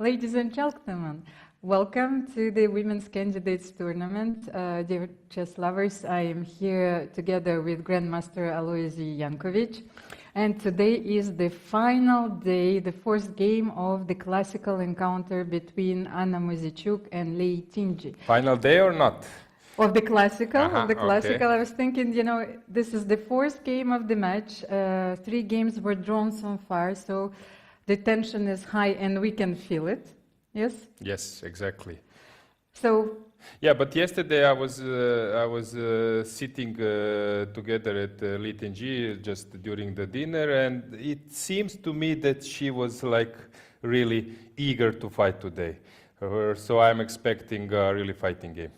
Ladies and gentlemen, welcome to the Women's Candidates Tournament. Dear chess lovers, I am here together with Grandmaster Alojzije Janković. And today is the final day, the fourth game of the classical encounter between Anna Muzychuk and Lei Tingi. Final day or not? Of the classical, Okay. I was thinking, you know, this is the fourth game of the match. 3 games were drawn so far, so the tension is high and we can feel it. Yes? Yes, exactly. So. Yeah, but yesterday I was sitting together at Lei Tingi just during the dinner, and it seems to me that she was like really eager to fight today. So I'm expecting a really fighting game,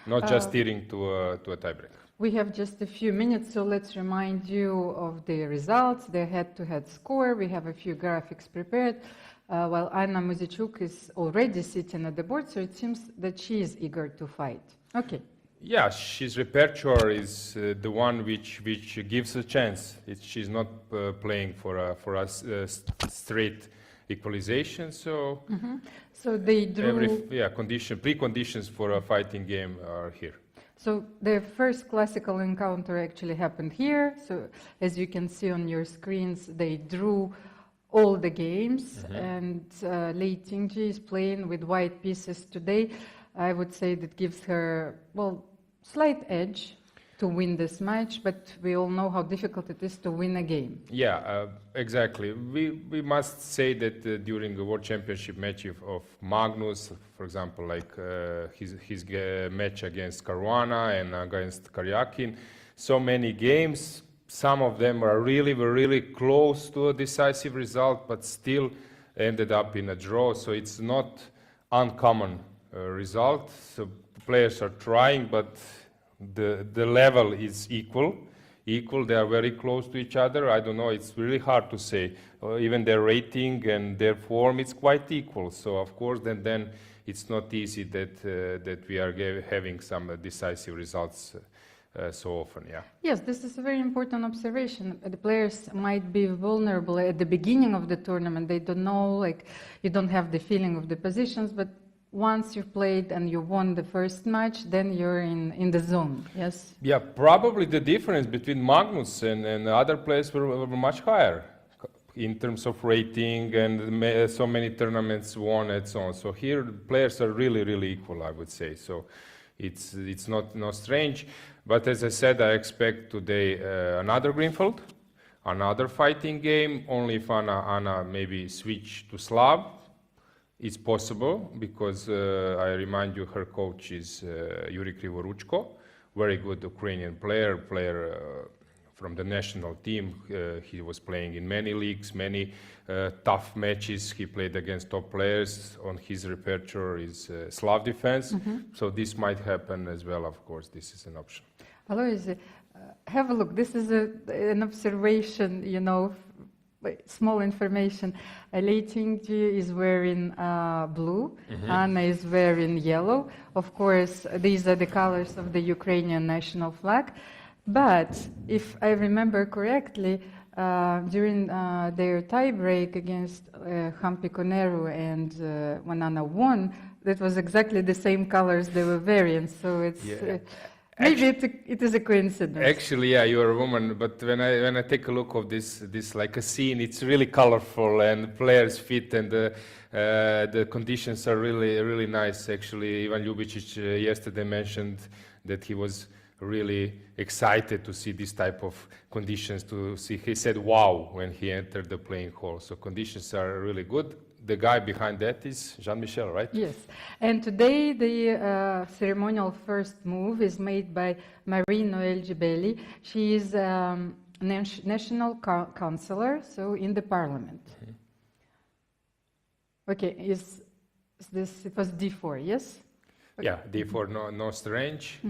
not just steering to a tiebreak. We have just a few minutes, so let's remind you of the results, the head-to-head score. We have a few graphics prepared. While Anna Muzychuk is already sitting at the board, so it seems that she is eager to fight. Okay. Yeah, she's repertoire is the one which gives a chance. She's not playing for a straight equalization, so so they drew preconditions for a fighting game are here. So the first classical encounter actually happened here. So as you can see on your screens, they drew all the games, and Lei Tingi is playing with white pieces today. I would say that gives her, well, slight edge to win this match, but we all know how difficult it is to win a game. Yeah, exactly. We must say that during the World Championship match of Magnus, for example, like his match against Caruana and against Karyakin, so many games. Some of them were really close to a decisive result, but still ended up in a draw. So it's not uncommon result. So players are trying, but the level is equal. They are very close to each other. I don't know. It's really hard to say. Even their rating and their form, it's quite equal. So of course, then it's not easy that we are having some decisive results. So often, yeah. Yes, this is a very important observation. The players might be vulnerable at the beginning of the tournament. They don't know, like, you don't have the feeling of the positions, but once you've played and you won the first match, then you're in the zone, yes? Yeah, probably the difference between Magnus and other players were much higher in terms of rating and so many tournaments won and so on. So here, players are really equal, I would say. So it's not strange. But as I said, I expect today another Grunfeld, another fighting game, only if Anna maybe switch to Slav. It's possible, because I remind you her coach is Yuri Krivoruchko, very good Ukrainian player from the national team. He was playing in many leagues, many tough matches. He played against top players. On his repertoire is Slav defense. So this might happen as well, of course. This is an option. Alojzije, have a look. This is an observation, you know, small information. Lei Tingi is wearing blue, Anna is wearing yellow. Of course, these are the colors of the Ukrainian national flag. But if I remember correctly, during their tiebreak against Hampi Koneru and when Anna won, that was exactly the same colors they were wearing. So it's maybe it is a coincidence. Actually, yeah, you're a woman. But when I take a look of this like a scene, it's really colorful and players fit, and the conditions are really nice. Actually, Ivan Ljubicic yesterday mentioned that he was really excited to see this type of conditions. He said wow when he entered the playing hall. So conditions are really good. The guy behind that is Jean-Michel, right? Yes. And today the ceremonial first move is made by Marie-Noëlle Gibelli. She is national counselor, so in the parliament. Okay, is this, it was D4, yes? Okay. Yeah, D4, no strange.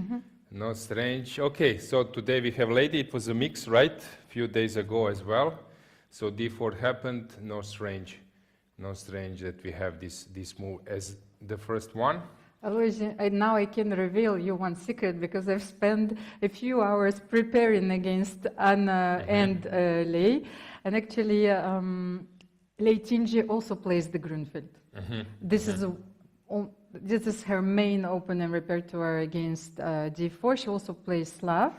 No strange. Okay, so today we have lady. It was a mix, right? A few days ago as well. So D4 happened. No strange. No strange that we have this move as the first one. Alojzije, now I can reveal you one secret, because I've spent a few hours preparing against Anna and Lei. And actually, Lei Tingi also plays the Grunfeld. This is her main opening repertoire against d4. She also plays Slav.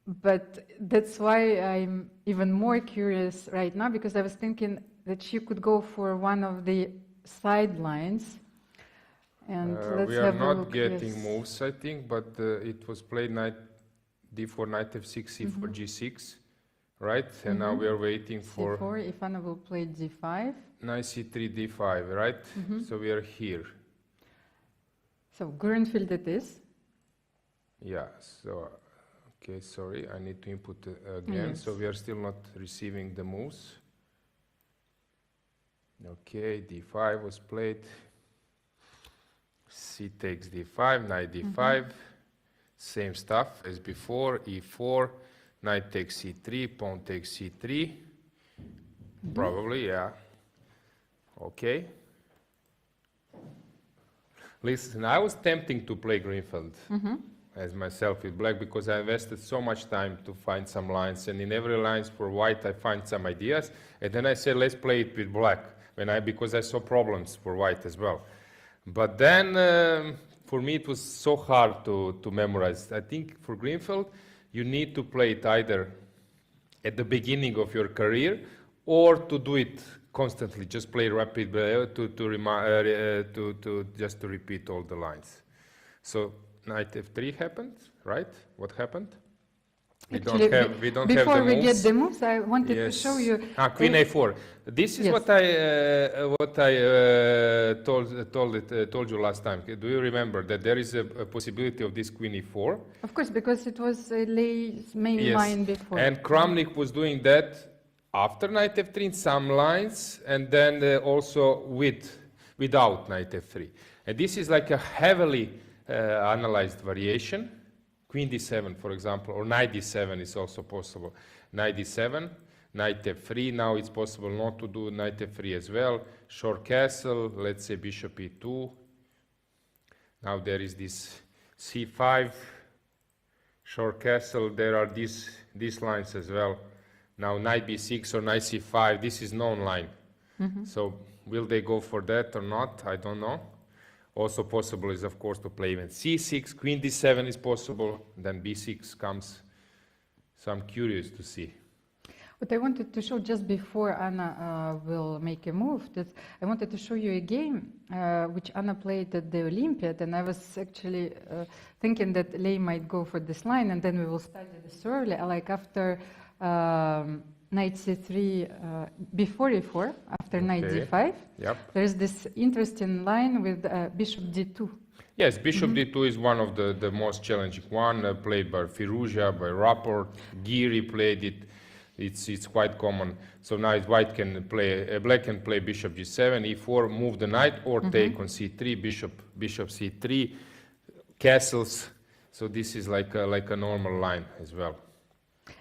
But that's why I'm even more curious right now, because I was thinking that she could go for one of the sidelines. And let's we are have a not look. getting Yes. moves, I think, but it was played knight d4, knight f6, c4, g6, right? And now we are waiting for c4, if Anna will play d5. knight c3, d5, right? So we are here. So Grunfeld it is. Yeah, so, okay, sorry, I need to input again. Yes. So we are still not receiving the moves. Okay, d5 was played. C takes d5, knight d5. Same stuff as before, e4, knight takes c3, pawn takes c3. Probably, yeah. Okay. Listen, I was tempting to play Grunfeld as myself with black, because I invested so much time to find some lines, and in every lines for white I find some ideas, and then I said let's play it with black because I saw problems for white as well. But then for me it was so hard to memorize. I think for Grunfeld you need to play it either at the beginning of your career or to do it constantly, just play rapid just to repeat all the lines. So knight f3 happened, right? What happened? We don't have the moves. Before we get the moves, I wanted to show you. Queen a4. This is what I told you last time. Do you remember that there is a possibility of this queen e4? Of course, because it was Lei's main line before. And Kramnik was doing that after knight f3 in some lines, and then also without knight f3. And this is like a heavily analyzed variation. Queen d7, for example, or knight d7 is also possible. Knight d7, knight f3. Now it's possible not to do knight f3 as well. Short castle, let's say bishop e2. Now there is this c5, short castle. There are these lines as well. Now knight b6 or knight c5. This is known line. So will they go for that or not? I don't know. Also possible is, of course, to play even c6, queen d7 is possible, then b6 comes. So I'm curious to see. What I wanted to show just before Anna will make a move, that I wanted to show you a game which Anna played at the Olympiad, and I was actually thinking that Lei might go for this line, and then we will study this early, like after knight c3, before e4, after knight d5. There's this interesting line with bishop d2. Yes, bishop d2 is one of the most challenging one, played by Firouzja, by Rapport. Giri played it. It's quite common. So now white can play, black can play bishop g7, e4, move the knight, or take on c3, bishop c3, castles. So this is like a normal line as well.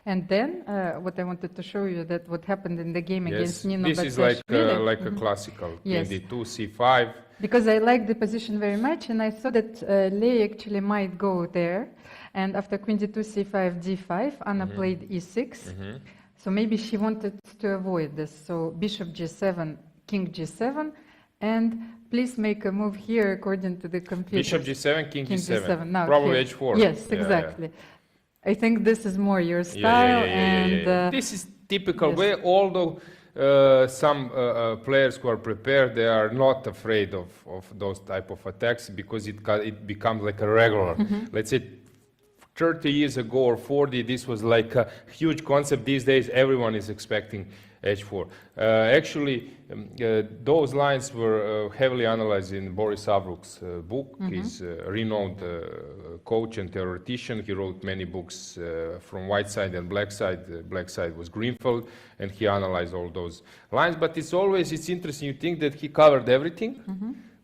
And then what I wanted to show you, that what happened in the game against Nino This is like a classical, queen d2, c5. Because I like the position very much, and I thought that Lei actually might go there. And after queen d2, c5, d5, Anna played e6. So maybe she wanted to avoid this. So bishop g7, king g7, and please make a move here according to the computer. Bishop g7, king g7. Now, probably h4. Yes, exactly. I think this is more your style. And this is typical way, although some players who are prepared, they are not afraid of those type of attacks, because it becomes like a regular. Let's say 30 years ago or 40, this was like a huge concept. These days, everyone is expecting h4. Actually, those lines were heavily analyzed in Boris Avruk's book. He's a renowned coach and theoretician. He wrote many books from white side and black side. The black side was Grunfeld, and he analyzed all those lines. But it's interesting. You think that he covered everything,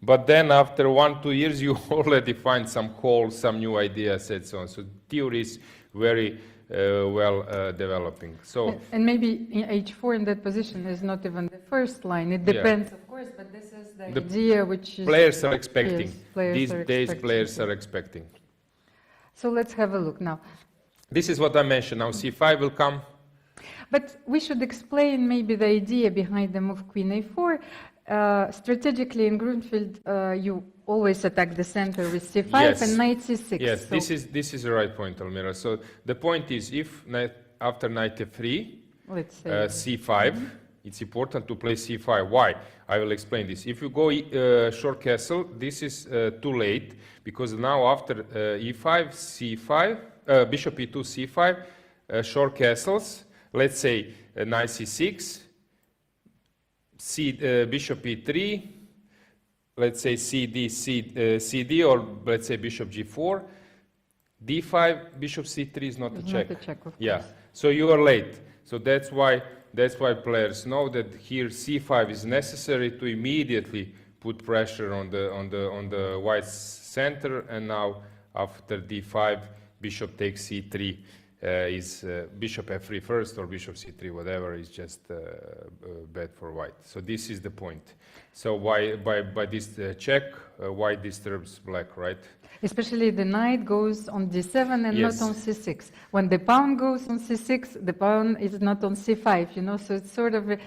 but then after 1-2 years, you already find some holes, some new ideas, and so on. So theory is very developing. So and maybe in h4 in that position is not even the first line. It depends, of course, but this is the idea which is players are expecting. Yes, These days, players are expecting. So let's have a look now. This is what I mentioned. Now c5 will come. But we should explain maybe the idea behind the move queen a4. strategically in Grunfeld, you always attack the center with c5 Yes. and knight c6. Yes, so this is the right point, Almira. So the point is, if after knight f3, let's say c5, it's important to play c5. Why? I will explain this. If you go short castle, this is too late, because now after e5, c5, bishop e2, c5, short castles, let's say knight c6, bishop e3, let's say CD, or let's say bishop g4, d5, bishop c3 is not a check. not a check, of Yeah, course. so you are late. So that's why players know that here c5 is necessary to immediately put pressure on the white center, and now after d5, bishop takes c3. Is bishop f3 first or bishop c3, whatever, is just bad for white. So this is the point. So why by this check, white disturbs black, right? Especially the knight goes on d7 and Yes. not on c6. When the pawn goes on c6, the pawn is not on c5, you know, so it's sort of a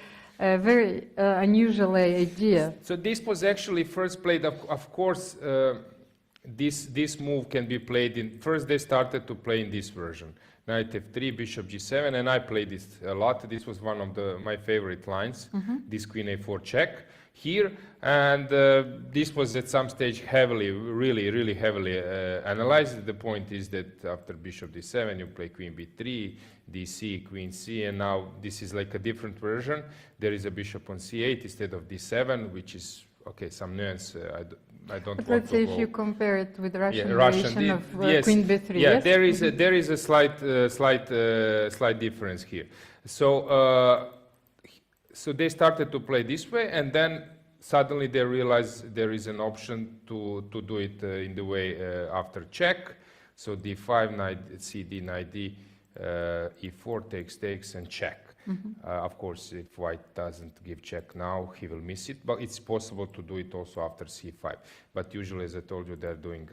very unusual idea. So this was actually first played, of course, this move can be played in, first they started to play in this version. Knight f3, bishop g7, and I played this a lot. This was one of my favorite lines, this queen a4 check here. And this was at some stage really heavily analyzed. The point is that after bishop d7, you play queen b3, dc, queen c, and now this is like a different version. There is a bishop on c8 instead of d7, which is, okay, some nuance. I don't But want let's to say go. if you compare it with the Russian Russian, version of yes. Queen b3, Yeah, yes? there is a slight difference here. So so they started to play this way, and then suddenly they realized there is an option to do it in the way after check. So d5, knight cd, knight d, e4 takes and check. Of course, if white doesn't give check now, he will miss it, but it's possible to do it also after c5. But usually, as I told you, they're doing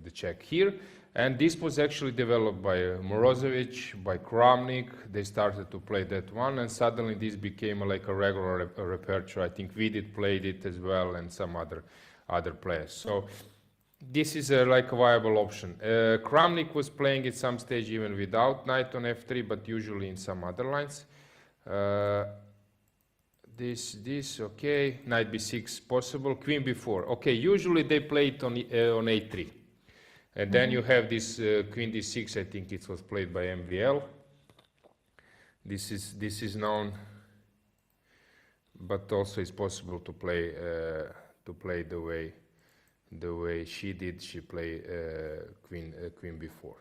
the check here. And this was actually developed by Morozevich, by Kramnik. They started to play that one, and suddenly this became like a regular repertoire. I think FIDE played it as well, and some other players. So this is like a viable option. Kramnik was playing at some stage even without knight on f3, but usually in some other lines. This, okay, knight b6 possible, queen b4. Okay, usually they play it on a3. And then you have this queen d6, I think it was played by MVL. This is known, but also it's possible to play the way she did. She played queen b4.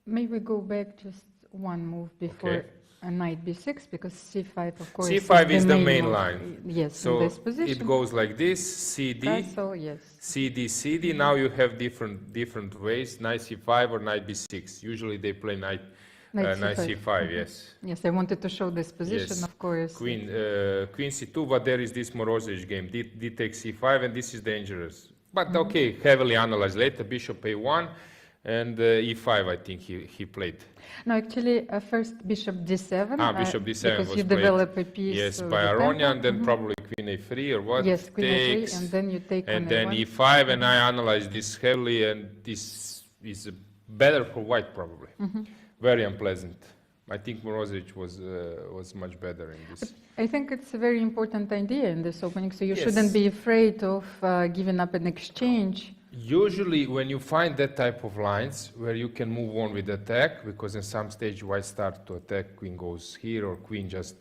May we go back just one move before Okay. a knight b6, because c5, of course, c5 is the main move. line. Yes, So in this position. it goes like this, cd, Castle, yes. cd, cd. Now you have different ways, knight c5 or knight b6. Usually they play knight c5, yes. Yes, I wanted to show this position, Yes. of course. Queen c2, but there is this Morozevich game, d takes c5, and this is dangerous. But okay, heavily analyzed later, bishop a1, and e5, I think he played. No, actually, first bishop d7. Bishop d7 because was you played. develop a piece. Yes, with by the Aronia, tempo. and then probably queen a3 or what? Yes, queen takes, a3, and then you take and on then a1. e5, and I analyzed this heavily, and this is better for white probably. Very unpleasant. I think Morozevich was much better in this. I think it's a very important idea in this opening, so you Yes. shouldn't be afraid of giving up an exchange. Usually when you find that type of lines where you can move on with attack, because in some stage white starts to attack, queen goes here, or queen just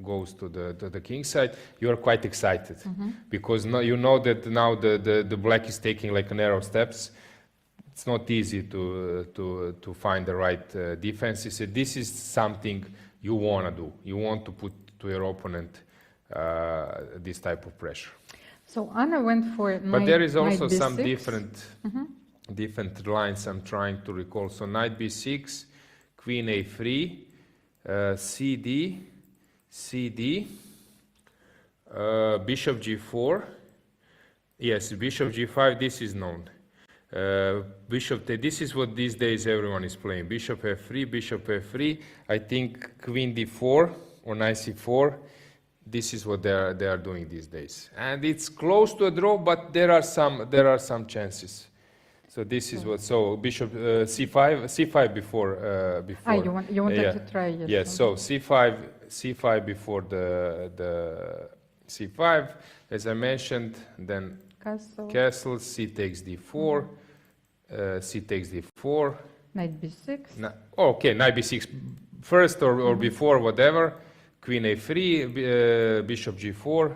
goes to the king side, you are quite excited. Because now you know that now the black is taking like narrow steps. It's not easy to find the right defenses. So this is something you want to do. You want to put to your opponent this type of pressure. So Anna went for knight, But there is knight also some b6. different lines I'm trying to recall. So knight b6, queen a3, cd, cd, bishop g4. Yes, bishop g5, this is known. This is what these days everyone is playing. Bishop f3, I think queen d4 or knight c4. this is what they are doing these days, and it's close to a draw, but there are some chances. So this is what. So bishop c5 before. You wanted yeah. to try, yes. Yes. So c5 before the c5, as I mentioned. Then castle. C takes d4. C takes d4. Knight b6. Okay, knight b6 first or before, whatever. Queen a3, bishop g4.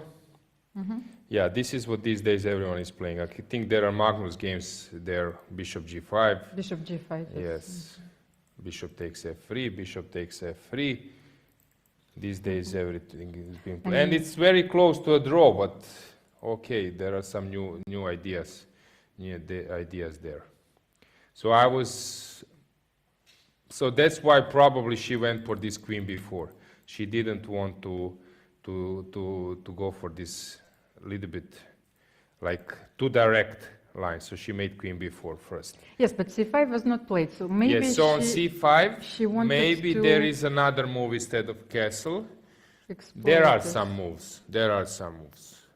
Yeah, this is what these days everyone is playing. I think there are Magnus games there. Bishop g5. Bishop g5. Yes. Bishop takes f3. Bishop takes f3. These days everything is being played, and it's very close to a draw. But okay, there are some new ideas, ideas there. So that's why probably she went for this queen b4. She didn't want to go for this little bit like too direct line. So she made queen b4 first. Yes, but c5 was not played. So maybe yes. So on c5, she wanted maybe to there is another move instead of castle. There are some moves.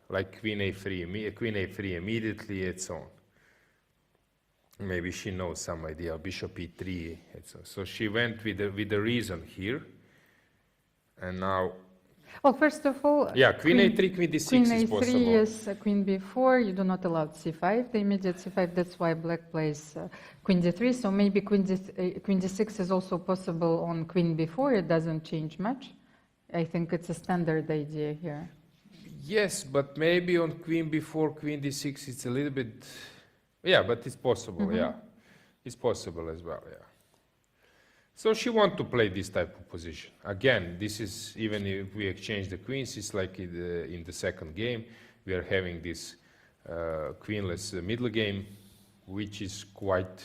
Like queen a3 immediately, and so on. Maybe she knows some idea. Bishop e3. So she went with the reason here. And now. Well, first of all. Yeah, queen a3, queen d6 is possible. Queen a3, yes, queen b4. You do not allow c5, the immediate c5. That's why black plays queen d3. So maybe queen d6 is also possible on queen b4. It doesn't change much. I think it's a standard idea here. Yes, but maybe on queen b4, queen d6, it's a little bit. Yeah, but it's possible. Yeah, it's possible as well. Yeah. So she wants to play this type of position. Again, this is, even if we exchange the queens, it's like in the second game, we are having this queenless middle game, which is quite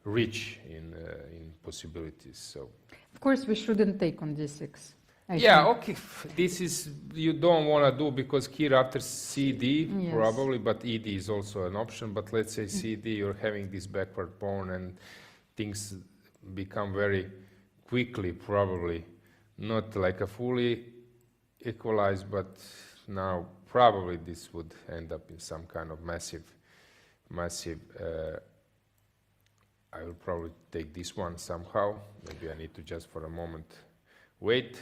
rich in possibilities. So. Of course, we shouldn't take on d6. Okay. This is you don't want to do because here after CD probably, but ED is also an option. But let's say CD, you're having this backward pawn, and things become very quickly, probably not like a fully equalized, but now probably this would end up in some kind of massive. I will probably take this one somehow. Maybe I need to just for a moment wait.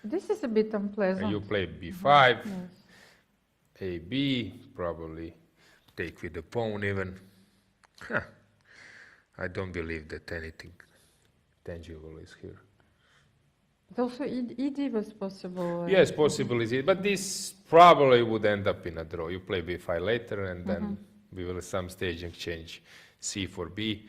This is a bit unpleasant. And you play b5, ab, probably take with the pawn even. I don't believe that anything tangible is here. But also ED was possible. Yes, possible is it, but this probably would end up in a draw. You play b5 later, and then we will at some stage exchange c for b.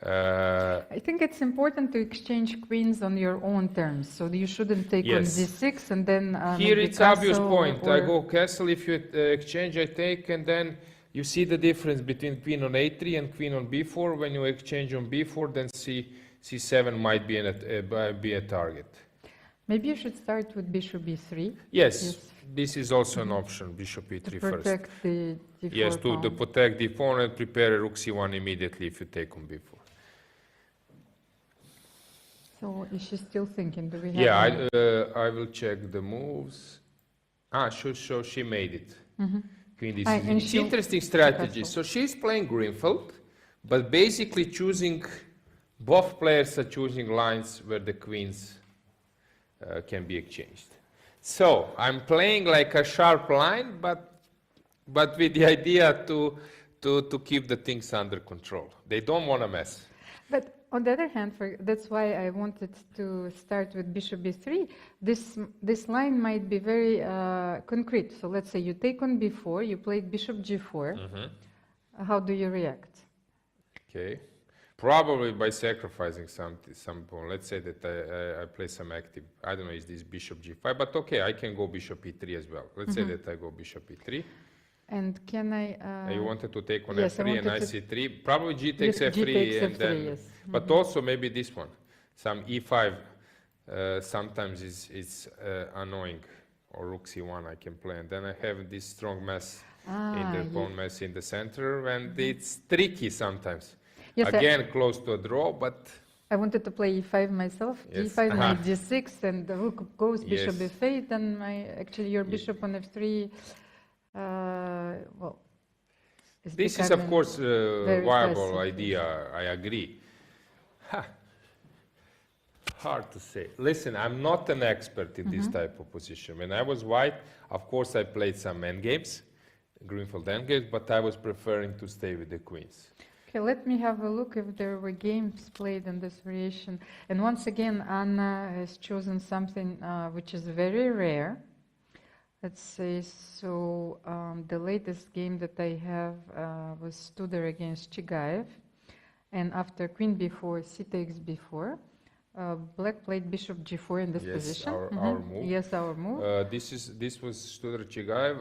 I think it's important to exchange queens on your own terms, so you shouldn't take on d6 and then here it's obvious point. I go castle. If you exchange, I take, and then you see the difference between queen on a3 and queen on b4. When you exchange on b4, then c7 might be a target. Maybe you should start with bishop b3. Yes. This is also an option. Bishop e3 to first. Protect the d4 yes, pawn. to protect the pawn and prepare rook c1 immediately if you take on b4. So is she still thinking? Do we have I will check the moves. So she made it. Queen d6. It's interesting strategy. So she's playing Grunfeld, but basically choosing, both players are choosing lines where the queens can be exchanged. So I'm playing like a sharp line, but with the idea to keep the things under control. They don't want to mess. But on the other hand, that's why I wanted to start with bishop b3. This line might be very concrete. So let's say you take on b4, you played bishop g4. How do you react? Okay. Probably by sacrificing some pawn. Let's say that I play some active. I don't know, is this bishop g5? But okay, I can go bishop e3 as well. Let's say that I go bishop e3. And can I... you wanted to take on yes, f3 and I c3. Probably g takes f3. G takes and f3, then, yes. But also maybe this one. Some e5 sometimes is annoying. Or rook c1 I can play. And then I have this strong mess in the pawn mess in the center. And it's tricky sometimes. Yes, again, close to a draw, but... I wanted to play e5 myself, Yes. d5, knight d6, and the rook goes, bishop Yes. b8, and actually your bishop on f3, well, is This is, of becoming course, a very viable passive. idea, I agree. Hard to say. Listen, I'm not an expert in this type of position. When I was white, of course, I played some endgames, Grunfeld endgames, but I was preferring to stay with the queens. Okay, let me have a look if there were games played in this variation. And once again, Anna has chosen something which is very rare. Let's say, so the latest game that I have was Tudor against Chigaev. And after queen b4, c takes b4, black played bishop g4 in this position. Our move. Yes, our move. This was Tudor Chigaev.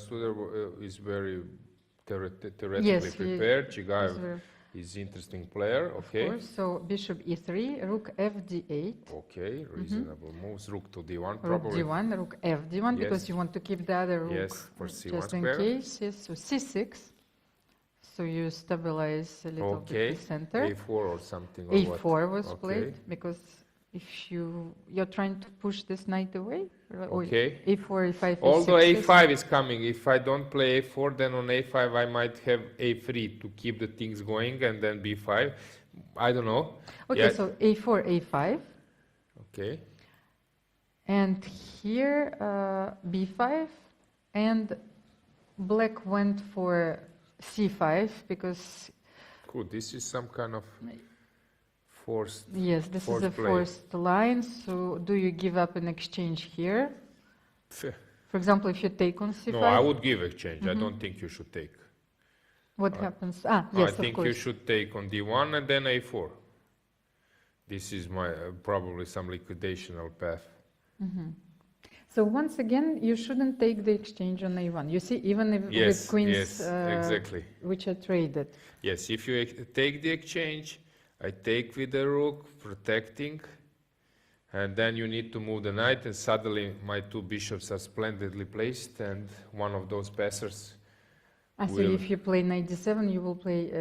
Tudor is very theoretically Yes, prepared. Chigaev is interesting player. Okay. Of course. So bishop e3, rook fd8. Okay, reasonable moves. Rook to d1 Rook probably. d1, rook fd1, because Yes. you want to keep the other rook Yes, for c1 just in square. case. Yes, so c6. So you stabilize a little bit the center. A4 or something. Or A4 was Okay. played because if you're trying to push this knight away. Or Okay. A4, A5, Although A6, A5 is coming, if I don't play A4, then on A5 I might have A3 to keep the things going, and then B5. I don't know. Okay, Yeah. so A4, A5. Okay. And here B5, and black went for C5 because Good. This is some kind of forced. yes, this is Forced a play. forced line. So do you give up an exchange here? For example, if you take on C5, No, I would give exchange. I don't think you should take. what happens? Yes, I of think course. you should take on D1 and then A4. This is my probably some liquidational path. So once again, you shouldn't take the exchange on A1. You see, even if Yes, with queens, yes, exactly. which are traded. Yes, if you take the exchange, I take with the rook, protecting, and then you need to move the knight, and suddenly my two bishops are splendidly placed, and one of those passers. So if you play knight d7, you will play,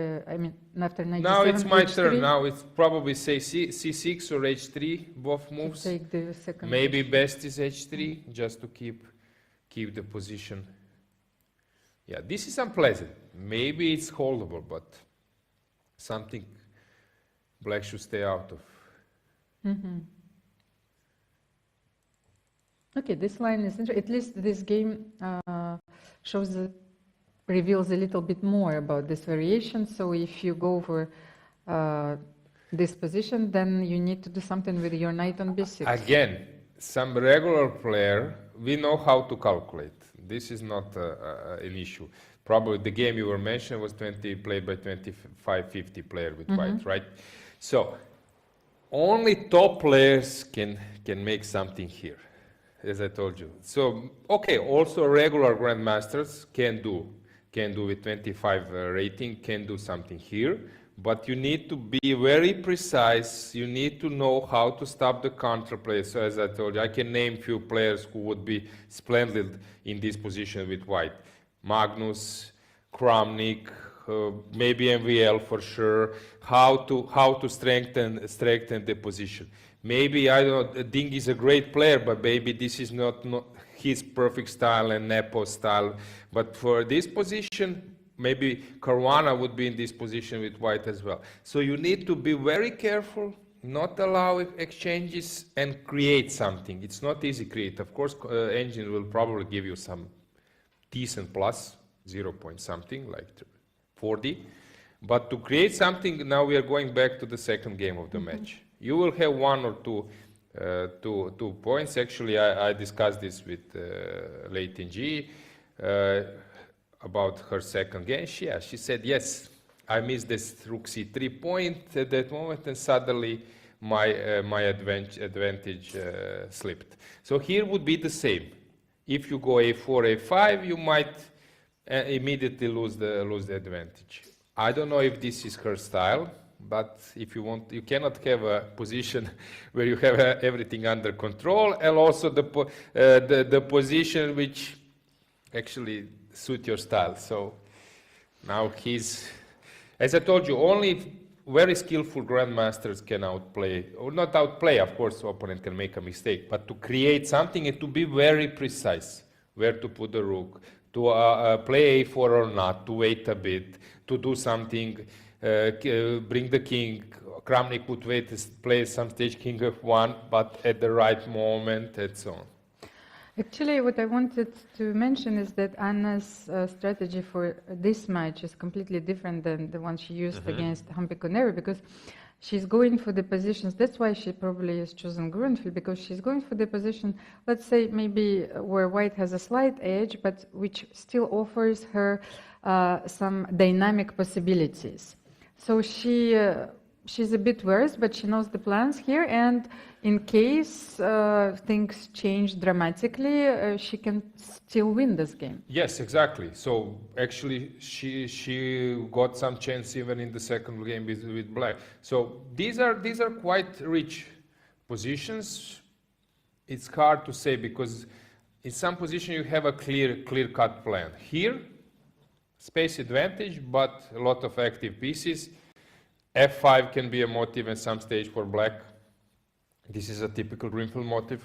after knight Now d7, it's my h3, turn. Now it's probably say C6 or H3, both to moves. take the second. Maybe best is H3, just to keep the position. Yeah, this is unpleasant. Maybe it's holdable, but something black should stay out of. Okay, this line is interesting. At least this game reveals a little bit more about this variation. So if you go for this position, then you need to do something with your knight on b6. Again, some regular player, we know how to calculate. This is not an issue. Probably the game you were mentioning was played by 25-50 player with white, right? So only top players can make something here, as I told you. So, okay, also regular grandmasters can do with 25 rating, can do something here, but you need to be very precise. You need to know how to stop the counterplay. So as I told you, I can name few players who would be splendid in this position with white. Magnus, Kramnik, maybe MVL for sure. How to strengthen the position. Maybe, I don't know, Ding is a great player, but maybe this is not his perfect style and Nepo style. But for this position, maybe Caruana would be in this position with white as well. So you need to be very careful, not allow exchanges, and create something. It's not easy to create. Of course, engine will probably give you some decent plus, 0 point something, like 40. But to create something, now we are going back to the second game of the match. You will have one or two points. Actually, I discussed this with Lei Tinji about her second game. She said, yes, I missed this rook c3 point at that moment, and suddenly my advantage slipped. So here would be the same. If you go a4, a5, you might immediately lose the advantage. I don't know if this is her style. But if you want, you cannot have a position where you have everything under control, and also the position which actually suit your style. So now he's, as I told you, only very skillful grandmasters can outplay, or not outplay, of course, the opponent can make a mistake, but to create something and to be very precise, where to put the rook, to play a4 or not, to wait a bit, to do something, bring the king, Kramnik would wait to play some stage king f1, but at the right moment, and so on. Actually, what I wanted to mention is that Anna's strategy for this match is completely different than the one she used against Hampikoneri, because she's going for the positions. That's why she probably has chosen Grunfeld, because she's going for the position, let's say, maybe where white has a slight edge, but which still offers her some dynamic possibilities. So she's a bit worse, but she knows the plans here, and in case things change dramatically, she can still win this game. Yes, exactly. So actually, she got some chance even in the second game with black. So these are quite rich positions. It's hard to say because in some position you have a clear-cut plan. Here, space advantage, but a lot of active pieces. F5 can be a motive at some stage for black. This is a typical Grunfeld motive.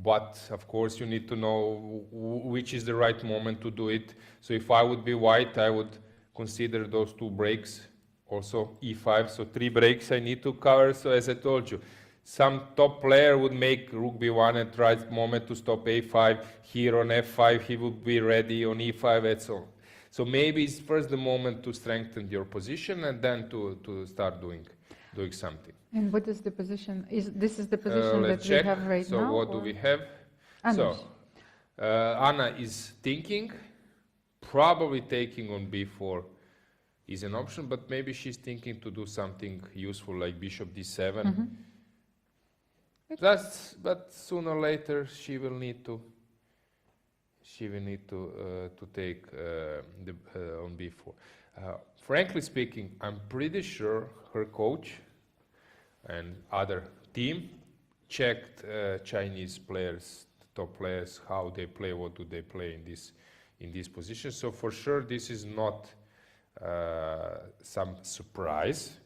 But of course you need to know which is the right moment to do it. So if I would be white, I would consider those two breaks. Also E5, so 3 breaks I need to cover. So as I told you, some top player would make rook b1 at right moment to stop a5. Here on f5 he would be ready on e5 and so on. So maybe it's first the moment to strengthen your position and then to start doing something. And what is the position? This is the position that check. we have right so now? So what do we have? Anna. So Anna is thinking, probably taking on b4 is an option, but maybe she's thinking to do something useful like bishop d7. But sooner or later she will need to take on b4. Frankly speaking, I'm pretty sure her coach and other team checked Chinese players, top players, how they play, what do they play in this position. So for sure this is not some surprise.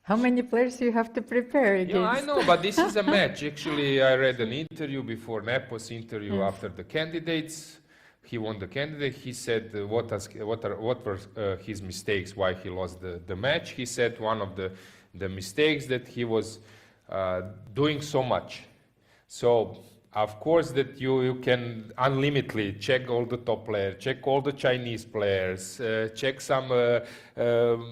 How many players you have to prepare against? Yeah, I know, but this is a match. Actually, I read an interview before Nepo's interview after the candidates. He won the candidate. He said what were his mistakes, why he lost the match. He said one of the mistakes that he was doing so much. So of course that you can unlimitedly check all the top players, check all the Chinese players, check some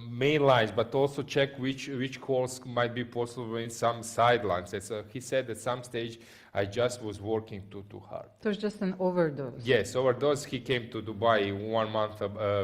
main lines, but also check which calls might be possible in some sidelines. He said at some stage, I just was working too hard. So it's just an overdose. Yes, overdose. He came to Dubai 1 month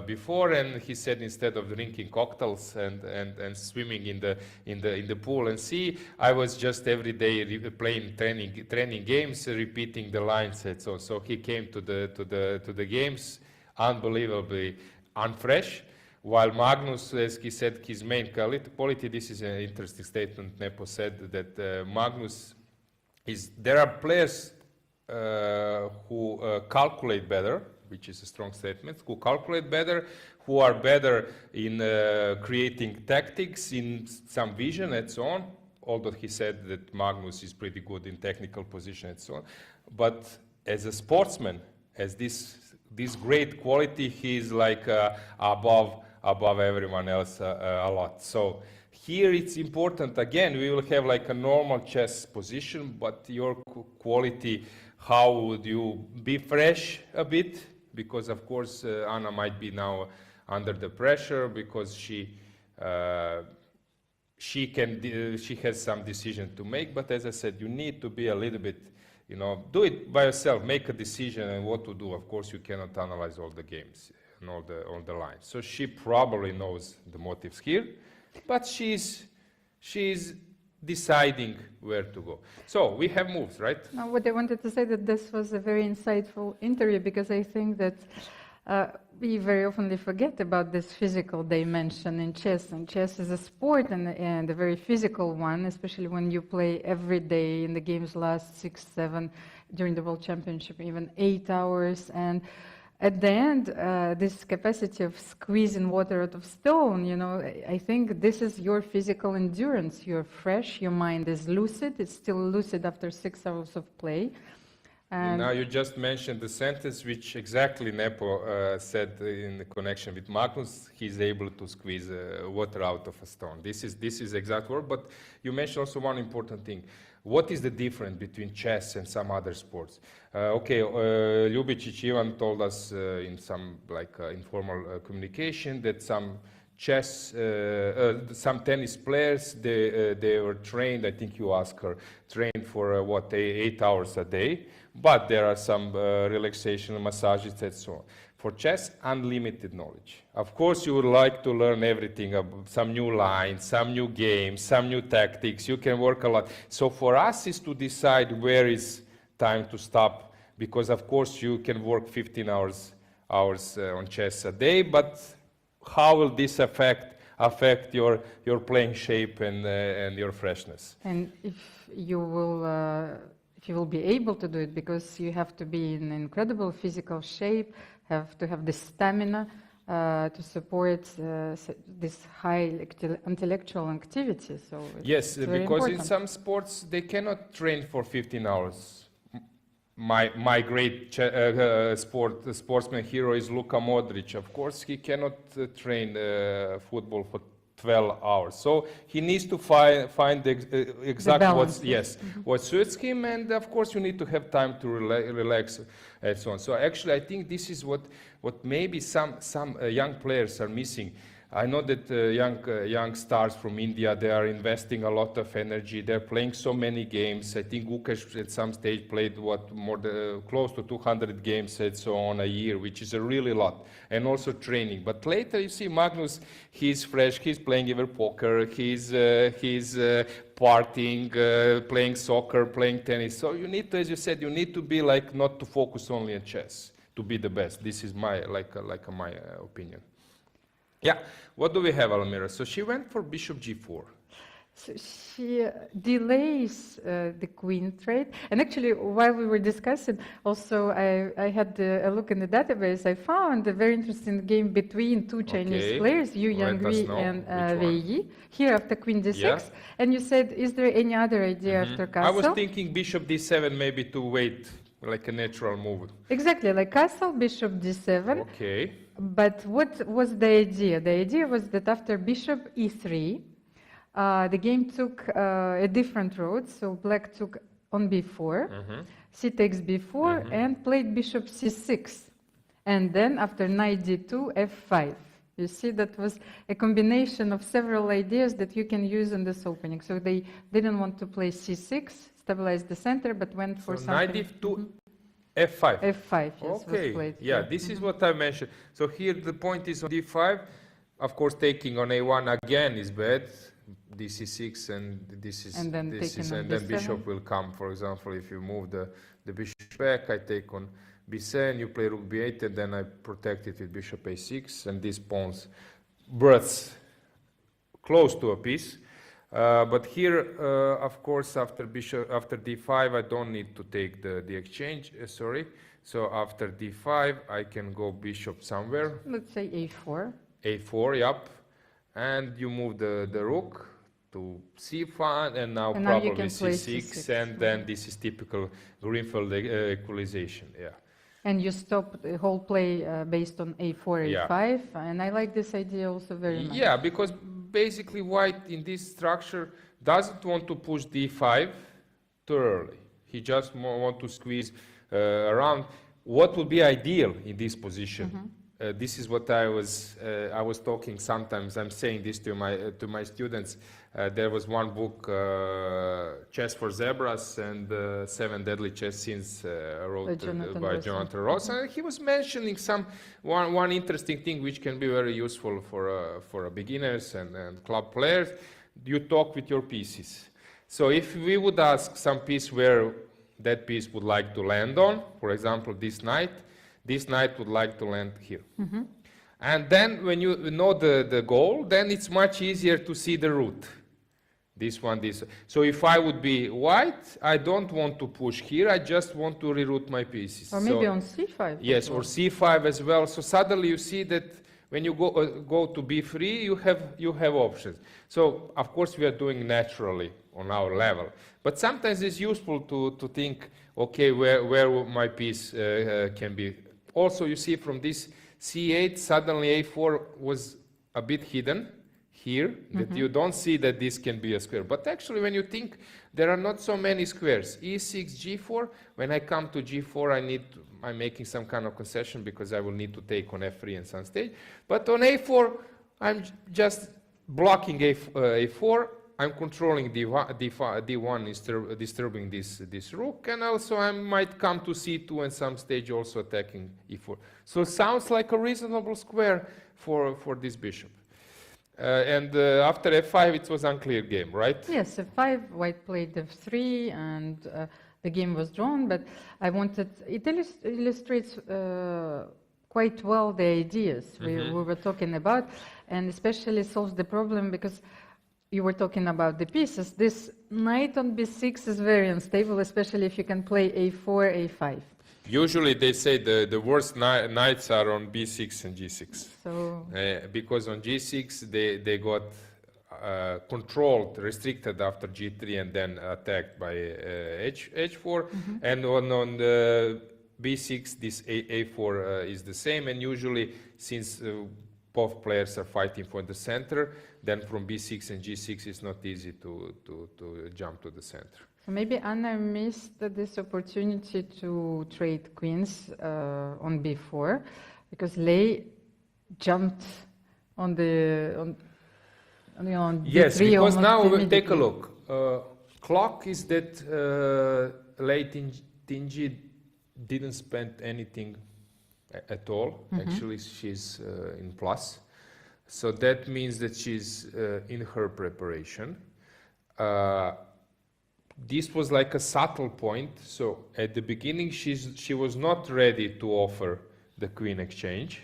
before, and he said instead of drinking cocktails and swimming in the pool and sea, I was just every day playing training games, repeating the lines. And so he came to the games unbelievably unfresh. While Magnus, as he said, his main quality. This is an interesting statement. Nepo said that Magnus. There are players who calculate better, which is a strong statement, who calculate better, who are better in creating tactics, in some vision and so on, although he said that Magnus is pretty good in technical position and so on. But as a sportsman, as this great quality, he is like above everyone else a lot. So here it's important, again, we will have like a normal chess position, but your quality, how would you be fresh a bit? Because of course Anna might be now under the pressure because she has some decision to make, but as I said, you need to be a little bit, do it by yourself, make a decision and what to do. Of course you cannot analyze all the games and all the lines. So she probably knows the motives here. But she's deciding where to go. So we have moves, right? Now, what I wanted to say that this was a very insightful interview because I think that we very often forget about this physical dimension in chess. And chess is a sport and a very physical one, especially when you play every day and the games last 6, 7, during the World Championship, even 8 hours. And at the end, this capacity of squeezing water out of stone, you know, I think this is your physical endurance. You're fresh, your mind is lucid, it's still lucid after 6 hours of play. And now you just mentioned the sentence which exactly Nepo said in the connection with Magnus. He's able to squeeze water out of a stone. This is exact word, but you mentioned also one important thing. What is the difference between chess and some other sports? Ljubicic Ivan told us in some informal communication that some some tennis players, they were trained, I think you asked her, trained for 8 hours a day, but there are some relaxation massages and so on. For chess, unlimited knowledge. Of course, you would like to learn everything, some new lines, some new games, some new tactics. You can work a lot. So for us is to decide where is time to stop, because of course you can work 15 hours on chess a day, but how will this affect your playing shape and your freshness? And if you will be able to do it, because you have to be in incredible physical shape, have to have the stamina to support this high intellectual activity. So yes, because important. in some sports they cannot train for 15 hours. My great sportsman hero is Luka Modric. Of course, he cannot train football for 12 hours. So he needs to find the exact what suits him, and of course you need to have time to relax and so on. So actually I think this is what maybe some young players are missing. I know that young stars from India, they are investing a lot of energy. They're playing so many games. I think Ukesh at some stage played close to 200 games and so on a year, which is a really lot, and also training. But later you see Magnus, he's fresh, he's playing even poker, he's partying, playing soccer, playing tennis. So you need to, as you said, you need to be like not to focus only on chess to be the best. This is my my opinion. Yeah, what do we have, Almira? So she went for bishop g4. So she delays the queen trade. And actually, while we were discussing, also I had a look in the database. I found a very interesting game between two Chinese players, Yu Yanghui and Wei Yi. Here after queen d6. Yeah. And you said, is there any other idea after castle? I was thinking bishop d7 maybe to wait, like a natural move. Exactly, like castle, bishop d7. Okay. But what was the idea? The idea was that after bishop e3, the game took a different road. So black took on b4, c takes b4, and played bishop c6. And then after knight d2, f5. You see, that was a combination of several ideas that you can use in this opening. So they didn't want to play c6, stabilize the center, but went for something. Knight d2. F5. F5, yes, was played. Yeah, this is what I mentioned. So here the point is on d5. Of course, taking on a1 again is bad. dc6 and this is and then bishop will come. For example, if you move the bishop back, I take on b7, you play rook b8, and then I protect it with bishop a6, and these pawns berths close to a piece. But here, of course, after d5, I don't need to take the exchange. So after d5, I can go bishop somewhere. Let's say a4. A4, yep. And you move the rook to c5, and now probably c6, and then this is typical Grunfeld equalization. Yeah. And you stop the whole play based on a4, a5, and I like this idea also very much. Yeah, because basically white in this structure doesn't want to push d5 too early. He just wants to squeeze around. What would be ideal in this position? This is what I was talking sometimes. I'm saying this to my students. There was one book, Chess for Zebras, and 7 Deadly Chess Scenes wrote by Jonathan Ross. And he was mentioning one interesting thing which can be very useful for beginners and club players. You talk with your pieces. So if we would ask some piece where that piece would like to land on, for example, this knight would like to land here. And then when you know the goal, then it's much easier to see the route. this one, this. So if I would be white, I don't want to push here, I just want to reroute my pieces. Or maybe on c5. Yes, or c5 as well. So suddenly you see that when you go to b3, you have options. So of course we are doing naturally on our level, but sometimes it's useful to think, okay, where my piece can be. Also, you see from this c8, suddenly a4 was a bit hidden here, that you don't see that this can be a square. But actually, when you think, there are not so many squares. e6, g4, when I come to g4, I'm making some kind of concession because I will need to take on f3 and some stage. But on a4, I'm just blocking a4. I'm controlling d1 disturbing this rook, and also I might come to c2 and some stage also attacking e4. So it sounds like a reasonable square for this bishop. And after f5, it was unclear game, right? Yes, f5, white played f3, and the game was drawn, but I wanted, it illustrates quite well the ideas we were talking about, and especially solves the problem because you were talking about the pieces. This knight on b6 is very unstable, especially if you can play a4, a5. Usually they say the worst knights are on b6 and g6. So because on g6 they got controlled, restricted after g3 and then attacked by h4. And on the b6 this a4 is the same, and usually since both players are fighting for the center, then from b6 and g6 it's not easy to jump to the center. So maybe Anna missed this opportunity to trade queens on b4 because Lei jumped on the on yes, b3 because now we'll immediately. take a look. Clock is that Lei Tingi didn't spend anything at all. Actually, she's in plus. So that means that she's in her preparation. This was like a subtle point. So at the beginning, she was not ready to offer the queen exchange,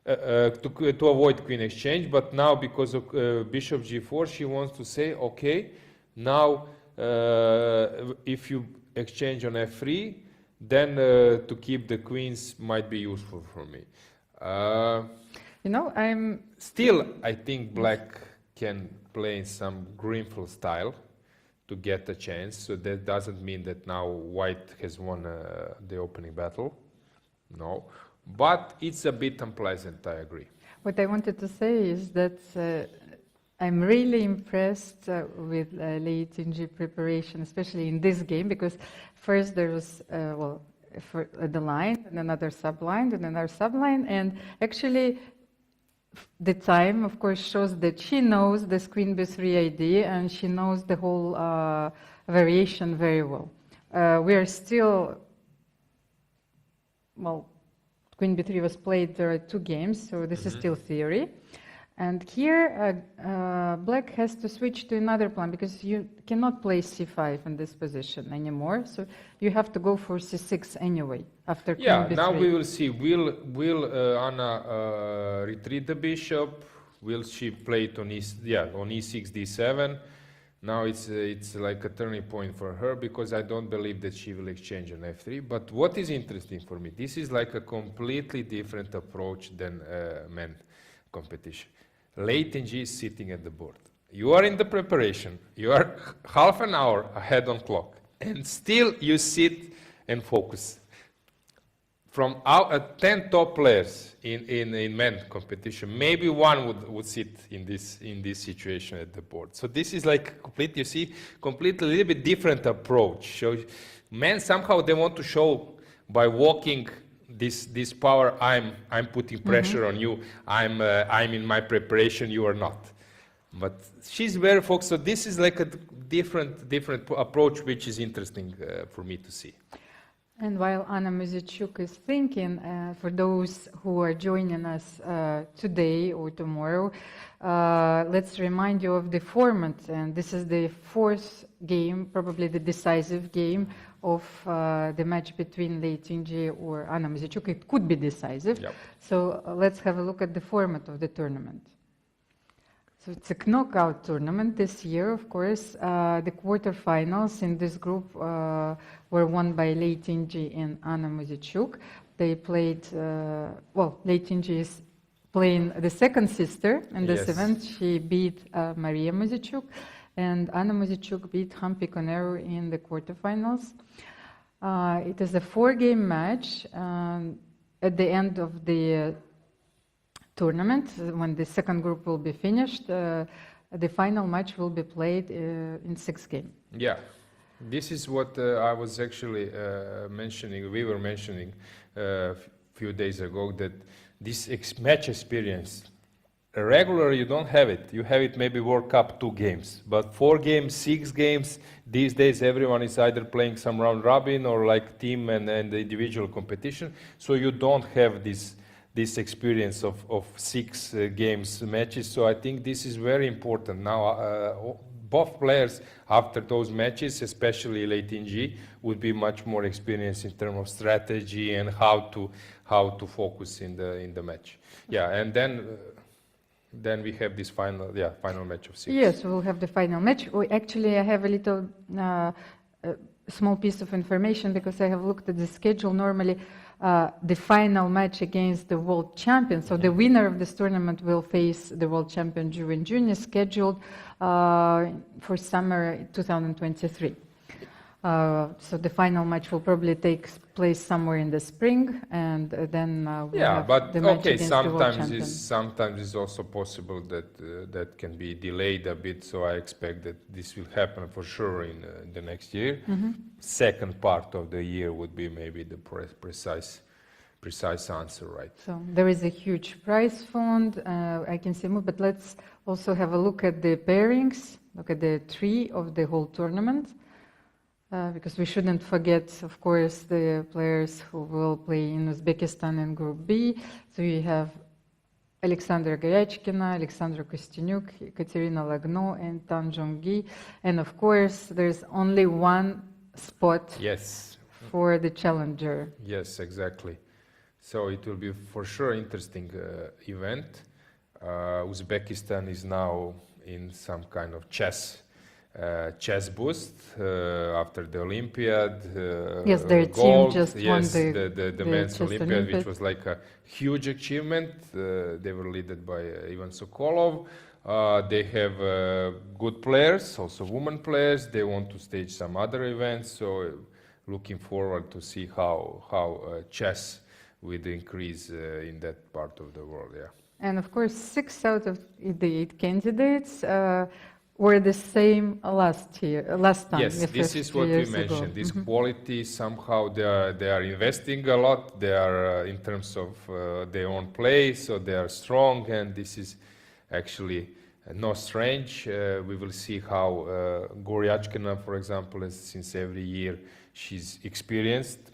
to avoid queen exchange. But now, because of bishop g4, she wants to say, okay, now if you exchange on f3, then to keep the queens might be useful for me. You know, I think black can play in some Grunfeld style to get a chance. So that doesn't mean that now white has won the opening battle. No, but it's a bit unpleasant, I agree. What I wanted to say is that I'm really impressed with Lei Tingi preparation, especially in this game, because first there was the line, and another subline, and another subline, and actually the time, of course, shows that she knows the queen b3 idea, and she knows the whole variation very well. We are still, well, queen b3 was played, there are 2 games, so this is still theory. And here, black has to switch to another plan, because you cannot play c5 in this position anymore, so you have to go for c6 anyway, after queen b3. Now we will see, will Anna retreat the bishop? Will she play it on e6, d7? Now it's like a turning point for her, because I don't believe that she will exchange on f3. But what is interesting for me, this is like a completely different approach than men competition. Lei Tingi is sitting at the board. You are in the preparation. You are half an hour ahead on clock, and still you sit and focus. From our 10 top players in men competition, maybe one would sit in this situation at the board. So this is like completely, you see, completely a little bit different approach. So men somehow they want to show by walking this power, I'm putting pressure on you, I'm in my preparation, you are not. But she's very focused, so this is like a different approach, which is interesting for me to see. And while Anna Muzyczuk is thinking, for those who are joining us today or tomorrow, let's remind you of the format. And this is the 4th game, probably the decisive game of the match between Lei Tingi or Anna Muzyczuk. It could be decisive. Yep. So let's have a look at the format of the tournament. So it's a knockout tournament this year, of course. The quarterfinals in this group were won by Lei Tinji and Anna Muzichuk. They played, Lei Tinji is playing the second sister in this event. She beat Maria Muzichuk, and Anna Muzichuk beat Hampi Koneru in the quarterfinals. It is a 4-game match. At the end of the tournament, when the second group will be finished, the final match will be played in 6 games. Yeah, this is what I was actually mentioning. We were mentioning a few days ago that this match experience, regularly you don't have it. You have it maybe World Cup 2 games, but 4 games, 6 games. These days, everyone is either playing some round robin or like team and individual competition. So you don't have this experience of 6 games matches. So I think this is very important. Now, both players after those matches, especially Lei Tinji, would be much more experienced in terms of strategy and how to focus in the match. Yeah, and then we have this final match of 6. Yes, we'll have the final match. Actually, I have a little small piece of information because I have looked at the schedule. Normally, the final match against the world champion. So the winner of this tournament will face the world champion during June, is scheduled for summer 2023. So the final match will probably take place somewhere in the spring, and then we'll have the match against the world champion. Sometimes it's also possible that that can be delayed a bit. So I expect that this will happen for sure in the next year. Second part of the year would be maybe the precise answer, right? So there is a huge prize fund. I can see more, but let's also have a look at the pairings. Look at the 3 of the whole tournament. Because we shouldn't forget, of course, the players who will play in Uzbekistan in Group B. So you have Alexandra Goryachkina, Alexandra Kostyanyuk, Katerina Lagno, and Tan Zhongyi. And of course, there's only one spot for the challenger. Yes, exactly. So it will be for sure interesting event. Uzbekistan is now in some kind of chess boost after the Olympiad. Yes, their gold. team just won the men's Olympiad, which was like a huge achievement. They were led by Ivan Sokolov. They have good players, also women players. They want to stage some other events, so looking forward to see how chess will increase in that part of the world. Yeah. And of course, 6 out of the 8 candidates were the same last time. Yes, this is what we mentioned. This quality, somehow they are investing a lot. They are in terms of their own play, so they are strong, and this is actually not strange. We will see how Goryachkina, for example, since every year she's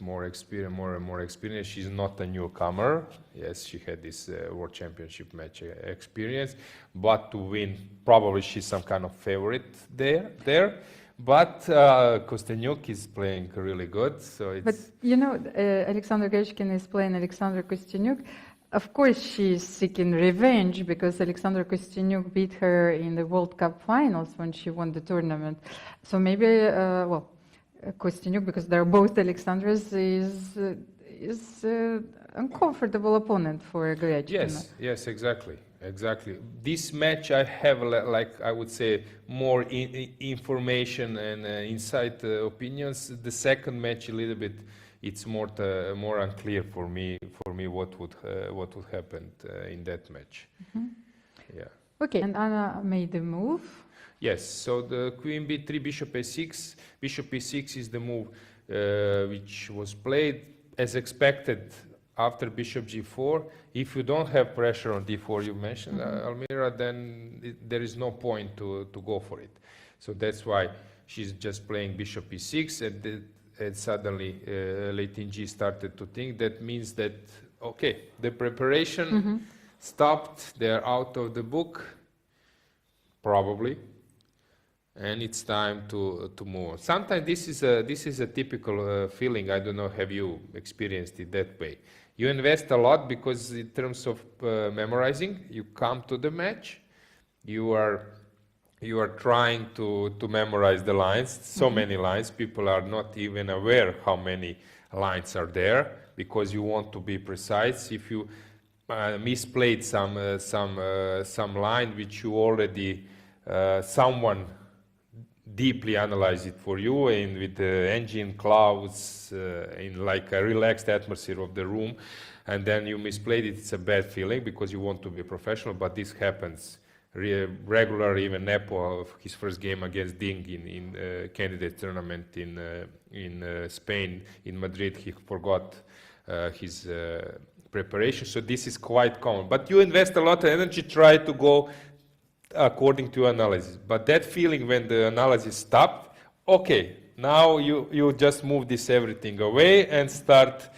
more and more experienced. She's not a newcomer. Yes, she had this World Championship match experience, but to win, probably she's some kind of favorite there. But Kostyanyuk is playing really good. So it's. But you know, Alexandra Goryachkina is playing Alexandra Kostyanyuk. Of course, she's seeking revenge because Alexandra Kostyanyuk beat her in the World Cup finals when she won the tournament. So maybe, Kostyanyuk, because they're both Alexandras, is uncomfortable opponent for Goryachkina. Yes, exactly. This match I have, like I would say, more information and inside opinions. The second match a little bit, it's more unclear for me what would happen in that match. Yeah. Okay, and Anna made the move. Yes, so the Queen B3, Bishop A6. Bishop E6 is the move which was played as expected after Bishop G4. If you don't have pressure on D4, you mentioned, Almira, then there is no point to go for it. So that's why she's just playing Bishop E6, and suddenly Lei Tinji started to think that means that, okay, the preparation stopped, they're out of the book, probably. And it's time to move on. Sometimes this is a typical feeling. I don't know, have you experienced it that way? You invest a lot because in terms of memorizing, you come to the match, you are trying to memorize the lines, so many lines. People are not even aware how many lines are there because you want to be precise. If you misplayed some line which you already someone deeply analyze it for you and with the engine clouds in like a relaxed atmosphere of the room, and then you misplayed it, it's a bad feeling because you want to be professional, but this happens regularly. Even Nepo, his first game against Ding in candidate tournament in Spain, in Madrid, he forgot his preparation. So this is quite common. But you invest a lot of energy, try to go according to analysis. But that feeling when the analysis stopped, okay, now you just move this everything away and start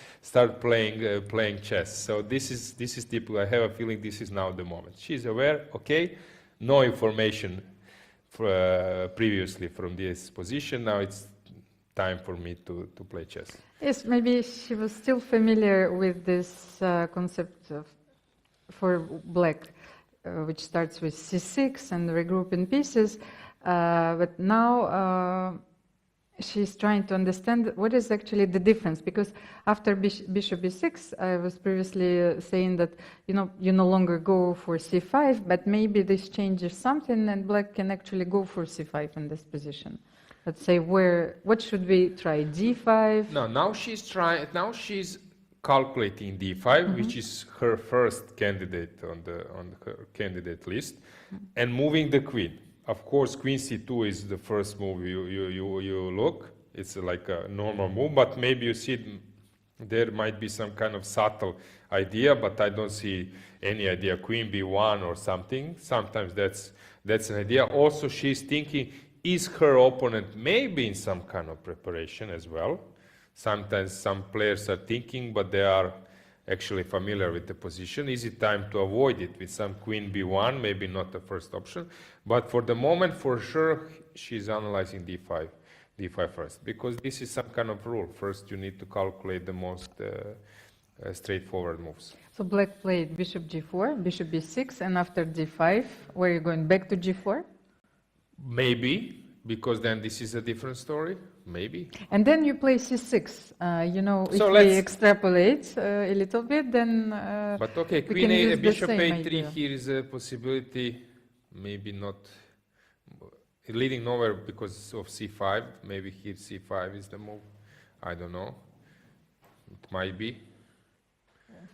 playing chess. So this is typical. I have a feeling this is now the moment. She's aware, okay, no information previously from this position. Now it's time for me to play chess. Yes, maybe she was still familiar with this concept for black, which starts with c6 and regroup in pieces, but now she's trying to understand what is actually the difference, because after bishop b6, I was previously saying that you no longer go for c5, but maybe this changes something and black can actually go for c5 in this position. Let's say what should we try, d5? No, now she's calculating d5, which is her first candidate on her candidate list, and moving the queen. Of course, queen c2 is the first move you look. It's like a normal move, but maybe you see there might be some kind of subtle idea, but I don't see any idea. Queen b1 or something. Sometimes that's an idea. Also, she's thinking, is her opponent maybe in some kind of preparation as well? Sometimes some players are thinking, but they are actually familiar with the position. Is it time to avoid it with some queen b1? Maybe not the first option, but for the moment, for sure, she's analyzing d5 first, because this is some kind of rule. First, you need to calculate the most straightforward moves. So black played bishop g4, bishop b6, and after d5, were you going back to g4? Maybe, because then this is a different story. Maybe. And then you play c6. If So we extrapolate a little bit, then but okay, we queen can a, use bishop the same a3, idea. here is a possibility, maybe not leading nowhere because of c5. Maybe here c5 is the move. I don't know. It might be.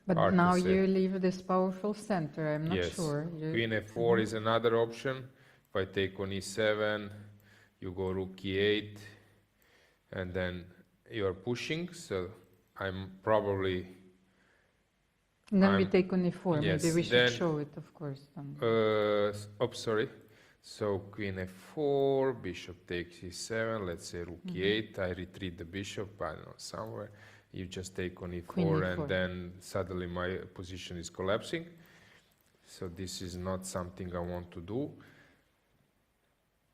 But Hard to now say. you leave this powerful center. I'm not Yes. sure. Queen f4 is another option. If I take on e7, you go rook e8, and then you're pushing. So I'm probably. And then we take on e4. Yes, Maybe we should then, show it, of course. Sorry. So queen f4, bishop takes e7. Let's say rook e8. I retreat the bishop. I don't know, somewhere. You just take on e4, and then suddenly my position is collapsing. So this is not something I want to do.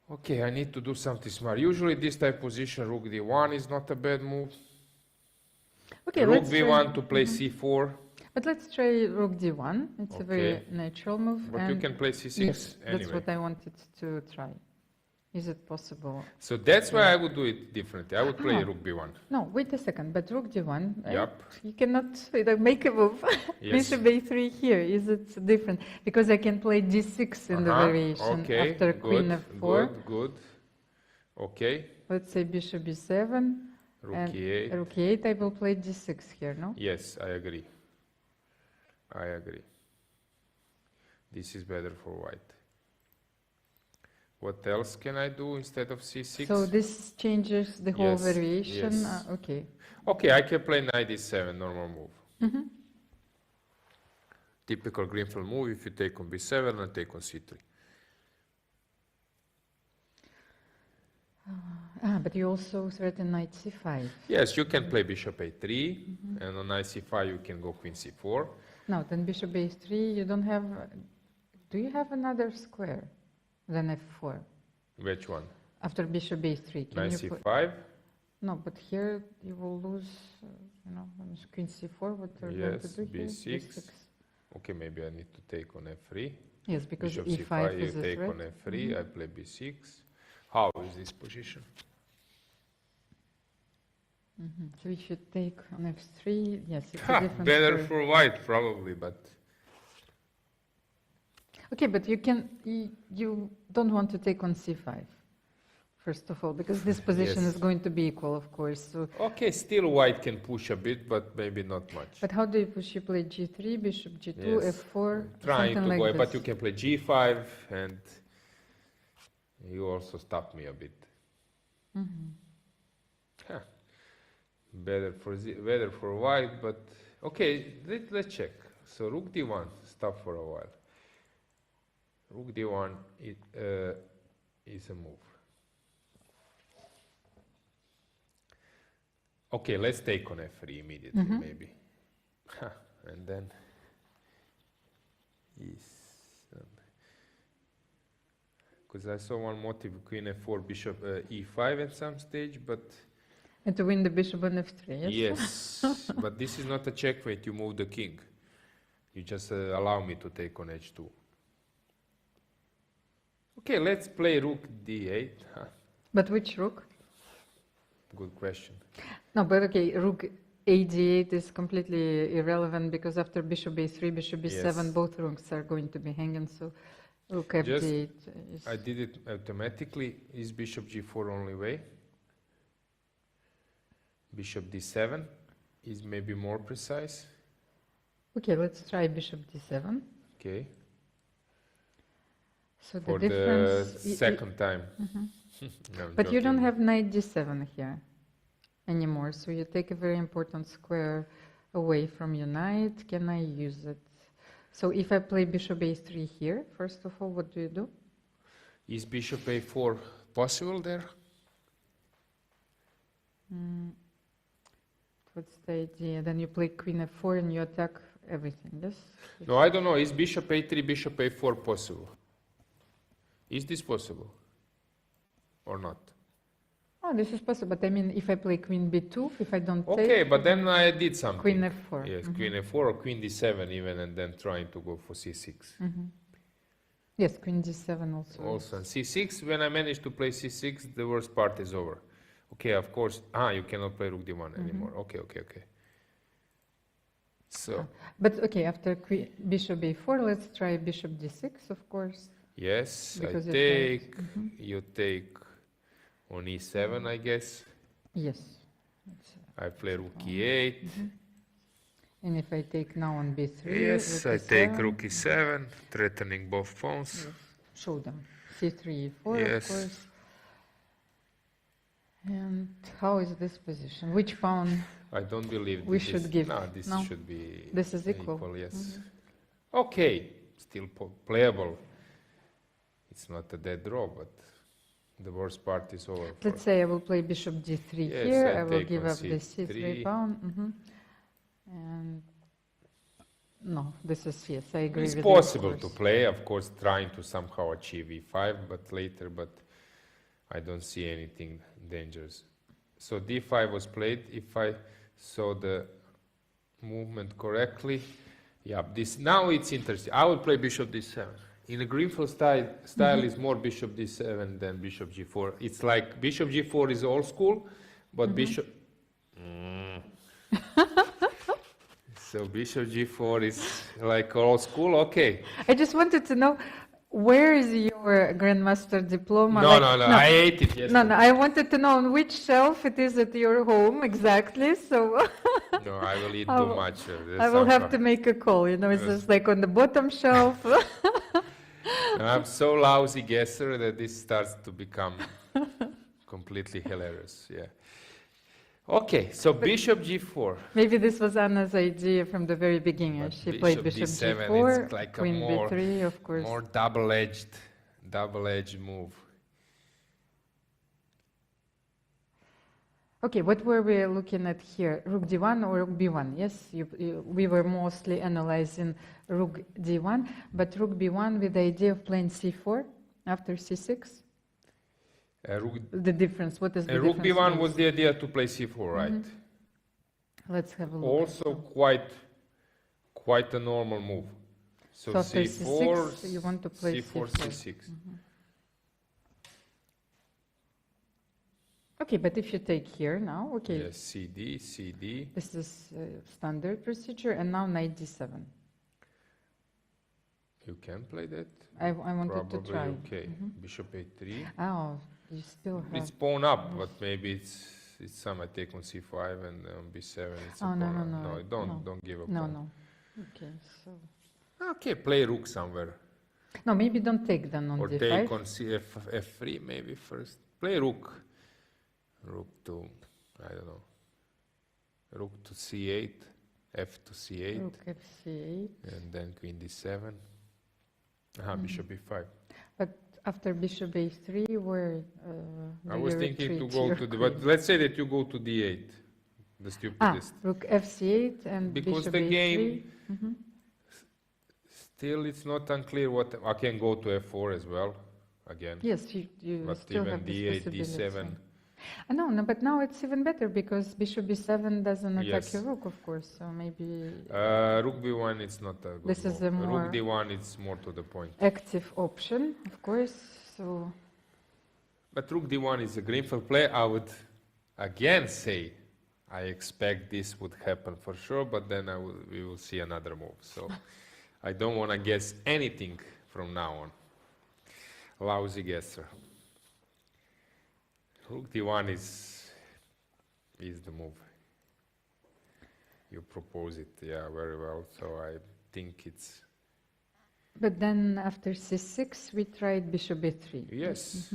Okay, I need to do something smart. Usually this type of position, rook d1 is not a bad move. Okay, rook let's b1 to play c4. But let's try rook d1. It's a very natural move. But you can play c6 yes, anyway. that's what I wanted to try. Is it possible? So that's why I would do it differently. I would play rook b1. No, wait a second. But rook d1, Yep. you cannot make a move. Yes. Bishop a3 here. Is it different? Because I can play d6 in the variation after queen f4. Good. Okay. Let's say bishop b7. Rook and e8. Rook e8, I will play d6 here, no? Yes, I agree. This is better for white. What else can I do instead of c6? So this changes the whole variation? Yes. Okay. Okay, I can play knight d7, normal move. Typical Grunfeld move, if you take on b7 and take on c3. But you also threaten knight c5. Yes, you can play bishop a3, and on knight c5 you can go queen c4. No, then bishop a3, you don't have... Do you have another square than f4? Which one? After bishop a3. Knight c5? No, but here you will lose, queen c4, what are you going to do here? b6. Okay, maybe I need to take on f3. Yes, because Bishop e5 c5, is you a take threat. on f3, I play b6. How is this position? So we should take on f3. Yes, it's a Ha, different better story. for white, probably, but Okay, but you don't want to take on c5, first of all, because this position Yes. is going to be equal, of course. So, okay, still white can push a bit, but maybe not much. but how do you push? You play g3, bishop g2, Yes. f4, Trying something to like go, this. but you can play g5, and you also stopped me a bit. Huh. Better for white, but okay, let's check. So rook d1, stop for a while. Rook d1 is a move. Okay, let's take on f3 immediately, maybe. And then because I saw one motive, queen f4, bishop e5 at some stage, but And to win the bishop on f3, yes? yes, but this is not a checkmate, you move the king. You just allow me to take on h2. Okay, let's play rook d8. But which rook? Good question. No, but okay, rook a8 is completely irrelevant because after bishop a3, bishop b7, Yes. both rooks are going to be hanging, so rook Just- f8 is... I did it automatically. Is bishop g4 only way? Bishop d7 is maybe more precise. Okay, let's try bishop d7. Okay, So for the the difference... second time. No, I'm But you don't joking. have knight d7 here anymore, so you take a very important square away from your knight. Can I use it? So if I play bishop a3 here, first of all, what do you do? Is bishop a4 possible there? What's the idea? Then you play queen f4 and you attack everything, yes? No, I don't know. Is bishop a3, bishop a4 possible? Is this possible or not? Oh, this is possible, but I mean, if I play queen b2, if I don't Okay, take... but then I did something. Queen f4. Yes, queen f4 or queen d7 even, and then trying to go for c6. Yes, queen d7 also. Also, and c6, when I managed to play c6, the worst part is over. Okay, of course, you cannot play rook d1 anymore. Okay. So, But okay, after bishop a4, let's try bishop d6, of course. yes, Because I it take, has- you take on e7, I guess. Yes. I play rook e8. And if I take now on b3... Yes, rook I take e7, rook e7, threatening both pawns. show them. c3, e4, Yes. of course. And how is this position? Which pawn? I don't believe We this should is, give- No, this no. should be This is equal. yes. Okay, still playable. It's not a dead draw, but the worst part is over. Let's say I will play bishop d3 Yes, here. I I will take give on up the c3 c3. pawn. And no, this is, yes, I agree It's with you, of possible to course. play, of course, trying to somehow achieve e5, but later, but I don't see anything dangerous. So d5 was played. If I saw the movement correctly, yeah, this now it's interesting. I will play bishop d7. In the Grunfeld style is more bishop d7 than bishop g4. It's like bishop g4 is old school, but bishop... So bishop g4 is like old school, okay. I just wanted to know, where is your Grandmaster diploma? No, Like- no, I ate it yesterday. No, I wanted to know on which shelf it is at your home exactly, so No, I will eat I too will- much. I will have to make a call, you know, it's Yes. just like on the bottom shelf. I'm so lousy guesser that this starts to become completely hilarious, yeah. Okay, so bishop g4. Maybe this was Anna's idea from the very beginning. But She played bishop bishop d7, g4, it's like a queen more- b3, of course. More double-edged move. Okay, what were we looking at here? Rook d1 or rook b1? Yes, we were mostly analyzing rook d1, but rook b1 with the idea of playing c4 after c6? The difference, what is the Rook difference? b1 was the idea to play c4, right? Let's have a look. Also quite a normal move. So after c4, c6, you want to play c4, c4. c6. Okay, but if you take here now, okay, Yes, cd, cd. this is standard procedure, and now knight d7. You can play that. I wanted Probably to try. okay. Bishop a3. Oh, you still have. It's pawn up, but maybe it's some I take on c5 and on b7. It's a Oh, no, pawn no, up. no. Don't give up. No, no. Okay, so. Okay, play rook somewhere. No, maybe don't take then on Or d5. take on f3 maybe first. Play rook. Rook to, I don't know. Rook to c8, f to c8. Rook f8. And then queen d7. Bishop e5. But after bishop a3, where I was thinking to retreat go your to the, queen? but let's say that you go to d8. The stupidest. Rook f8 and Because bishop the a3. game, still it's not unclear what, I can go to f4 as well, again. Yes, you But still even have this d8, possibility. d7. No, but now it's even better because bishop b7 doesn't attack Yes. your rook, of course. So maybe Rook b1, it's not a good This is move. a more- Rook d1, it's more to the point. active option, of course. So But rook d1 is a Grunfeld play. I would again say I expect this would happen for sure, but then we will see another move. So I don't want to guess anything from now on. Lousy guesser. Rook d1 is the move. You propose it, yeah, very well. So I think it's but then after c6, we tried bishop a3. yes.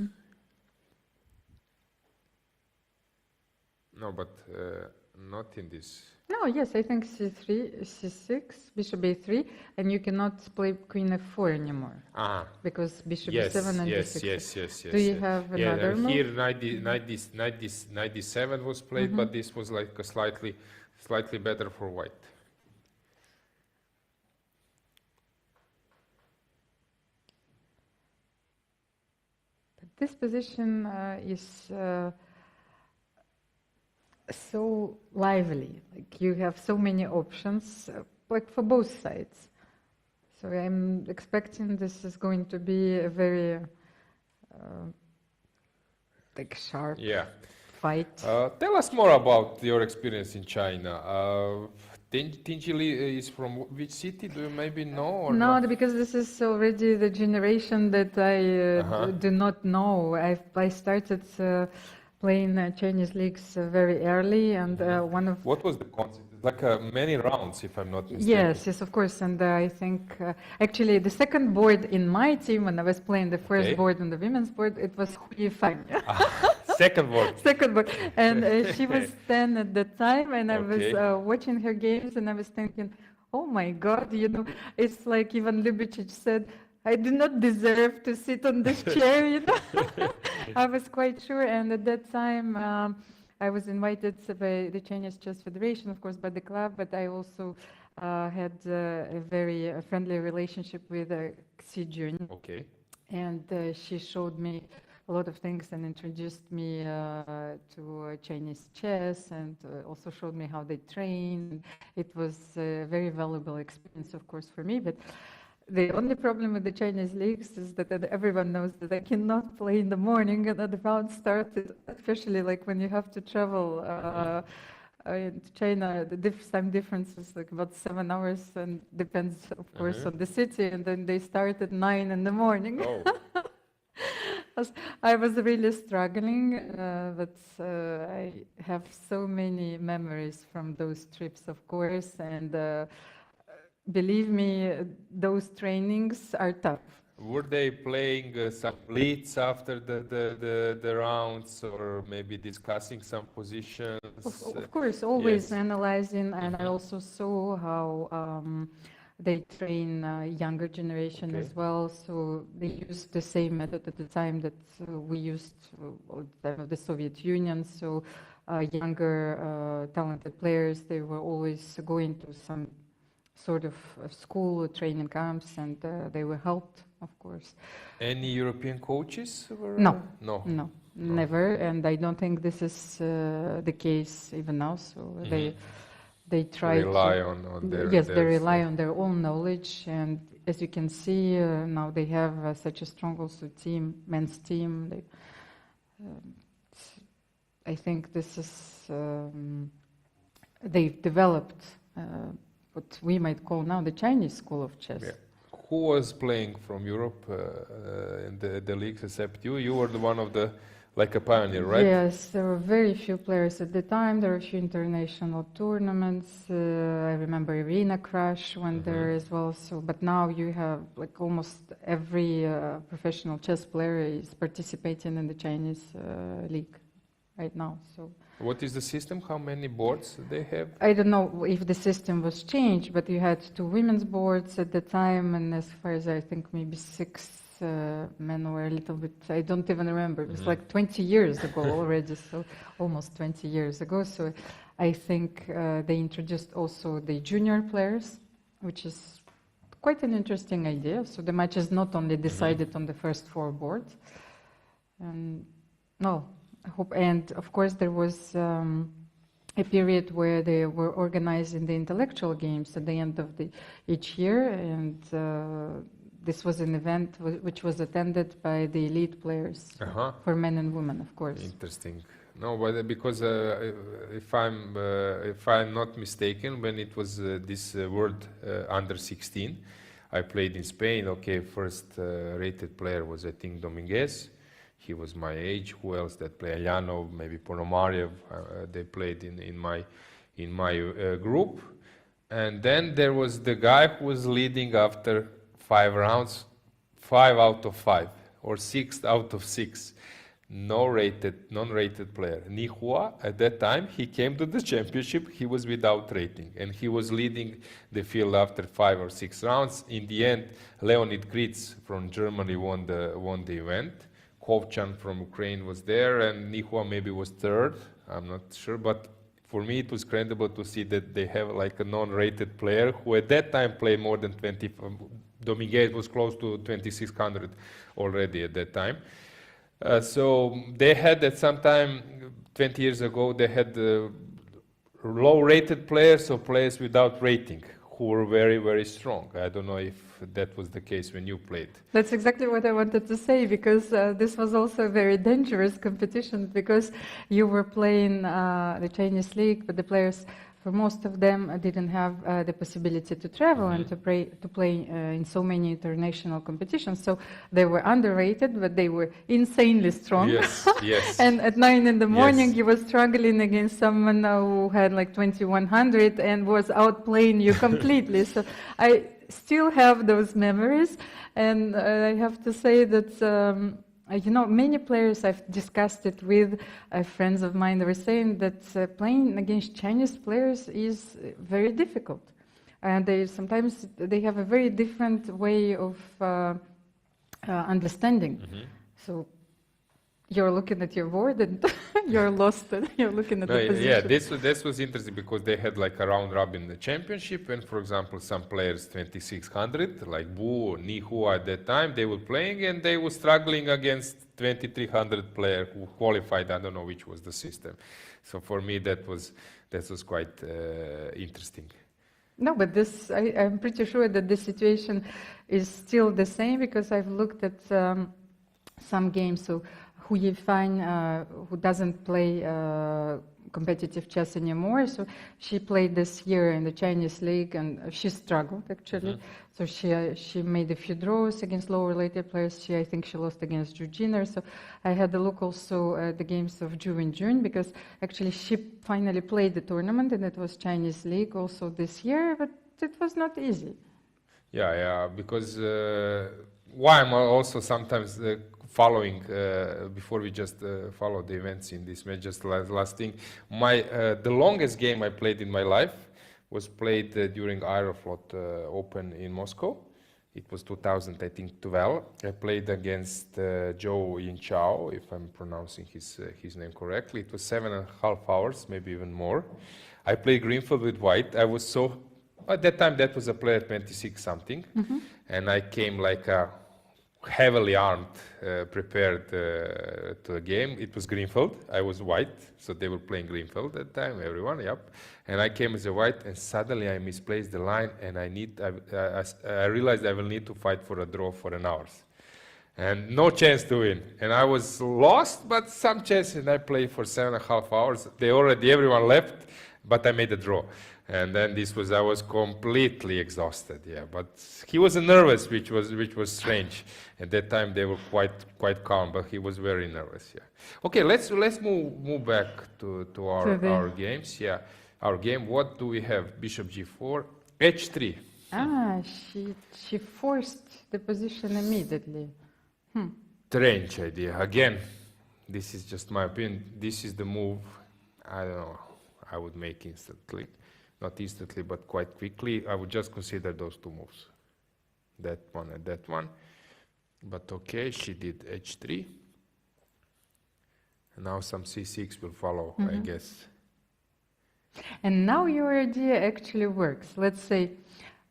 No, but not in this. No, yes, I think c3, c6, bishop a3, and you cannot play queen f4 anymore because bishop Yes, b7 and yes, d6. yes, yes, yes. Do you have another move? Here, knight d7 was played, but this was like a slightly better for white. But this position is so lively. Like you have so many options, like for both sides. So I'm expecting this is going to be a very like sharp fight. Tell us more about your experience in China. Tinjili is from which city? Do you maybe know? Or No, not? because this is already the generation that I do not know. I started playing Chinese leagues very early, and one of What was the concept? It's like many rounds, if I'm not mistaken. yes, of course. And I think actually the second board in my team, when I was playing the first board on the women's board, it was Hu Yifan. Second board. Second board. And she was 10 at the time, and I was watching her games, and I was thinking, oh my God, you know, it's like Ivan Lubicic said, I do not deserve to sit on this chair, you know. I was quite sure, and at that time, I was invited by the Chinese Chess Federation, of course, by the club, but I also had a very friendly relationship with Xi Jun. Okay. And she showed me a lot of things and introduced me to Chinese chess, and also showed me how they train. It was a very valuable experience, of course, for me. But the only problem with the Chinese leagues is that everyone knows that I cannot play in the morning and the round started, especially like when you have to travel in China, the time difference is like about 7 hours, and depends, of course, on the city, and then they start at 9 in the morning. Oh. I was really struggling, but I have so many memories from those trips, of course, and believe me, those trainings are tough. Were they playing some blitz after the rounds, or maybe discussing some positions? Of course, always analyzing, and I also saw how they train younger generation as well. So they used the same method at the time that we used at the time of the Soviet Union. So younger talented players, they were always going to some sort of school training camps, and they were helped, of course. Any European coaches? No, no, never, and I don't think this is the case even now. So they try rely to on their yes, they their rely on their own knowledge, and as you can see now they have such a strong also team, men's team. I think this is they've developed what we might call now the Chinese school of chess. Yeah. Who was playing from Europe in the leagues except you? You were the one of the like a pioneer, right? Yes, there were very few players at the time. There were a few international tournaments. I remember Irina Crash went there as well. So, but now you have like almost every professional chess player is participating in the Chinese league right now. So. What is the system? How many boards they have? I don't know if the system was changed, but you had 2 women's boards at the time, and as far as I think, maybe 6 men were a little bit. I don't even remember. It was like 20 years ago already, so almost 20 years ago. So I think they introduced also the junior players, which is quite an interesting idea. So the match is not only decided on the first 4 boards. No. I hope, and of course there was a period where they were organizing the intellectual games at the end of each year, and this was an event which was attended by the elite players for men and women, of course. Interesting. No, but because if I'm not mistaken, when it was this World Under 16, I played in Spain. Okay, first rated player was I think Dominguez. He was my age. Who else that played? Elyanov, maybe Ponomarev. They played in my group. And then there was the guy who was leading after 5 rounds, 5 out of 5 or 6 out of 6. Non-rated player. Nihua, at that time, he came to the championship. He was without rating, and he was leading the field after 5 or 6 rounds. In the end, Leonid Kritz from Germany won the event. Kovchan from Ukraine was there, and Nihua maybe was 3rd. I'm not sure, but for me it was credible to see that they have like a non-rated player who at that time played more than 20. Dominguez was close to 2,600 already at that time. So they had at some time 20 years ago they had low-rated players or players without rating who were very, very strong. I don't know if that was the case when you played. That's exactly what I wanted to say, because this was also a very dangerous competition, because you were playing the Chinese league, but the players, for most of them, didn't have the possibility to travel and to play in so many international competitions. So they were underrated, but they were insanely strong. Yes, yes. And at 9 in the morning, Yes. you were struggling against someone who had like 2,100 and was outplaying you completely. So I still have those memories, and I have to say that many players I've discussed it with, friends of mine, they were saying that playing against Chinese players is very difficult, and sometimes they have a very different way of understanding. So you're looking at your board and you're lost, and you're looking at the position. Yeah, this was interesting because they had like a round robin the championship, and for example some players 2,600 like Bu or Nihua at that time, they were playing and they were struggling against 2,300 player who qualified. I don't know which was the system. So for me that was quite interesting. No, but I'm pretty sure that the situation is still the same, because I've looked at some games. So Hu Yifan, who doesn't play competitive chess anymore, so she played this year in the Chinese league, and she struggled actually. So she made a few draws against lower rated players. I think she lost against Zhu Jiner. So I had a look also at the games of Zhu and Jun, because actually she finally played the tournament, and it was Chinese league also this year, but it was not easy. Yeah, because why I'm also sometimes following, before we just follow the events in this match, just last thing, the longest game I played in my life was played during Aeroflot Open in Moscow. It was 2012. I played against Zhou Yinchao, if I'm pronouncing his name correctly. It was 7.5 hours, maybe even more. I played Grunfeld with white. I was at that time that was a player 26 something, and I came like heavily armed, prepared to a game. It was Grunfeld. I was white, so they were playing Grunfeld at the time, everyone, yep. And I came as a white, and suddenly I misplaced the line, and I realized I will need to fight for a draw for an hour. And no chance to win. And I was lost, but some chance, and I played for 7.5 hours. Everyone left, but I made a draw. And then I was completely exhausted, yeah. But he was nervous, which was strange. At that time, they were quite calm, but he was very nervous, yeah. Okay, let's move back to our games, yeah. Our game, what do we have? Bishop g4, h3. Ah, she forced the position immediately. Strange idea. Again, this is just my opinion. This is the move, I don't know, I would make instantly. Not instantly, but quite quickly. I would just consider those two moves. That one and that one. But okay, she did h3. And now some c6 will follow, I guess. And now your idea actually works. Let's say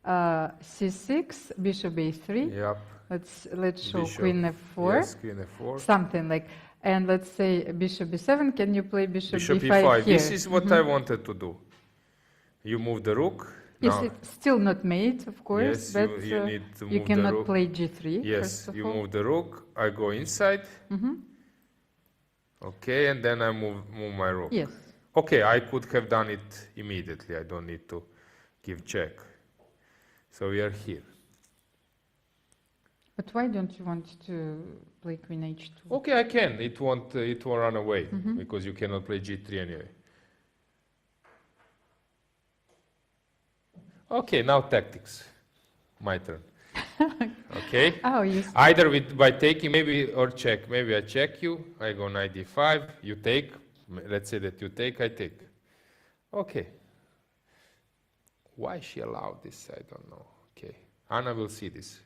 c6, bishop a3. Yep. Let's show bishop, queen f4. Yes, queen f4. Something like, and let's say bishop b7. Can you play bishop b5 e5. here? This is what I wanted to do. You move the rook. Yes, it's still not mate, of course. Yes, but you need to move you cannot the rook. play g3. Yes, you move the rook. I go inside. Okay, and then I move my rook. Yes. Okay, I could have done it immediately. I don't need to give check. So we are here. But why don't you want to play queen h2? Okay, I can. It won't run away because you cannot play g3 anyway. Okay, now tactics. My turn. Okay. Oh, yes. Either by taking maybe or check. Maybe I check you. I go knight d5. You take. Let's say that you take. I take. Okay. Why she allowed this? I don't know. Okay. Anna will see this.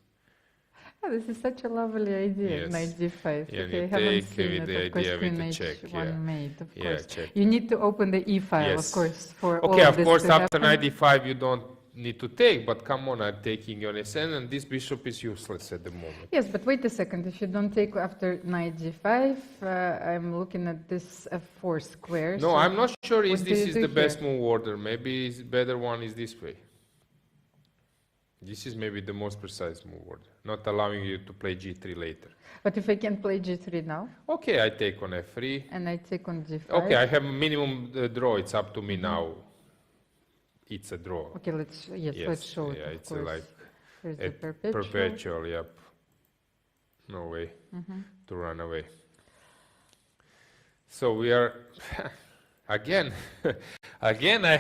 Oh, this is such a lovely idea. Yes. Knight d5. Yeah, okay, you I haven't take seen with it. the Of course, idea with queen the h1 check, yeah. mate. Of Yeah, course. check. You need to open the e file, Yes. of course, for Okay, all of this course, to after happen. knight d5, you don't need to take, but come on, I'm taking your ascendant, and this bishop is useless at the moment. Yes, but wait a second. If you don't take after knight g5, I'm looking at this f4 square. No, so I'm not sure if what this do you is do the best here? move order. Maybe the better one is this way. This is maybe the most precise move order, not allowing you to play g3 later. But if I can play g3 now, Okay, I take on f3. and I take on g5. Okay, I have a minimum draw. It's up to me now. It's a draw. Okay, let's show it. Yeah, of it's course. like Here's a the perpetual. perpetual. Yep. No way to run away. So we are again. Again, I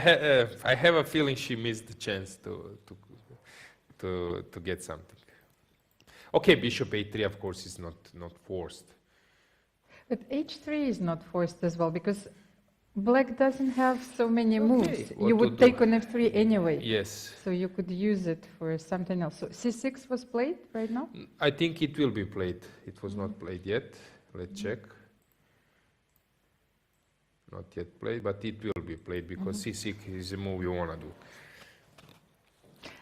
have a feeling she missed the chance to get something. Okay, bishop a3, of course, is not forced. But h3 is not forced as well, because black doesn't have so many moves. what You to would do? take on f3 anyway. Yes. So you could use it for something else. So c6 was played right now? I think it will be played. It was not played yet. Let's check. Not yet played, but it will be played because c6 is a move you want to do.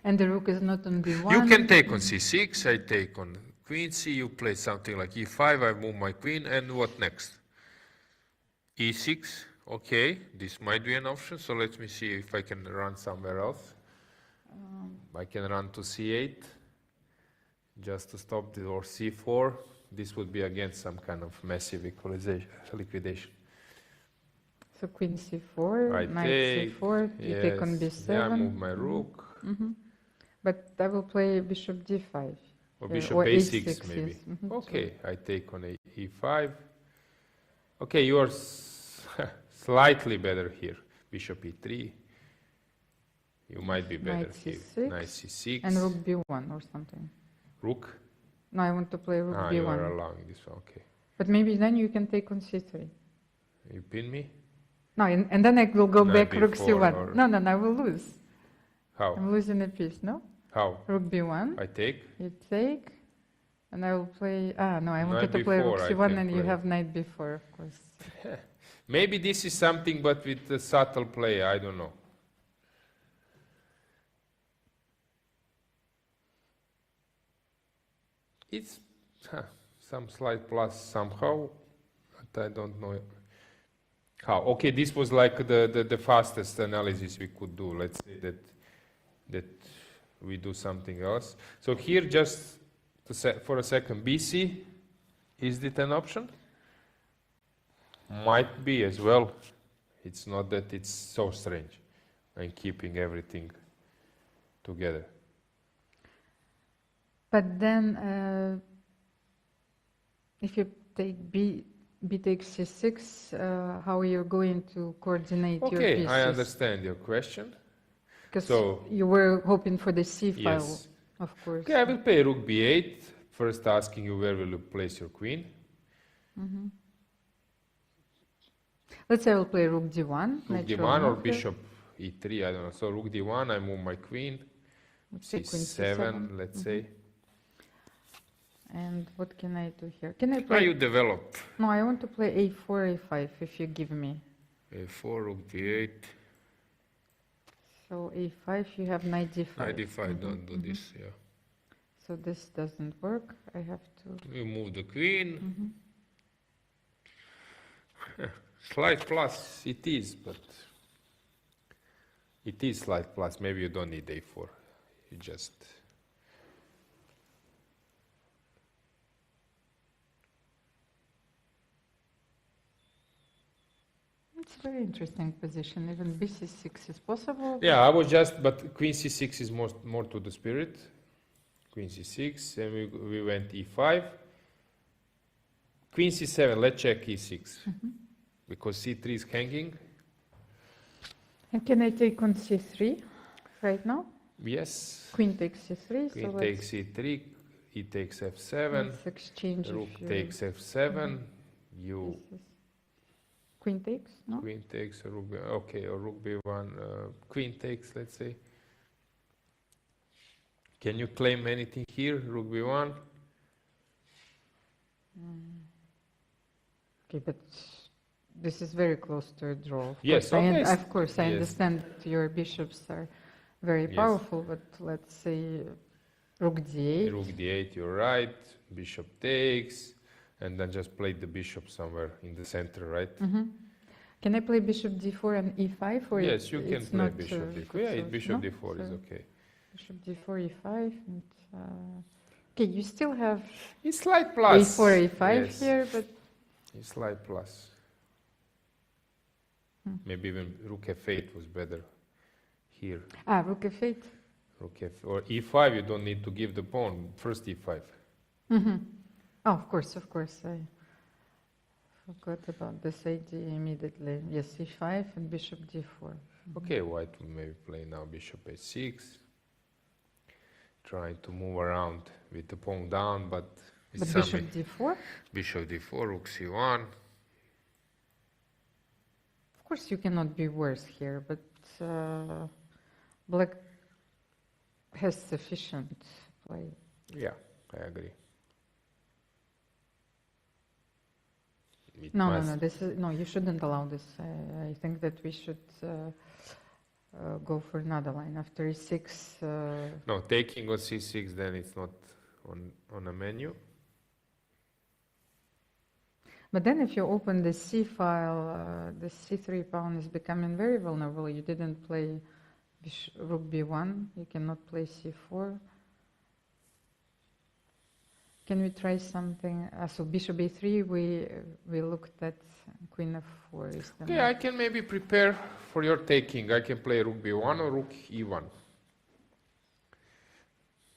And the rook is not on b1. You can take on c6, I take on queen c, you play something like e5, I move my queen, and what next? e6, okay, this might be an option, so let me see if I can run somewhere else. I can run to c8, just to stop the, or c4. This would be again some kind of massive liquidation. So queen c4, I knight take, c4, you take on yes, b7. yeah, I move my rook. But I will play bishop d5. Or here, bishop or a6 h6, maybe. yes. Okay, I take on e5. Okay, you are slightly better here. Bishop e3. You might be better Knight here. c6. Knight c6. And rook b1 or something. Rook? No, I want to play rook You are b1. allowing this one, okay. But maybe then you can take on c3. You pin me? No, and then I will go Knight back rook b4 c1. or- No, I will lose. How? I'm losing a piece, no? How? Rook b1, I take? you take, and I will play, no, I wanted Knight to play rook b4 I c1 can and you play. have knight b4, of course. Maybe this is something, but with a subtle play, I don't know. It's some slight plus somehow, but I don't know how. Okay, this was like the fastest analysis we could do. Let's say that we do something else. So here, just to set for a second, BC, is it an option? Might be as well. It's not that it's so strange and keeping everything together. But then, if you take B takes C6, how are you going to coordinate your pieces? Okay, I understand your question. Because So, you were hoping for the C file, yes. of course. Okay, I will play rook b8, first asking you where will you place your queen. Mm-hmm. Let's say I will play rook d1. Rook d1 or bishop e3, I don't know. So rook d1, I move my queen. C7, let's say. And what can I do here? Can I play? You develop. No, I want to play a4, a5 if you give me. a4, rook d8. So a5, you have knight d5. Knight d5, don't do this, yeah. So this doesn't work. I have to. You move the queen. Slight plus, it is, but it is slight plus. Maybe you don't need a4. You just. It's a very interesting position. Even bc6 is possible. Yeah, I was just, but queen c6 is more to the spirit. Queen c6, and we went e5. Queen c7, let's check e6. Because c3 is hanging. And can I take on c3 right now? Yes. Queen takes c3. Queen so takes c3, e takes f7. let's exchange. Rook takes f7. You. Queen takes, no? Queen takes, rook b, okay, or rook b1. Queen takes, let's say. Can you claim anything here? Rook b1. Okay, but this is very close to a draw. Of Yes, course, okay. of course, I understand that your bishops are very powerful, but let's say rook d8. Rook d8, you're right. Bishop takes, and then just play the bishop somewhere in the center, right? Can I play bishop d4 and e5? Or Yes, you can it's play not, bishop d4. Yeah, bishop d4 is okay. Bishop d4, e5. And, okay, you still have It's slight plus. a4, a5 here, but it's slight plus. Maybe even rook f8 was better here. rook f8. Rook f or e5. You don't need to give the pawn. First e5. Oh, of course, I forgot about this idea immediately. Yes, e5 and bishop d4. Okay, white will maybe play now bishop h6. Trying to move around with the pawn down, but bishop d4? Bishop d4, rook c1. Of course, you cannot be worse here, but black has sufficient play. Yeah, I agree. No, this is, no, you shouldn't allow this. I think that we should go for another line after e6. No, taking on c6, then it's not on a menu. But then if you open the c file, the c3 pawn is becoming very vulnerable. You didn't play rook b1. You cannot play c4. Can we try something? So bishop a3, we looked at queen f4. Okay, I can maybe prepare for your taking. I can play rook b1 or rook e1.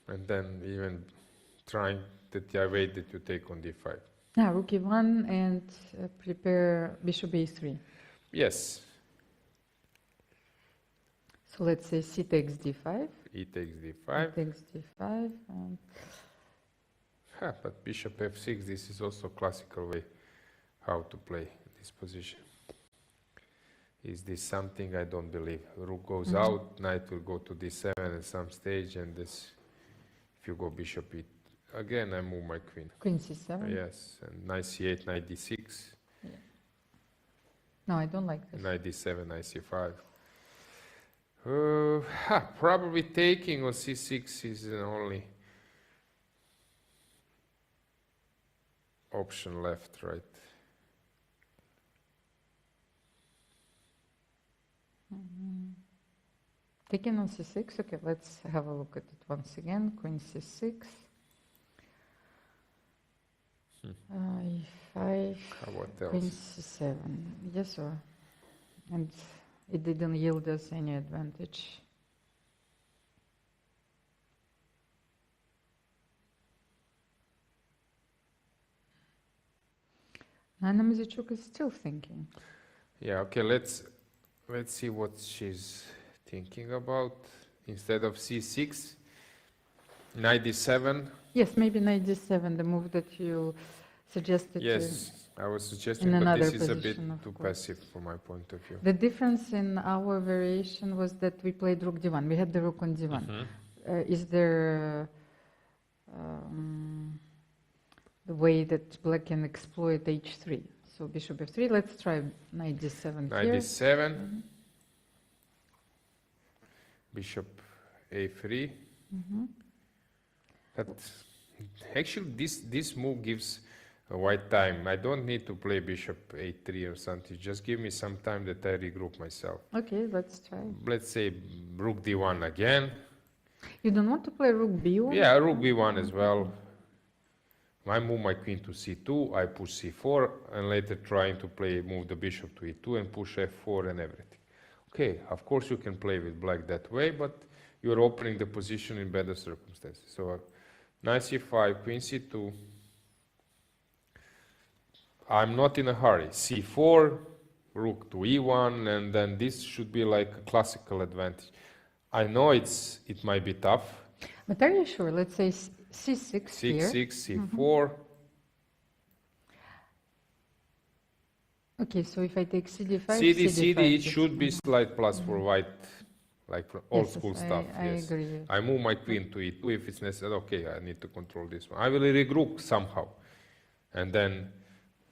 And then even trying that I wait that you take on d5. Yeah, rook e1 and prepare bishop a3. Yes. So let's say c takes d5. E takes d5. E takes d5. And but bishop f6, this is also a classical way how to play this position. Is this something? I don't believe. Rook goes out, knight will go to d7 at some stage, and this, if you go bishop e, again I move my queen. Queen c7? Yes, and knight c8, knight d6. Yeah. No, I don't like this. Knight d7, knight c5. Probably taking on c6 is only. option left, right? Taking on c6. Okay, let's have a look at it once again. Queen c6. E5. How about Queen else? c7. Yes, sir. And it didn't yield us any advantage. Anna Mizachuk is still thinking. Yeah, okay, let's see what she's thinking about. Instead of c6, knight d7. Yes, maybe knight d7, the move that you suggested. Yes, I was suggesting, in but this another is a bit position, of too course. passive from my point of view. The difference in our variation was that we played rook d1. We had the rook on d1. Is there the way that black can exploit h3? So bishop f3. Let's try knight d7 Knight here. d7. Bishop a3. That actually this move gives a white time. I don't need to play bishop a3 or something. Just give me some time that I regroup myself. Okay, let's try. Let's say rook d1 again. You don't want to play rook b1? Yeah, rook b1 as well. I move my queen to c2, I push c4, and later trying to move the bishop to e2 and push f4 and everything. Okay, of course you can play with black that way, but you're opening the position in better circumstances. So knight c5, queen c2. I'm not in a hurry. c4, rook to e1, and then this should be like a classical advantage. I know it might be tough. But are you sure? Let's say c6 here. c6, c4. Okay, so if I take cd5, CD, cd5, it should be slight plus for white, like for old school stuff. I agree. I move my queen to e2 if it's necessary. Okay, I need to control this one. I will regroup somehow. And then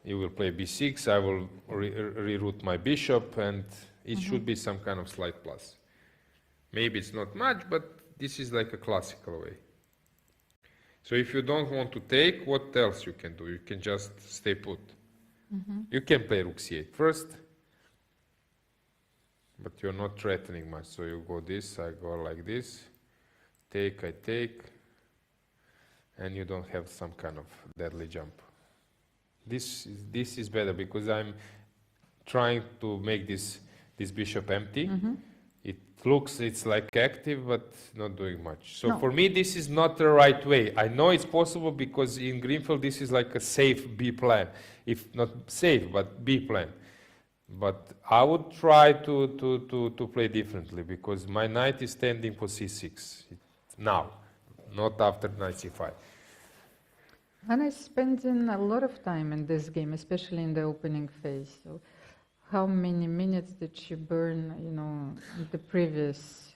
you will play b6, I will reroute my bishop, and it should be some kind of slight plus. Maybe it's not much, but this is like a classical way. So if you don't want to take, what else you can do? You can just stay put. You can play rook c8 first, but you're not threatening much. So you go this, I go like this, take, I take, and you don't have some kind of deadly jump. This is better because I'm trying to make this bishop empty. It looks it's like active, but not doing much. So for me, this is not the right way. I know it's possible because in Grunfeld, this is like a safe B plan. If not safe, but B plan. But I would try to play differently because my knight is standing for c6 now, not after knight c5. And I spending a lot of time in this game, especially in the opening phase. So how many minutes did she burn, you know, in the previous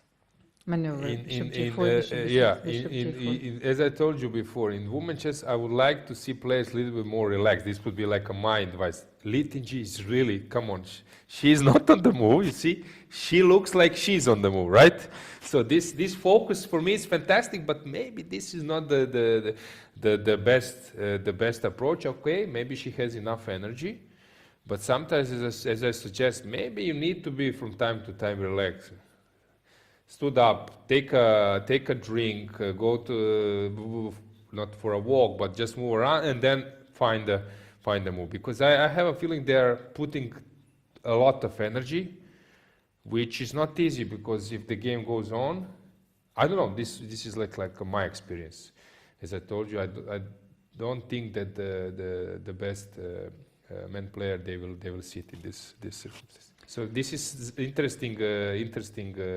maneuver? As I told you before, in women chess, I would like to see players a little bit more relaxed. This would be like a mind device. Litinji is really, come on, she's not on the move, you see? She looks like she's on the move, right? So this focus for me is fantastic, but maybe this is not the best approach. Okay, maybe she has enough energy. But sometimes, as I suggest, maybe you need to be from time to time relaxed. Stood up, take a drink, go to not for a walk, but just move around, and then find the move. Because I have a feeling they are putting a lot of energy, which is not easy. Because if the game goes on, I don't know. This is like my experience. As I told you, I don't think that the best men player they will sit in this circumstance. So this is interesting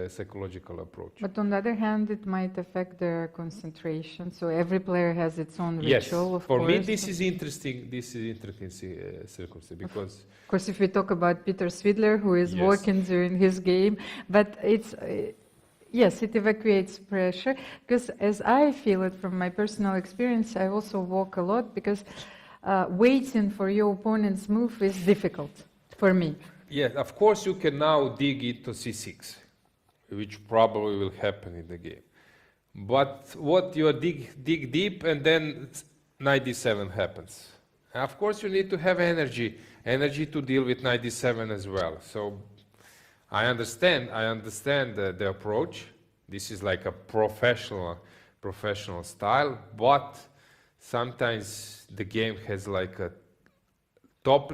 psychological approach. But on the other hand, it might affect their concentration. So every player has its own ritual, of course. For me, this is interesting. This is interesting circumstance because, of course, if we talk about Peter Svidler, who is walking during his game, but it's. Yes, it evacuates pressure, because as I feel it from my personal experience, I also walk a lot, because waiting for your opponent's move is difficult for me. Yes, of course you can now dig into c6, which probably will happen in the game. But what you dig deep and then knight d7 happens. Of course, you need to have energy to deal with 97 as well. So I understand the approach. This is like a professional style, but sometimes the game has like a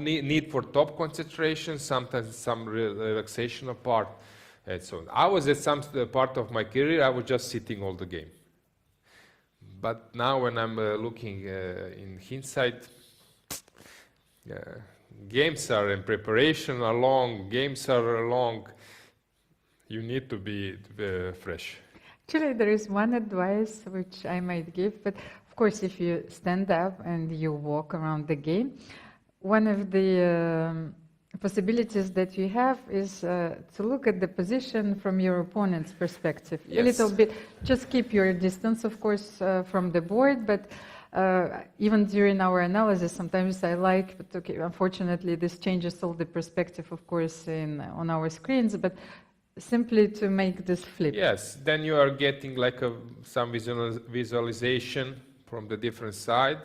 need for top concentration, sometimes some relaxation apart, and so on. I was at some part of my career, I was just sitting all the game. But now when I'm looking in hindsight, games are in preparation are long, games are long, you need to be fresh. Actually, there is one advice which I might give, but of course, if you stand up and you walk around the game, one of the possibilities that you have is to look at the position from your opponent's perspective. Yes. A little bit, just keep your distance, of course, from the board, but even during our analysis, sometimes I like, but okay, unfortunately, this changes all the perspective, of course, on our screens, but simply to make this flip. Yes, then you are getting like some visualization from the different side,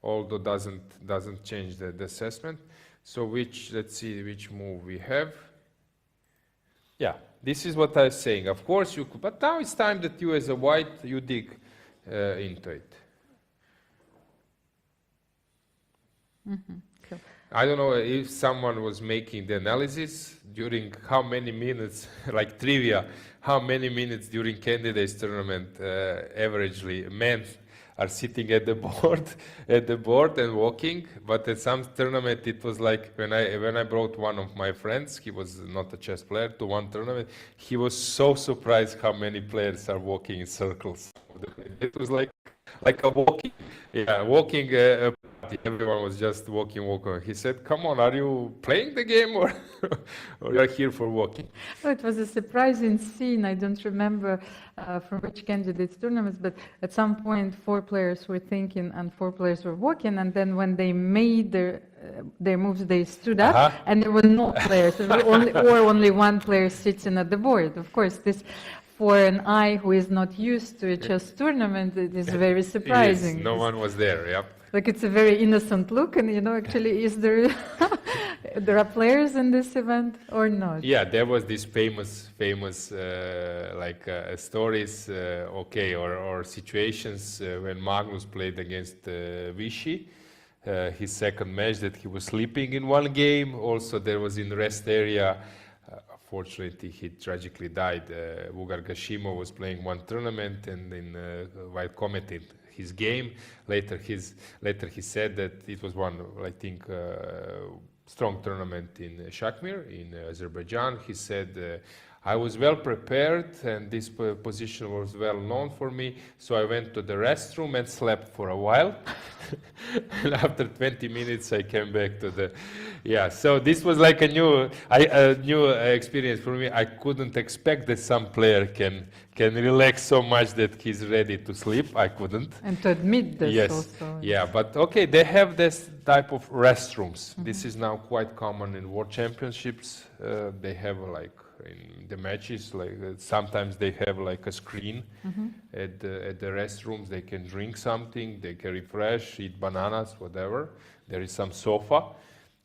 although doesn't change the assessment. So let's see which move we have. Yeah, this is what I was saying. Of course you could, but now it's time that you as a white, you dig into it. Mm-hmm. Cool. I don't know if someone was making the analysis during how many minutes, like trivia, how many minutes during candidates tournament averagely men are sitting at the board and walking. But at some tournament it was like when I brought one of my friends, he was not a chess player, to one tournament, he was so surprised how many players are walking in circles. It was like a walking. Everyone was just walking. He said, "Come on, are you playing the game or you are here for walking?" Oh, it was a surprising scene. I don't remember from which candidates tournaments, but at some point 4 players were thinking and 4 players were walking, and then when they made their moves, they stood up, and there were no players, only one player sitting at the board. Of course, this, for an eye who is not used to a chess tournament, it is very surprising. Yes, no one was there. Yep. Like, it's a very innocent look, and actually, is there there are players in this event or not? Yeah, there was this famous stories, or situations when Magnus played against Vichy. His second match, that he was sleeping in one game. Also, there was in the rest area. Fortunately, he tragically died. Vugar Gashimo was playing one tournament, and while commenting his game, later he said that it was one, I think, strong tournament in Shakmir in Azerbaijan. He said, I was well prepared and this position was well known for me, so I went to the restroom and slept for a while. And after 20 minutes I came back to the... Yeah, so this was like a new experience for me. I couldn't expect that some player can relax so much that he's ready to sleep. I couldn't. And to admit this, yes. also. Yeah, but okay, they have this type of restrooms. Mm-hmm. This is now quite common in World Championships. They have like in the matches, like sometimes they have like a screen mm-hmm. at the restrooms. They can drink something, they can refresh, eat bananas, whatever. There is some sofa.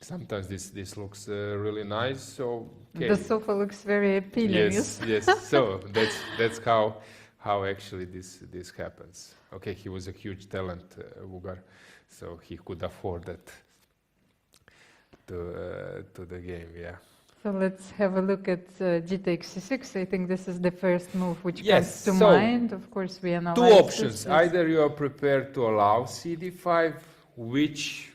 Sometimes this looks really nice. So okay. The sofa looks very appealing. Yes. So that's how actually this happens. Okay, he was a huge talent, Vugar, so he could afford that to the game. Yeah. So let's have a look at g takes c6. I think this is the first move which yes, comes to mind. Of course, we analyze 2 options. Either you are prepared to allow cd5, which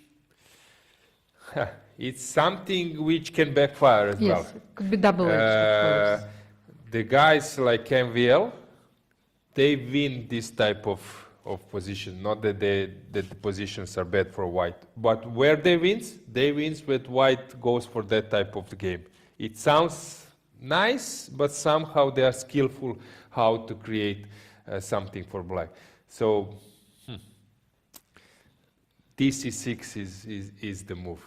it's something which can backfire as well. Yes, it could be double-edged, of course. The guys like MVL, they win this type of position. Not that the positions are bad for white, but where they wins when white goes for that type of game. It sounds nice, but somehow they are skillful how to create something for black. So dc6 is the move.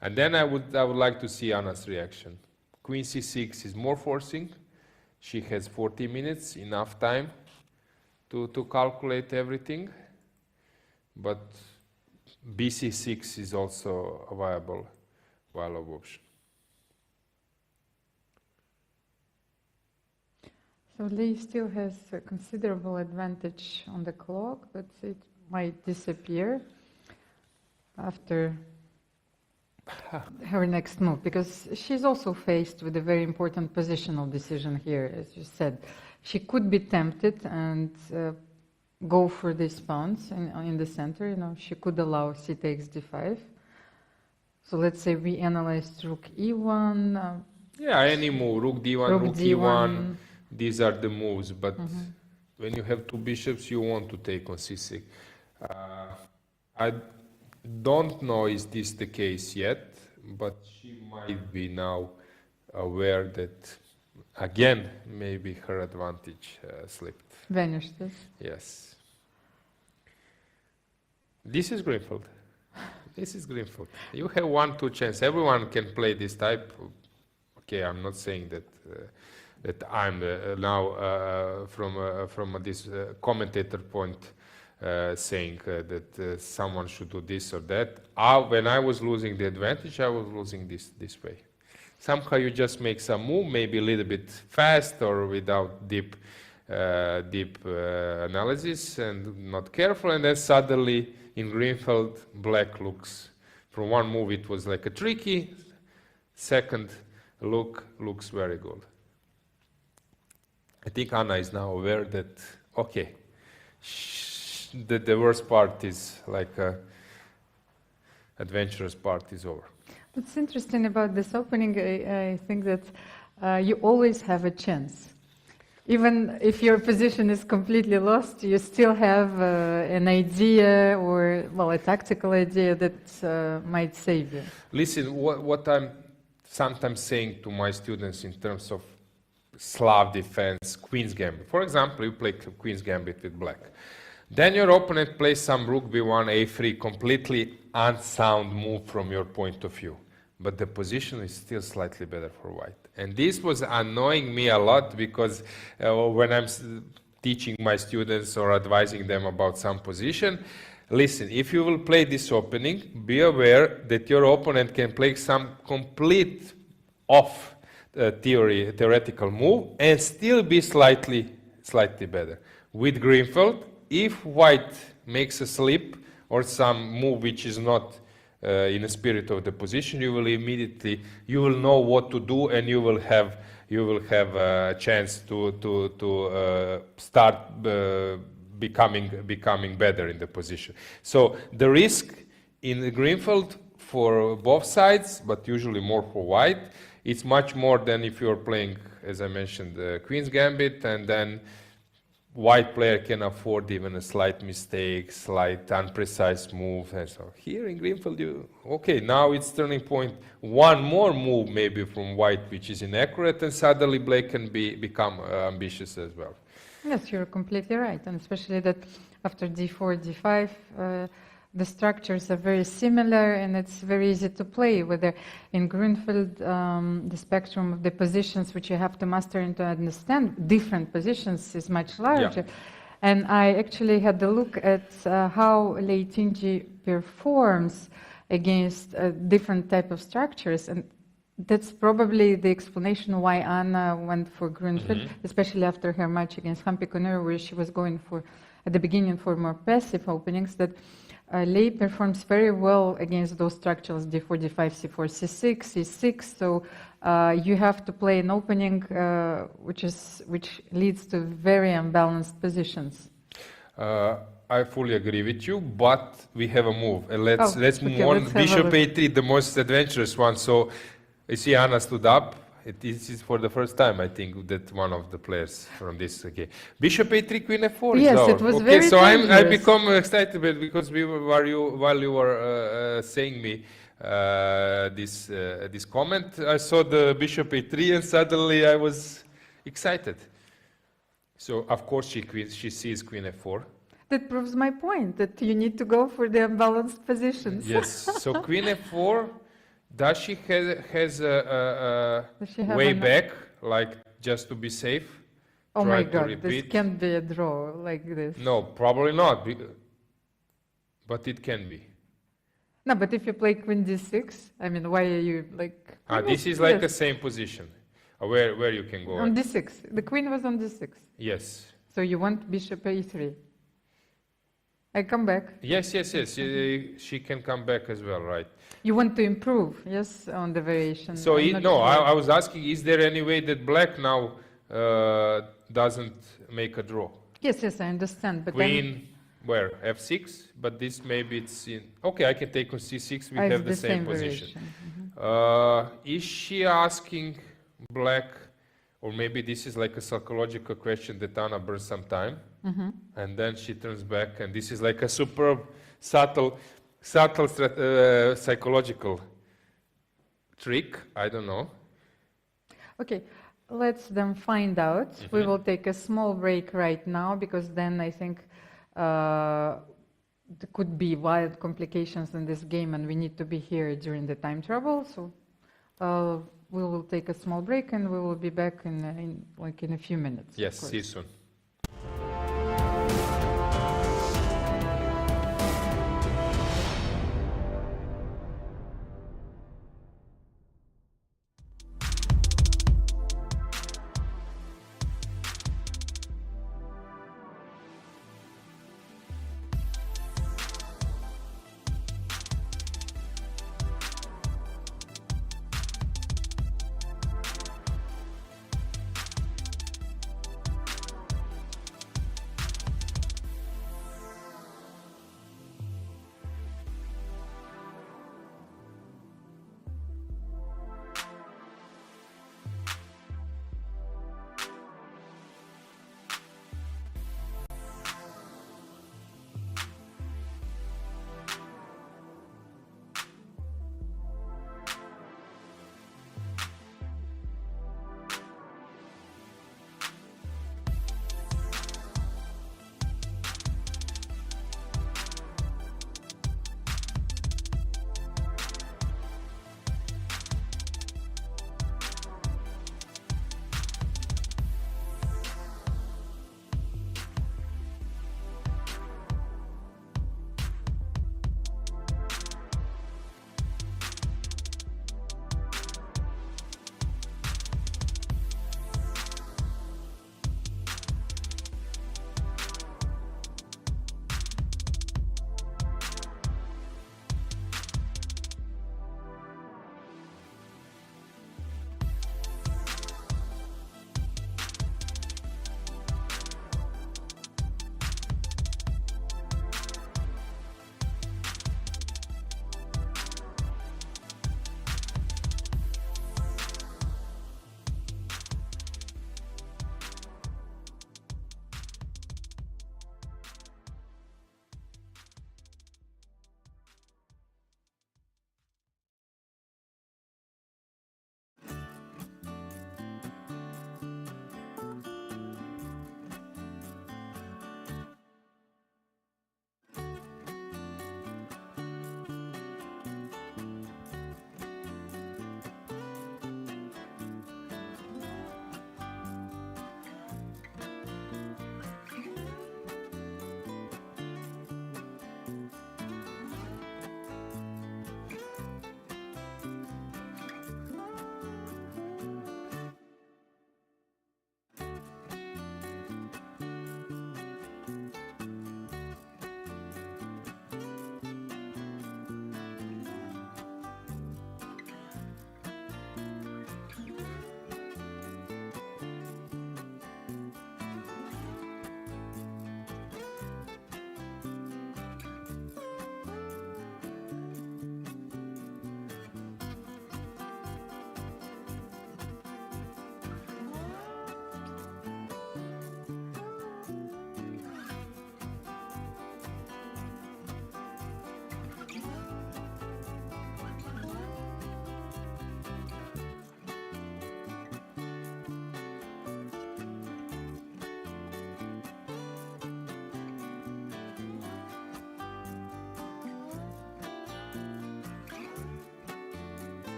And then I would like to see Anna's reaction. Queen c6 is more forcing. She has 40 minutes, enough time to calculate everything. But bc6 is also a viable option. So Lee still has a considerable advantage on the clock, but it might disappear after her next move, because she's also faced with a very important positional decision here, as you said. She could be tempted and go for these pawns in the center. You know, she could allow c takes d5. So let's say we analyzed rook e1. Yeah, any move, rook d1, rook e1. These are the moves, but when you have two bishops, you want to take on c6. I don't know is this the case yet, but she might be now aware that, again, maybe her advantage slipped. Vanished. Yes. This is Grunfeld. This is Grunfeld. You have 1-2 chance. Everyone can play this type. Okay, I'm not saying that that I'm now from this commentator point saying that someone should do this or that. When I was losing the advantage, I was losing this way. Somehow you just make some move, maybe a little bit fast or without deep analysis and not careful, and then suddenly in Grunfeld, black looks, from one move it was like a tricky, second look looks very good. I think Anna is now aware that, okay, the worst part is like adventurous part is over. What's interesting about this opening, I think that you always have a chance. Even if your position is completely lost, you still have an idea or, well, a tactical idea that might save you. Listen, what I'm sometimes saying to my students in terms of Slav defense, Queen's Gambit. For example, you play Queen's Gambit with black. Then your opponent plays some Rook B1, A3, completely unsound move from your point of view. But the position is still slightly better for white. And this was annoying me a lot because when I'm teaching my students or advising them about some position, listen, if you will play this opening, be aware that your opponent can play some complete off theoretical move and still be slightly better. With Grunfeld, if white makes a slip or some move which is not in the spirit of the position, you will know what to do, and you will have a chance to start becoming better in the position. So the risk in the Grunfeld for both sides, but usually more for white, it's much more than if you're playing, as I mentioned, the Queen's Gambit, and then white player can afford even a slight mistake, slight unprecise move, and so here in Grunfeld, okay, now it's turning point. One more move maybe from white, which is inaccurate, and suddenly black can become ambitious as well. Yes, you're completely right, and especially that after d4, d5, the structures are very similar, and it's very easy to play. Whether in Grunfeld, the spectrum of the positions which you have to master and to understand different positions is much larger. Yeah. And I actually had a look at how Lei Tingi performs against different type of structures, and that's probably the explanation why Anna went for Grunfeld, especially after her match against Hampi Konur, where she was going for, at the beginning, for more passive openings. That Lei performs very well against those structures, d4, d5, c4, c6, c6. So you have to play an opening which leads to very unbalanced positions. I fully agree with you, but we have a move. Let's move on. Bishop a3, the most adventurous one. So you see Anna stood up. This is for the first time, I think, that one of the players from this. Okay, Bishop a3, Queen f4. Yes, it was very so dangerous. I become excited because while you were saying me this comment, I saw the Bishop a3, and suddenly I was excited. So of course she sees Queen f4. That proves my point that you need to go for the unbalanced positions. Yes. So Queen f4. Does she has a way back, like just to be safe? Oh my God, this can't be a draw like this. No, probably not, but it can be. No, but if you play queen d6, I mean, why are you like... This is like the same position, where you can go. On d6. The queen was on d6. Yes. So you want bishop a3. I come back. Yes. She can come back as well, right? You want to improve, yes, on the variation. So I'm not no, sure. I was asking, is there any way that black now doesn't make a draw? Yes, I understand. But Queen, where? F6? But this maybe it's in... Okay, I can take on C6, we it's have the same position. variation. Is she asking black, or maybe this is like a psychological question that Anna burns some time, and then she turns back, and this is like a superb, subtle psychological trick, I don't know. Okay, let's then find out. We will take a small break right now, because then I think there could be wild complications in this game, and we need to be here during the time travel. So we will take a small break, and we will be back in a few minutes. Yes, see you soon.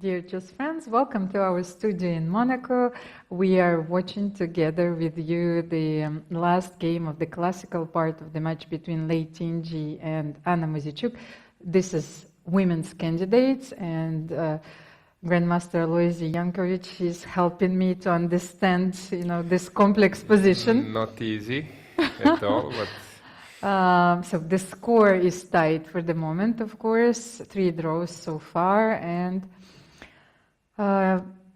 Dear chess friends, welcome to our studio in Monaco. We are watching together with you the last game of the classical part of the match between Lei Tingi and Anna Muzychuk. This is women's candidates, and Grandmaster Alojzije Janković is helping me to understand, this complex position. Not easy at all, but... So the score is tied for the moment, of course, 3 draws so far, and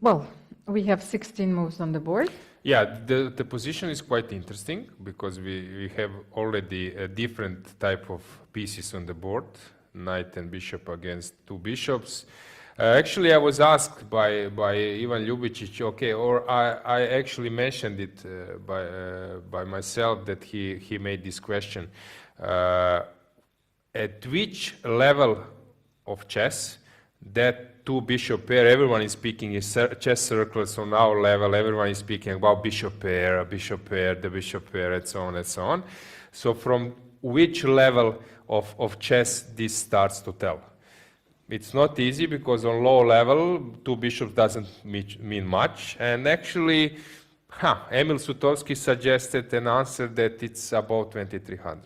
well, we have 16 moves on the board. Yeah, the position is quite interesting because we have already a different type of pieces on the board, knight and bishop against 2 bishops. Actually, I was asked by Ivan Ljubicic, okay, or I actually mentioned it by myself that he made this question. At which level of chess that 2 bishop pair, everyone is speaking in chess circles on our level, everyone is speaking about bishop pair, the bishop pair, and so on and so on. So from which level of chess this starts to tell? It's not easy because on low level, 2 bishops doesn't mean much. And actually, Emil Sutovsky suggested an answer that it's about 2300.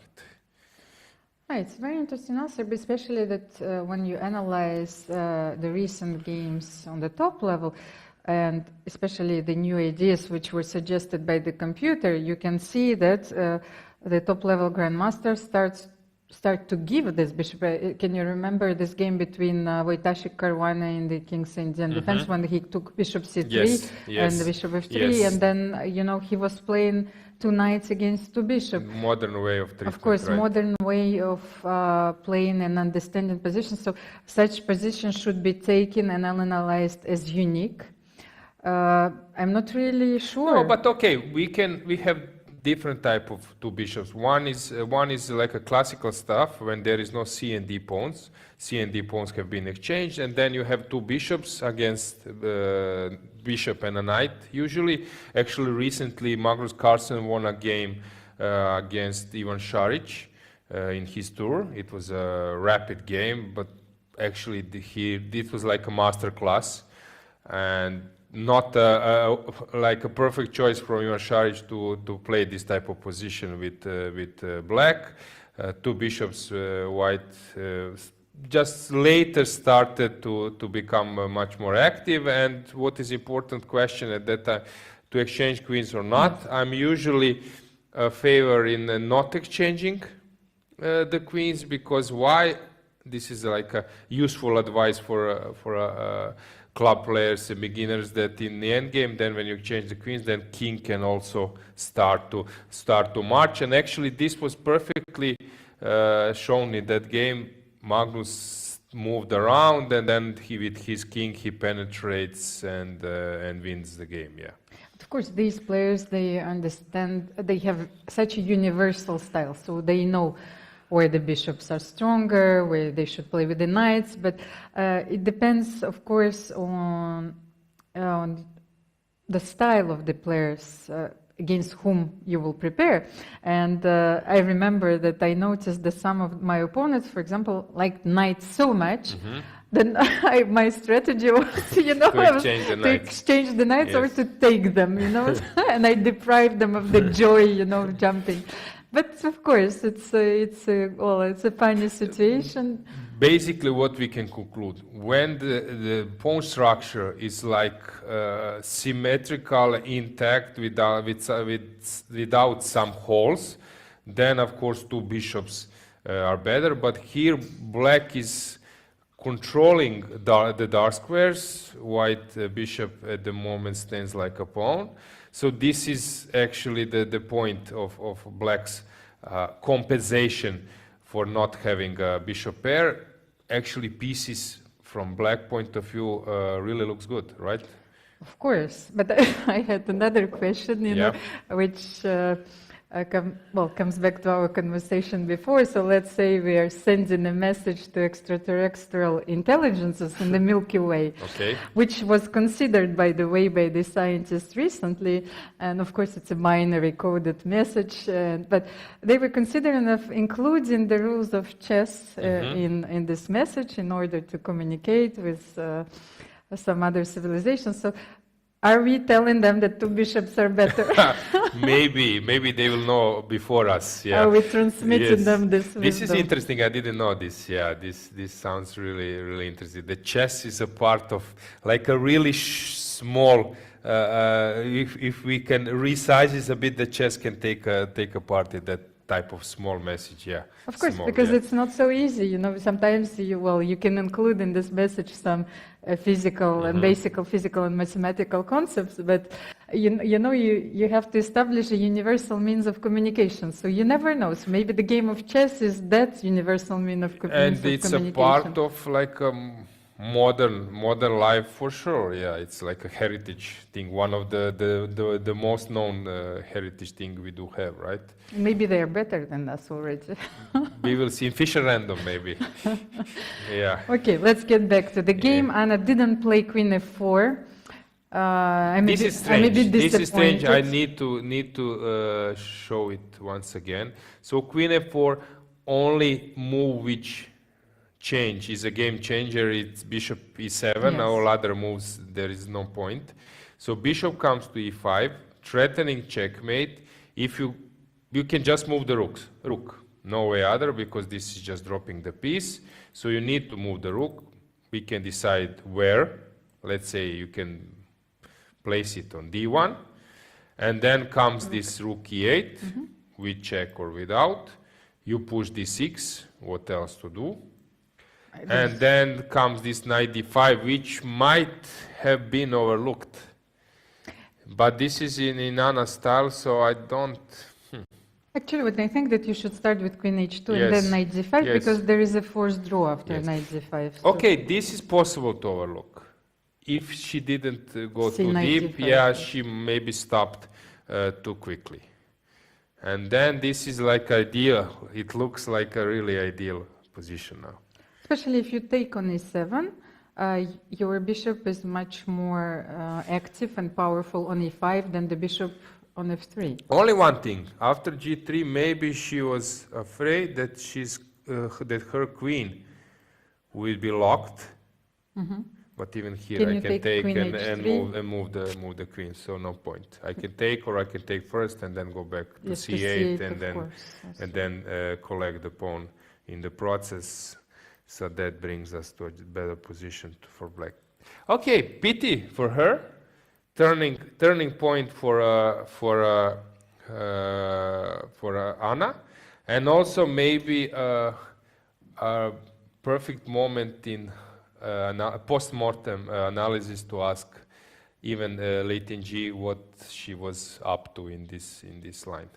It's a very interesting answer, but especially that when you analyze the recent games on the top level, and especially the new ideas which were suggested by the computer, you can see that the top level grandmaster start to give this bishop. Can you remember this game between Wojtaszek Caruana in the King's Indian defense when he took bishop c3 and the bishop f3, and then he was playing 2 knights against 2 bishops. Modern way of treatment. Of course, right? Modern way of playing and understanding positions. So such positions should be taken and analyzed as unique. I'm not really sure. No, but okay, we have different type of 2 bishops. One is like a classical stuff when there is no C and D pawns. C and D pawns have been exchanged, and then you have 2 bishops against bishop and a knight. Usually, actually, recently Magnus Carlsen won a game against Ivan Šarić in his tour. It was a rapid game, but actually this was like a master class, and not like a perfect choice from Ivan Šarić to play this type of position with black. 2 bishops, white, just later started to become much more active. And what is important question at that time, to exchange queens or not? I'm usually a favor in not exchanging the queens, because why? This is like a useful advice for club players and beginners, that in the endgame, then when you exchange the queens, then king can also start to march. And actually, this was perfectly shown in that game. Magnus moved around, and then with his king he penetrates and wins the game. Yeah. Of course, these players, they understand. They have such a universal style, so they know where the bishops are stronger, where they should play with the knights, but it depends, of course, on the style of the players against whom you will prepare. And I remember that I noticed that some of my opponents, for example, liked knights so much, then my strategy was, to exchange the knights or to take them, and I deprived them of the joy, of jumping. But of course, it's a funny situation. Basically, what we can conclude, when the pawn structure is like symmetrical, intact, without some holes, then of course 2 bishops are better. But here, black is controlling the dark squares. White bishop at the moment stands like a pawn. So this is actually the point of black's compensation for not having a bishop pair. Actually, pieces from black point of view really looks good, right? Of course, but I had another question, which comes back to our conversation before. So let's say we are sending a message to extraterrestrial intelligences in the Milky Way, which was considered, by the way, by the scientists recently. And of course, it's a binary coded message, but they were considering of including the rules of chess in this message in order to communicate with some other civilizations. So are we telling them that two bishops are better? Maybe they will know before us. Yeah. Are we transmitting Yes. them this wisdom? This is interesting. I didn't know this. Yeah, this sounds really interesting. The chess is a part of like a really small. If we can resize it a bit, the chess can take a part in that type of small message. Yeah. Of course, small, because yeah. it's not so easy. You know, sometimes you can include in this message some physical and basic physical and mathematical concepts, but you have to establish a universal means of communication. So you never know. So maybe the game of chess is that universal means of communication. And it's a part of like modern life for sure. Yeah, it's like a heritage thing. One of the most known heritage thing we do have, right? Maybe they are better than us already. We will see in Fisher Random, maybe. Yeah. Okay, let's get back to the game. Yeah. Anna didn't play Queen F4. This is strange. This is strange. I need to show it once again. So Queen F4, only move which change is a game changer. It's Bishop E7. Yes. All other moves there is no point. So Bishop comes to E5, threatening checkmate. If you can just move the rook. No way other, because this is just dropping the piece. So you need to move the rook. We can decide where. Let's say you can place it on D1. And then comes this rook E8, with check or without. You push D6, what else to do? And then comes this knight D5, which might have been overlooked. But this is in Anna's style, so I don't... Actually, what I think that you should start with Queen H2 and Yes. then Knight D5, Yes. because there is a forced draw after Yes. Knight D5. So Okay, this is possible to overlook. If she didn't go See too knight deep, D5, yeah, yes. she maybe stopped too quickly. And then this is like ideal. It looks like a really ideal position now. Especially if you take on E7, your bishop is much more active and powerful on E5 than the bishop on F3. Only one thing. After G3, maybe she was afraid that that her queen will be locked. But even here, Can I you can take take queen and H3? move the queen. So no point. I can take, or I can take first and then go back to Yes, to C8 C8, and of then course, yes. and then collect the pawn in the process. So that brings us to a better position for black. Okay, pity for her. Turning point for Anna, and also maybe a perfect moment in post-mortem analysis to ask even late in G what she was up to in this line.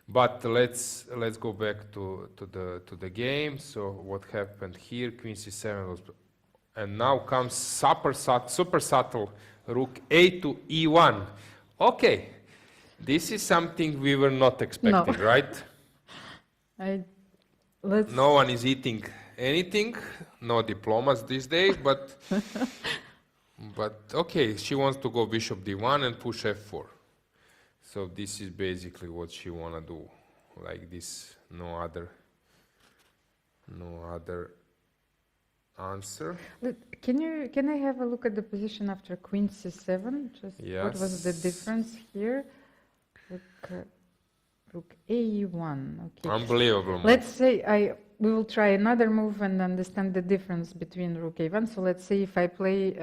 But let's go back to the game. So what happened here? Queen C7 was, and now comes super subtle rook A to E1. Okay, this is something we were not expecting, right? No one is eating anything, no diplomas these days, but okay, she wants to go bishop D1 and push F4. So this is basically what she wanna do, like this. No other answer. Can I have a look at the position after Queen C7? Just Yes. what was the difference here? Rook A1. Okay. Unbelievable. Let's say we will try another move and understand the difference between Rook A1. So let's say if I play,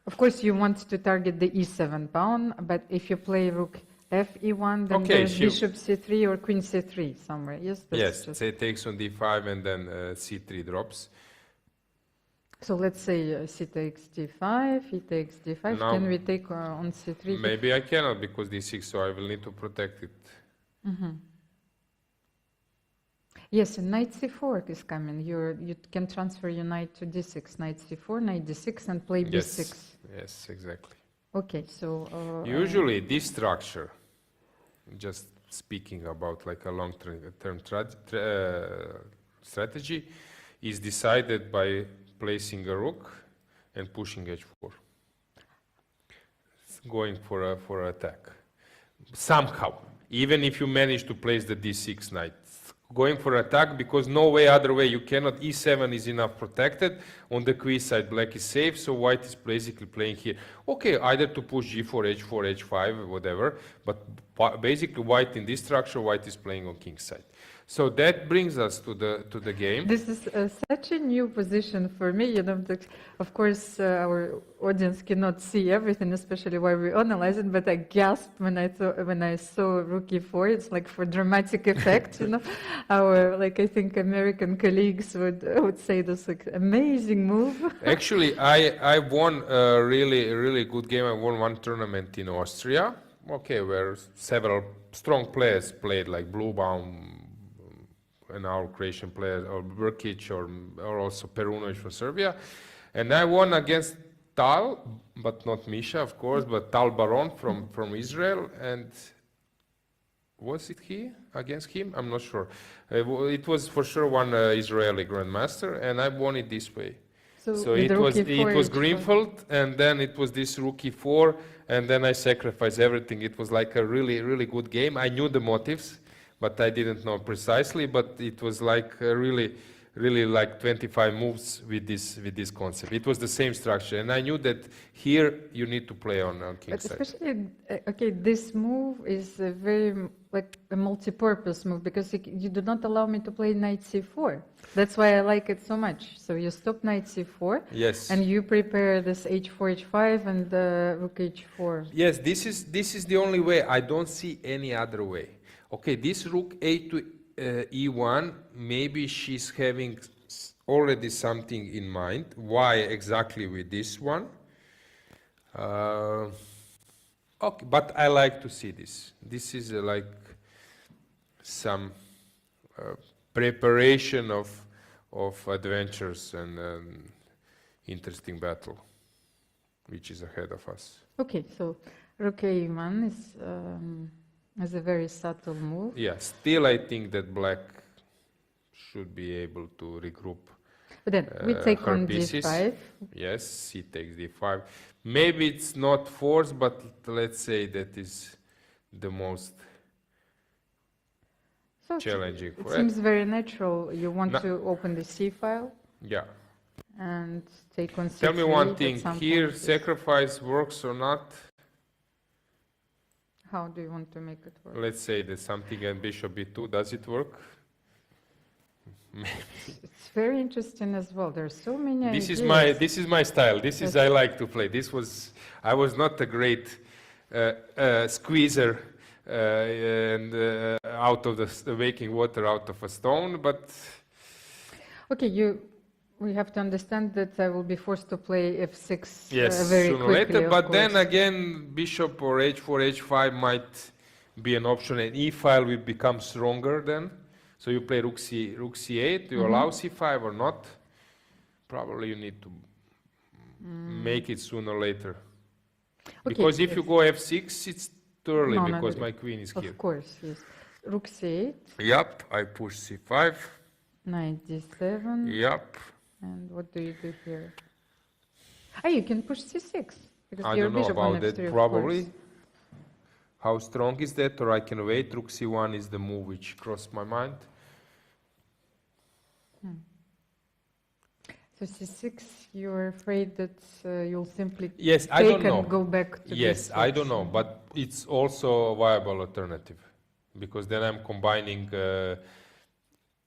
of course you want to target the E7 pawn, but if you play Rook F-E1, then Okay, there's Bishop C3 or Queen C3 somewhere. Yes. Yes. Say takes on D5 and then C3 drops. So let's say C takes D5, he takes D5. Now, can we take on C3? Maybe I cannot because D6, so I will need to protect it. Yes, and Knight C4 is coming. You can transfer your knight to D6, Knight C4, Knight D6, and play B6. Yes, exactly. Okay, so... Usually this structure, just speaking about like a long-term strategy, is decided by placing a rook and pushing H4. It's going for attack. Somehow, even if you manage to place the D6 knight, going for attack because no way other way. You cannot. E7 is enough protected. On the queen side, black is safe, so white is basically playing here. Okay, either to push g4, h4, h5, whatever, but basically white in this structure, white is playing on king side. So that brings us to the game. This is such a new position for me. You know, of course, our audience cannot see everything, especially while we analyze it. But I gasped when I saw rook e4. It's like for dramatic effect. You know, our I think American colleagues would say this like amazing move. Actually, I won a really good game. I won one tournament in Austria. Okay, where several strong players played, like Bluebaum, and our Croatian players, or Brkic, or also Perunovic from Serbia. And I won against Tal, but not Misha, of course, but Tal Baron from Israel. And was it he against him? I'm not sure. It was for sure one Israeli grandmaster, and I won it this way. So it was Grunfeld, and then it was this rook e4, and then I sacrificed everything. It was like a really good game. I knew the motives, but I didn't know precisely. But it was like really like 25 moves with this concept. It was the same structure, and I knew that here you need to play on king side. Especially, okay, this move is a very like a multi-purpose move because you do not allow me to play knight c4. That's why I like it so much. So you stop knight c4, yes, and you prepare this h4, h5, and rook h4. Yes, this is the only way. I don't see any other way. Okay, this rook a to e1, maybe she's having already something in mind. Why exactly with this one? Okay, but I like to see this. This is like some preparation of adventures and interesting battle, which is ahead of us. Okay, so rook a1 is a very subtle move. Yeah, still I think that black should be able to regroup. But then we take on pieces. d5. Yes, he takes d5. Maybe it's not forced, but let's say that is the most challenging for it. It seems very natural. You want to open the c file. Yeah. And take on c3. Tell me one thing. Here, sacrifice works or not? How do you want to make it work? Let's say that something and bishop b2. Does it work? It's very interesting as well. There are so many ideas. This is my style. This is I like to play. I was not a great squeezer and out of the making water out of a stone, but okay, we have to understand that I will be forced to play f6 yes, very sooner or quickly. Later, but then again, bishop or h4, h5 might be an option, and e file will become stronger then. So you play rook c8, do you allow c5 or not? Probably you need to make it sooner or later. Okay, because if you go f6, it's too early because my queen is here. Of course, yes. Rook c8. Yep, I push c5. Knight d7. Yep. And what do you do here? You can push c6. Because I don't know about that, probably. How strong is that? Or I can wait. Rook c1 is the move which crossed my mind. So c6, you're afraid that you'll simply yes, I don't know. And go back to yes, I don't know, but it's also a viable alternative because then I'm combining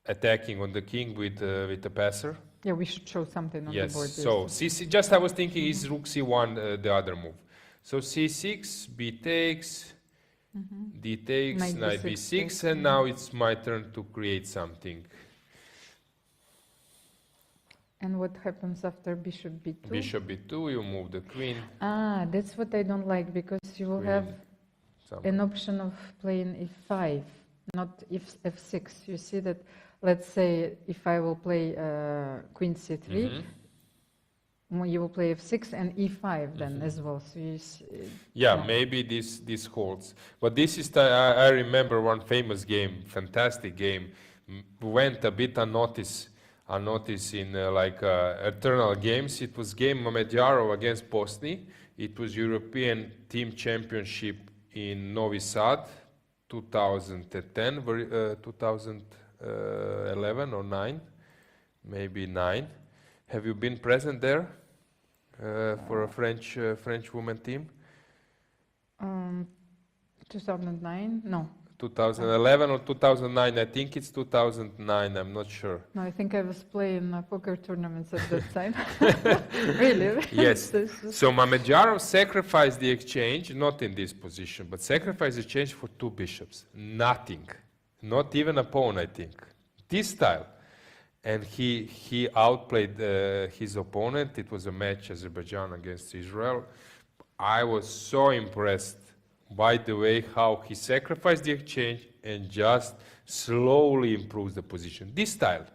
attacking on the king with the passer. Yeah, we should show something on the board. Yes, so c6, just I was thinking is rook c1 the other move. So c6, b takes, d takes, knight b6, and now it's my turn to create something. And what happens after bishop b2? Bishop b2, you move the queen. That's what I don't like, because you will have an option of playing e5, not f6. You see that, let's say, if I will play queen c3, you will play f6 and e5 then as well. So you maybe this holds. But this is, I remember one famous game, fantastic game, went a bit unnoticed in Eternal Games. It was game Mamedjarov against Bosny. It was European Team Championship in Novi Sad, 2010, 2011 or 9, maybe 9. Have you been present there for a French women team? 2009? No. 2011 or 2009? I think it's 2009. I'm not sure. No, I think I was playing poker tournaments at that time. Really? Yes. So Mamedjarov sacrificed the exchange, not in this position, but sacrificed the exchange for 2 bishops. Nothing. Not even a pawn, I think. This style. And he outplayed his opponent. It was a match, Azerbaijan against Israel. I was so impressed by the way how he sacrificed the exchange and just slowly improves the position. This style.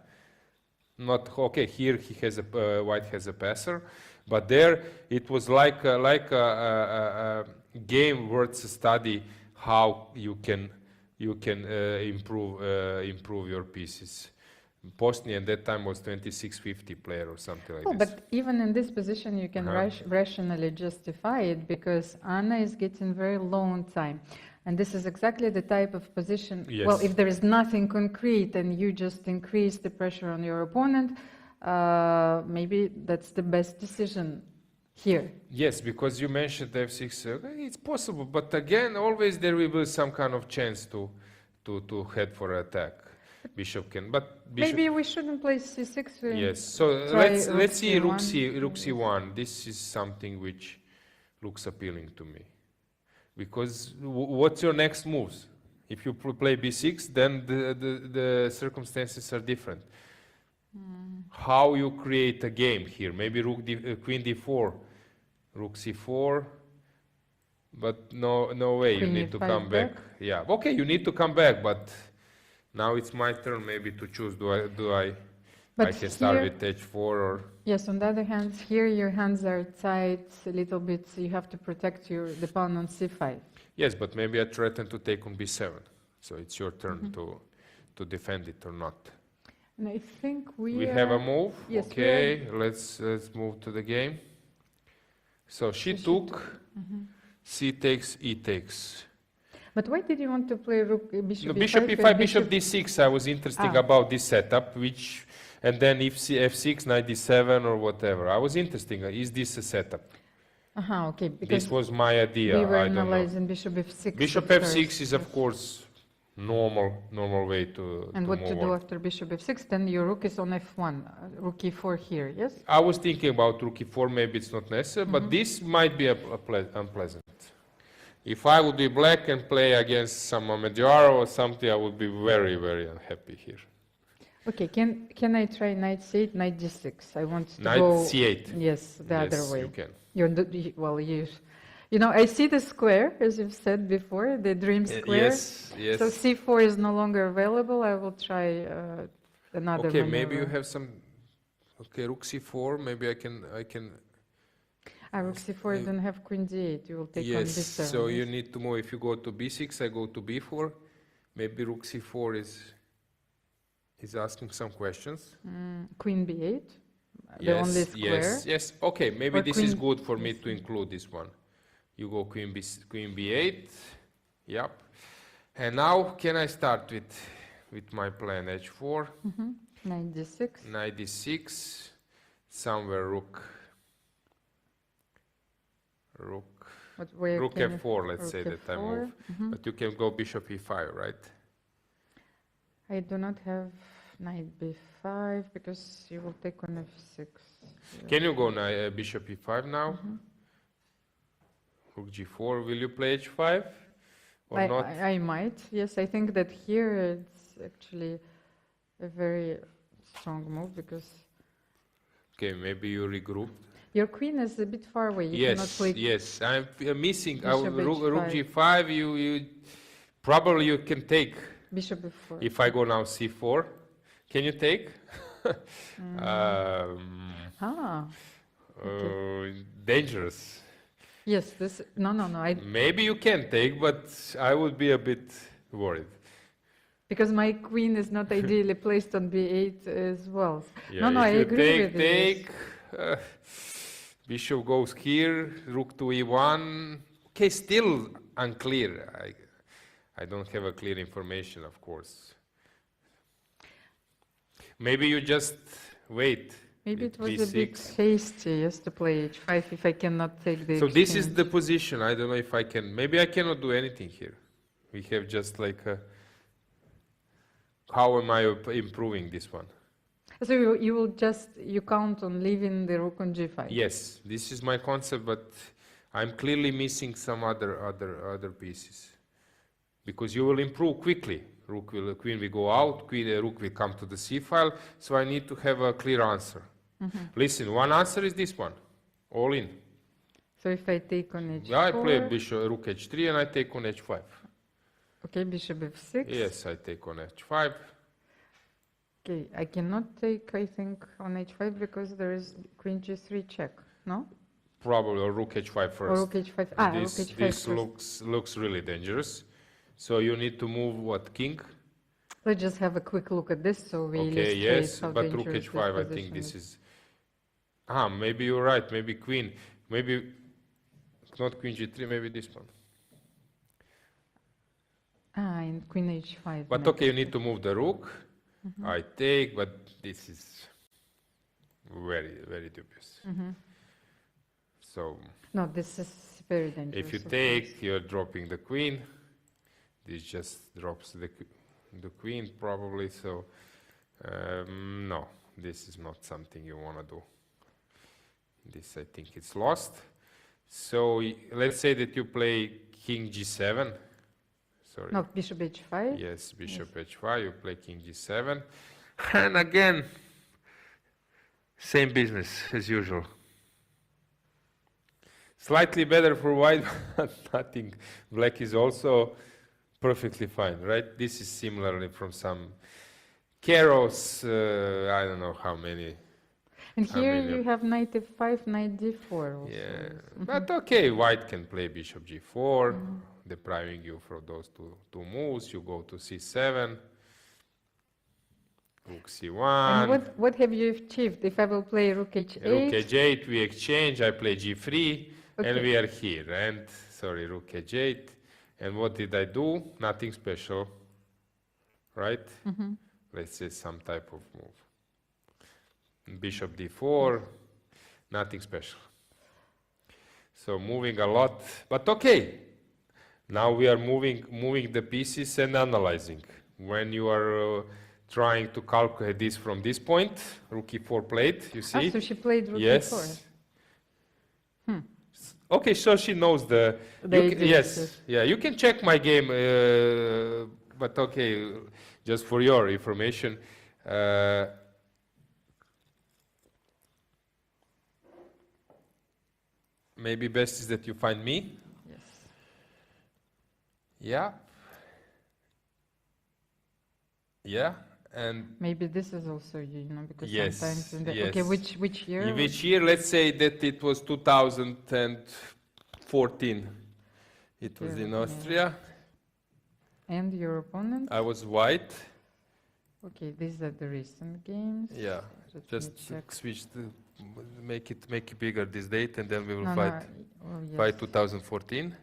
Not, okay, here he has a, white has a passer, but there it was like a game worth study how you can improve your pieces. Postny at that time was 2650 player or something like this. But even in this position you can rationally justify it because Anna is getting very low on time. And this is exactly the type of position, well, if there is nothing concrete and you just increase the pressure on your opponent, maybe that's the best decision here. Yes, because you mentioned f6, it's possible, but again, always there will be some kind of chance to head for attack. Bishop can, but bishop, maybe we shouldn't play c6. Yes, so let's see rook c1. This is something which looks appealing to me, because what's your next moves? If you play b6, then the circumstances are different. How you create a game here? Maybe queen d4, rook c4. But no way. Queen you need to come back. Yeah, okay, you need to come back, but. Now it's my turn maybe to choose. I can start with h4 or... Yes, on the other hand, here your hands are tight a little bit, so you have to protect the pawn on c5. Yes, but maybe I threaten to take on b7. So it's your turn to defend it or not. And I think we have a move? Yes, okay, let's move to the game. So she took, c takes, e takes. But why did you want to play rook, bishop b5? Bishop e5, bishop d6. I was interested about this setup, and then if f6, knight d7 or whatever. I was interested. Is this a setup? Okay. Because this was my idea. We were analyzing bishop f6. Bishop f6 is of course normal way to. And what to do after bishop f6? Then your rook is on f1. Rook e4 here. Yes. I was thinking about rook e4. Maybe it's not necessary, but this might be unpleasant. If I would be black and play against some Mamedjarov or something, I would be very, very unhappy here. Okay, can I try knight c8, knight d6? I want to knight go... c8. Yes, the other way. You can. You know, I see the square, as you've said before, the dream square. Yes. So c4 is no longer available. I will try another Okay, maneuver. maybe you have some... Okay, rook c4, maybe I can... rook c4, you don't have queen d8, you will take on b7. Yes, so you need to move. If you go to b6, I go to b4. Maybe rook c4 is asking some questions. Queen b8, the only square. Yes. Okay, maybe this is good for me to include this one. You go queen b8. Yep. And now can I start with my plan h4? Knight d6. Knight d6. Somewhere rook f4, let's say that I move. But you can go bishop e5, right? I do not have knight b5 because you will take on f6. Can you go bishop e5 now? Rook g4. Will you play h5 or not? I might. Yes, I think that here it's actually a very strong move because... Okay, maybe you regroup. Your queen is a bit far away. You cannot play. Yes. I'm missing rook g5. You probably you can take bishop f4. If I go now c4, can you take? Dangerous. Yes. No. Maybe you can take, but I would be a bit worried. Because my queen is not ideally placed on b8 as well. Yeah, I agree with this. Bishop goes here, rook to e1. Okay, still unclear. I don't have a clear information, of course. Maybe you just wait. Maybe it was a bit b6. hasty, yes, to play h5 if I cannot take the So this is exchange. the position. I don't know if I can. Maybe I cannot do anything here. We have just like a. How am I improving this one? So you will just, you count on leaving the rook on g5? Yes, this is my concept, but I'm clearly missing some other pieces. Because you will improve quickly. Queen will go out, rook will come to the c file, so I need to have a clear answer. Listen, one answer is this one, all in. So if I take on h4... I play bishop, rook h3 and I take on h5. Okay, bishop f6. Yes, I take on h5. Okay, I cannot take, I think, on h5 because there is queen g3 check, no? Probably, or rook h5 first. Or rook h5, rook This h5 first. looks really dangerous. So you need to move what, king? Let's just have a quick look at this so we Okay, illustrate yes, how but rook dangerous h5, I this think position this is... maybe you're right, maybe queen. Maybe, not queen g3, maybe this one. And queen h5. But next. okay, you need to move the rook. I take, but this is very, very dubious. So, No, this is very dangerous. if you of take, course. you're dropping the queen. This just drops the queen probably, so no, this is not something you want to do. This, I think it's lost. So let's say that you play king g7. Sorry. No, bishop h5. Yes, bishop h5, you play king g7. And again, same business as usual. Slightly better for white, but nothing. Black is also perfectly fine, right? This is similarly from some Keros, I don't know how many. And how here many you have knight f5, knight d4 also. Yeah, but okay, white can play bishop g4, depriving you from those two moves. You go to c7, rook c1. And what have you achieved? If I will play rook h8? Rook h8, we exchange, I play g3, and Okay. we are here. And, sorry, rook h8. And what did I do? Nothing special, right? Let's say some type of move. Bishop d4, nothing special. So moving a lot, but okay. Now we are moving the pieces and analyzing. When you are trying to calculate this from this point, rook e4 played, you see? So she played rook Yes. e4. Okay, so she knows the... yes, yeah, you can check my game, but okay, just for your information. Maybe best is that you find me. Yes. Yeah. Yeah, and... Maybe this is also, because Yes, sometimes... yes. Okay, which year? In which year? Let's say that it was 2014. It was in Austria. And your opponent? I was white. Okay, these are the recent games. Yeah, Let me just check. switch make it bigger this date, and then we will No, fight. oh, yes. Fight 2014.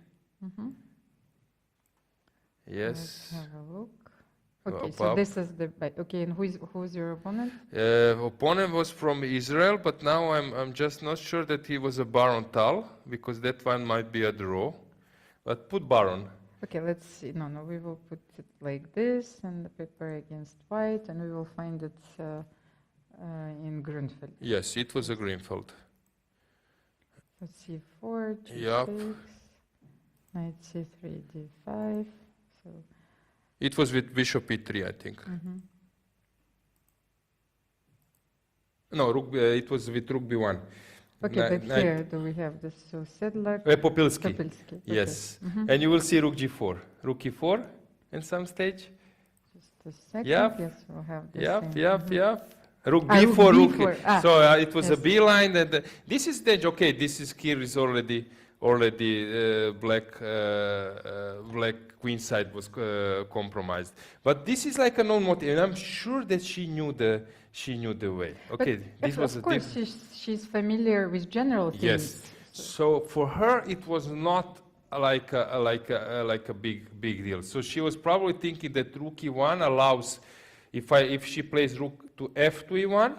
Yes. Let's have a look. Well, Okay, so Bob. this is the... Okay, and who's your opponent? Opponent was from Israel, but now I'm just not sure that he was a Baron Tal, because that one might be a draw. But put Baron. Okay, let's see. No, we will put it like this, and prepare against white, and we will find it in Grunfeld. Yes, it was a Grunfeld. Let's see, 4, Yup. g6, knight c3, d5. So It was with bishop e3, I think. No, it was with rook b1. okay, but here do we have this? So Sedlak, Popilski. Popilski. Yes. And you will see rook g4. Rook e4 in some stage. Just a second. Yep. Yes, we'll have the Yep, same. yep. Rook Ah, rook b4, rook. b4. Ah, So it was a yes. b line, and this is the okay. This is here is already black queen side was compromised. But this is like a known motive, and I'm sure that she knew the way. Okay, this was of course she's familiar with general things. Yes. So for her, it was not like a big deal. So she was probably thinking that rook e1 allows if she plays rook to f to e1,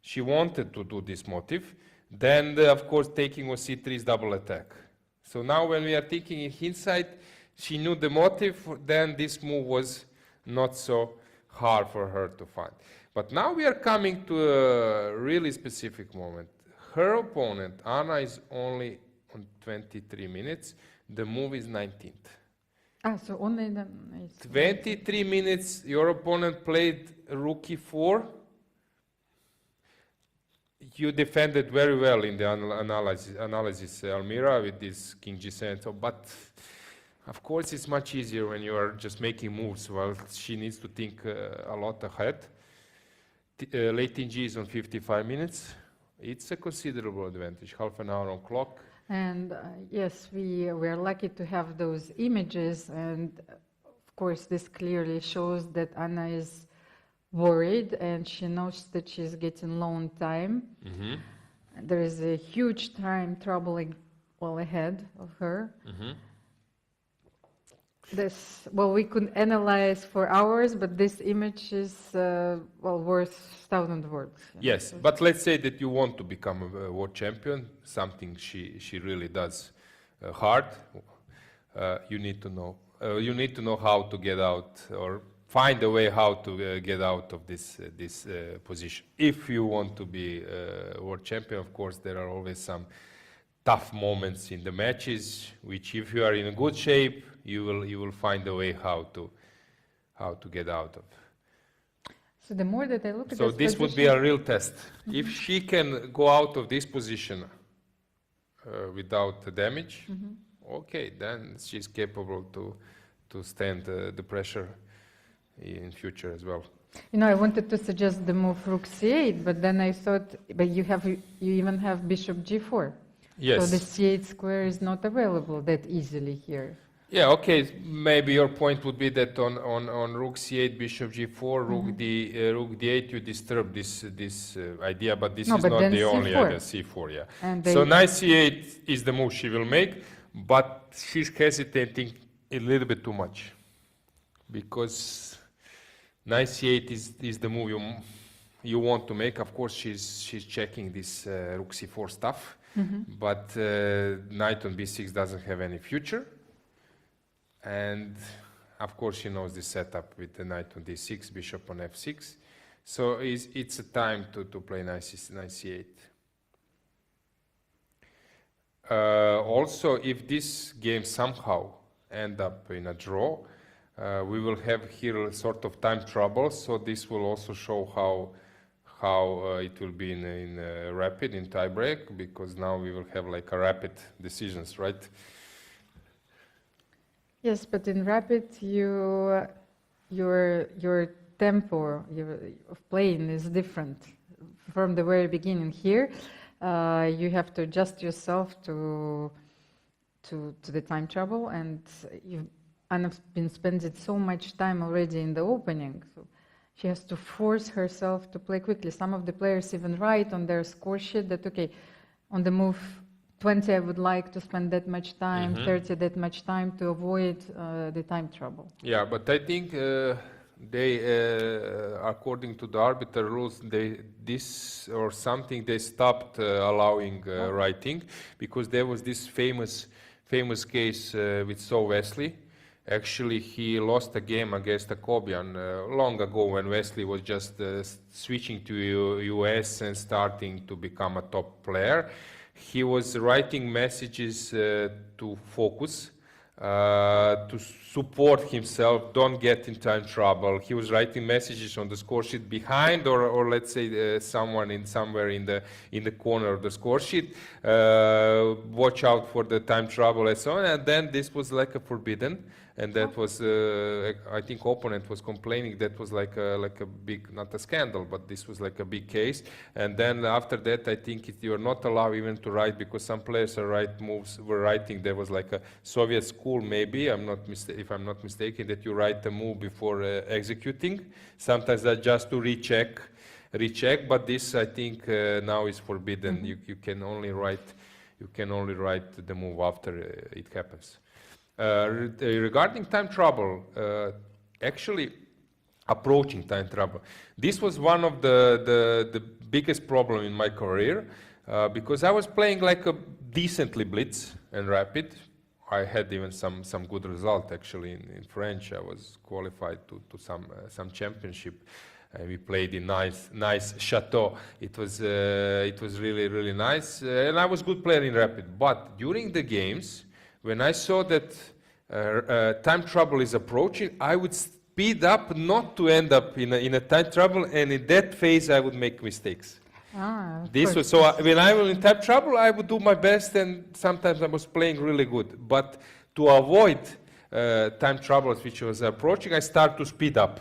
she wanted to do this motive, then of course taking on c3 is double attack. So now when we are thinking in hindsight, she knew the motive, then this move was not so hard for her to find. But now we are coming to a really specific moment. Her opponent, Anna, is only on 23 minutes. The move is 19th. So only the 23 minutes, your opponent played rook e4. You defended very well in the analysis, Almira, with this king g7. So, but of course, it's much easier when you are just making moves. Well, she needs to think a lot ahead. Late in G is on 55 minutes. It's a considerable advantage, half an hour on clock. And yes, we are lucky to have those images, and of course this clearly shows that Anna is worried and she knows that she's getting low on time. There is a huge time trouble well ahead of her. Well, we could analyze for hours, but this image is well worth 1,000 words. Yes, but let's say that you want to become a world champion, something she really does hard. You need to know how to get out, or find a way how to get out of this position. If you want to be a world champion, of course, there are always some tough moments in the matches, which if you are in a good shape, you will find a way how to get out of. So the more that I look at so this would be a real test. If she can go out of this position without damage, okay, then she's capable to stand the pressure in future as well. You know, I wanted to suggest the move rook c8, but then I thought, but you even have bishop g4. Yes. So the c8 square is not available that easily here. Yeah, okay, maybe your point would be that on rook c8, bishop g4, rook d8, you disturb this idea, but this is not the only idea, c4, yeah. And so knight c8 is the move she will make, but she's hesitating a little bit too much, because knight c8 is the move you want to make. Of course, she's checking this rook c4 stuff, but knight on b6 doesn't have any future. And of course, she knows the setup with the knight on d6, bishop on f6. So it's a time to play knight c8. Also, if this game somehow end up in a draw, we will have here sort of time trouble. So this will also show how it will be in rapid, in tiebreak, because now we will have like a rapid decisions, right? Yes, but in rapid, your tempo of playing is different from the very beginning. Here, you have to adjust yourself to the time trouble, and Anna's been spending so much time already in the opening, so she has to force herself to play quickly. Some of the players even write on their score sheet that, okay, on the move 20, I would like to spend that much time, 30, that much time, to avoid the time trouble. Yeah, but I think according to the arbiter rules, they stopped allowing writing, because there was this famous case with Saul Wesley. Actually, he lost a game against a Kobian long ago, when Wesley was just switching to US and starting to become a top player. He was writing messages to focus, to support himself, don't get in time trouble. He was writing messages on the score sheet behind, or let's say someone somewhere in the corner of the score sheet. Watch out for the time trouble and so on. And then this was like a forbidden, and that was I think opponent was complaining that was like a big, not a scandal, but this was like a big case. And then after that, I think you are not allowed even to write, because some players were writing. There was like a Soviet school, maybe if I'm not mistaken, that you write the move before executing. Sometimes that's just to recheck. But this, I think, now is forbidden. You can only write the move after it happens. Regarding time trouble, actually, approaching time trouble. This was one of the biggest problem in my career because I was playing like a decently blitz and rapid. I had even some good result actually in French. I was qualified to some championship. We played in nice chateau. It was really nice, and I was good player in rapid. But during the games, when I saw that time trouble is approaching, I would speed up not to end up in a time trouble, and in that phase I would make mistakes. This was so when I was in time trouble, I would do my best, and sometimes I was playing really good. But to avoid time troubles which was approaching, I start to speed up.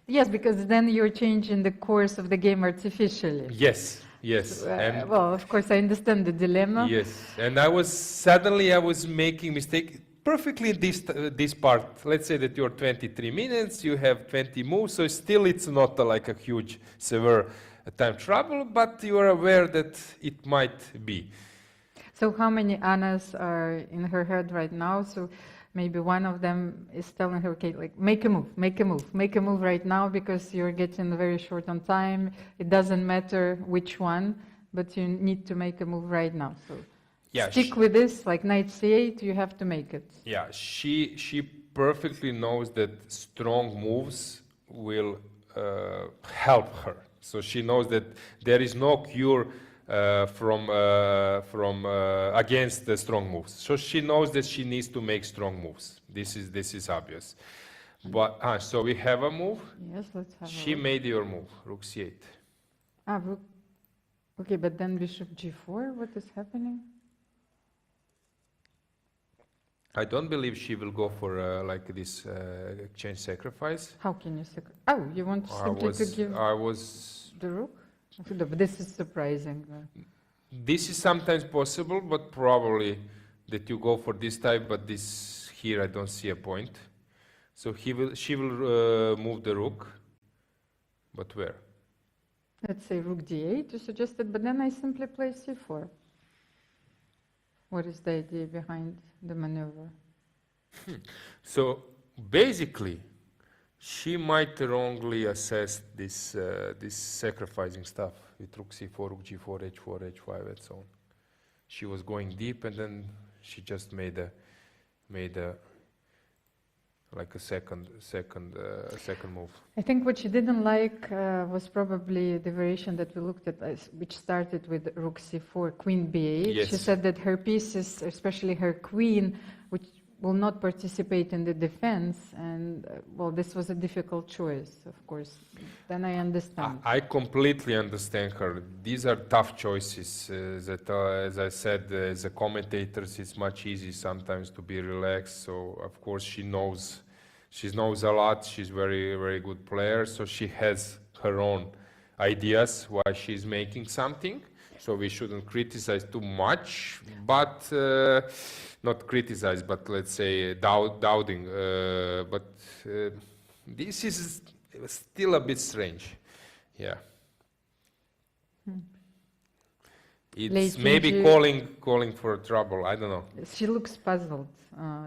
Yes, because then you're changing the course of the game artificially. Yes. And well, of course, I understand the dilemma. Yes, and I was making mistake perfectly in this part. Let's say that you're 23 minutes, you have 20 moves, so still it's not like a huge severe time trouble, but you are aware that it might be. So how many Annas are in her head right now? So maybe one of them is telling her, okay, like make a move right now, because you're getting very short on time. It doesn't matter which one, but you need to make a move right now. So yeah, stick with this, like knight c8, you have to make it. Yeah, she perfectly knows that strong moves will help her. So she knows that there is no cure against the strong moves. So she knows that she needs to make strong moves. This is obvious. But so we have a move. Yes, let's have. She made your move, rook c8. Okay, but then bishop g4. What is happening? I don't believe she will go for like this exchange sacrifice. How can you sacrifice? Oh, you want simply to give the rook? But this is surprising. This is sometimes possible, but probably that you go for this type, but this here I don't see a point. So she will move the rook, but where? Let's say rook d8, you suggested, but then I simply play c4. What is the idea behind the maneuver? So basically, she might wrongly assess this sacrificing stuff with rook c4, rook g4, h4, h5, and so on. She was going deep, and then she just made a like a second move. I think what she didn't like was probably the variation that we looked at, which started with rook c4, queen b8. Yes. She said that her pieces, especially her queen, which will not participate in the defense, and well, this was a difficult choice, of course. Then I understand. I completely understand her. These are tough choices. That, as I said, as a commentator, it's much easier sometimes to be relaxed. So of course she knows a lot. She's very good player. So she has her own ideas why she's making something. So we shouldn't criticize too much, but not criticize, but let's say doubting. But this is still a bit strange. Yeah. It's maybe calling for trouble. I don't know. She looks puzzled,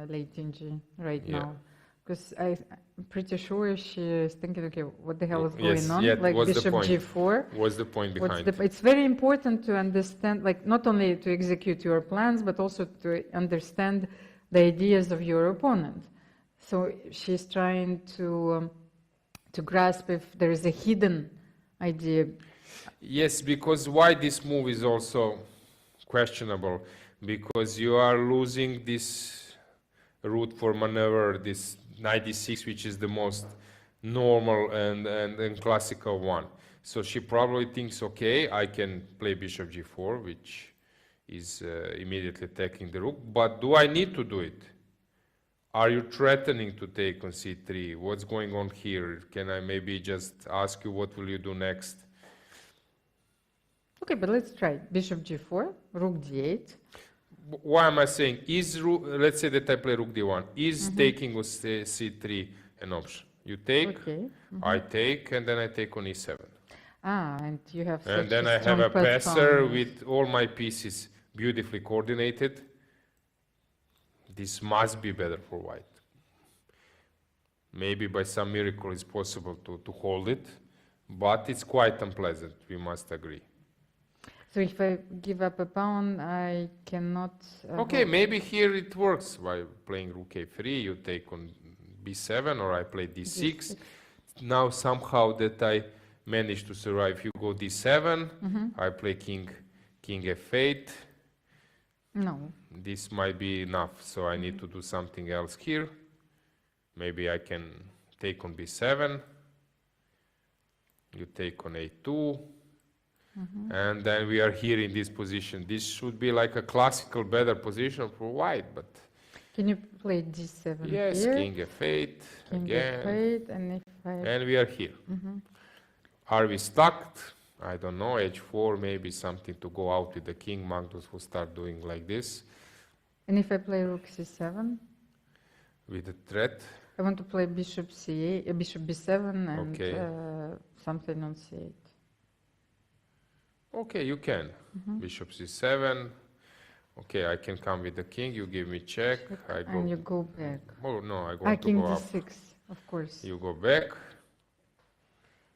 late in G right now, because I'm pretty sure she is thinking, okay, what the hell is going on? Yeah, like bishop g4. What's the point behind it? It's very important to understand, like not only to execute your plans, but also to understand the ideas of your opponent. So she's trying to grasp if there is a hidden idea. Yes, because why this move is also questionable, because you are losing this route for maneuver, this knight d6, which is the most normal and classical one. So she probably thinks, okay, I can play bishop g4, which is immediately attacking the rook, but do I need to do it? Are you threatening to take on c3? What's going on here? Can I maybe just ask you what will you do next? Okay, but let's try bishop g4, rook d8. Why am I saying, let's say that I play rook d1, is taking on c3 an option? You take, okay. I take, and then I take on e7. And you have and then I have a passer with all my pieces beautifully coordinated. This must be better for white. Maybe by some miracle it's possible to hold it, but it's quite unpleasant, we must agree. So if I give up a pawn, I cannot... Okay, maybe here it works by playing rook a3, you take on b7, or I play d6. Now somehow that I managed to survive, you go d7, I play king f8. No. This might be enough, so I need to do something else here. Maybe I can take on b7, you take on a2, and then we are here in this position. This should be like a classical better position for white, but... Can you play d7 yes, here? king f8, King again, f8, and if I... and we are here. Are we stuck? I don't know, h4, maybe something to go out with the king. Magnus will start doing like this. And if I play rook c7? With the threat. I want to play bishop c8, bishop b7, and Okay. something on c8. Okay, you can. Bishop c7. Okay, I can come with the king. You give me check. I go. And you go back. Oh no, I go to King go up. d6, of course. You go back.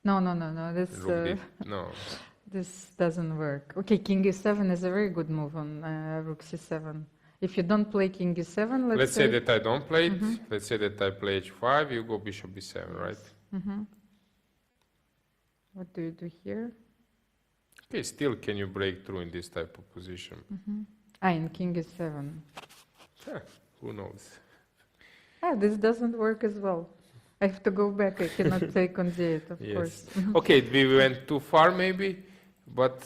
No. This Rook no. this doesn't work. Okay, king e7 is a very good move on rook c7. If you don't play king e7, Let's say that I don't play it. Let's say that I play h5. You go bishop b7, right? What do you do here? Okay, still can you break through in this type of position? And king e7. Who knows? This doesn't work as well. I have to go back. I cannot take on d8, of course. Okay, we went too far maybe, but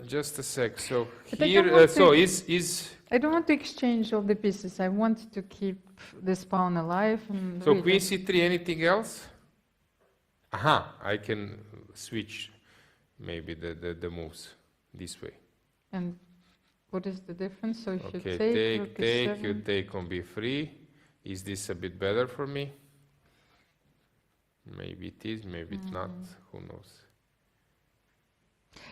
just a sec. So But I here, don't want so to- is I don't want to exchange all the pieces. I want to keep this pawn alive. And so read queen it. c3. Anything else? Aha, I can switch maybe the moves this way. And what is the difference? So if Okay, you take, rook take, you e7, take on b3. Is this a bit better for me? Maybe it is, maybe it's not. Who knows?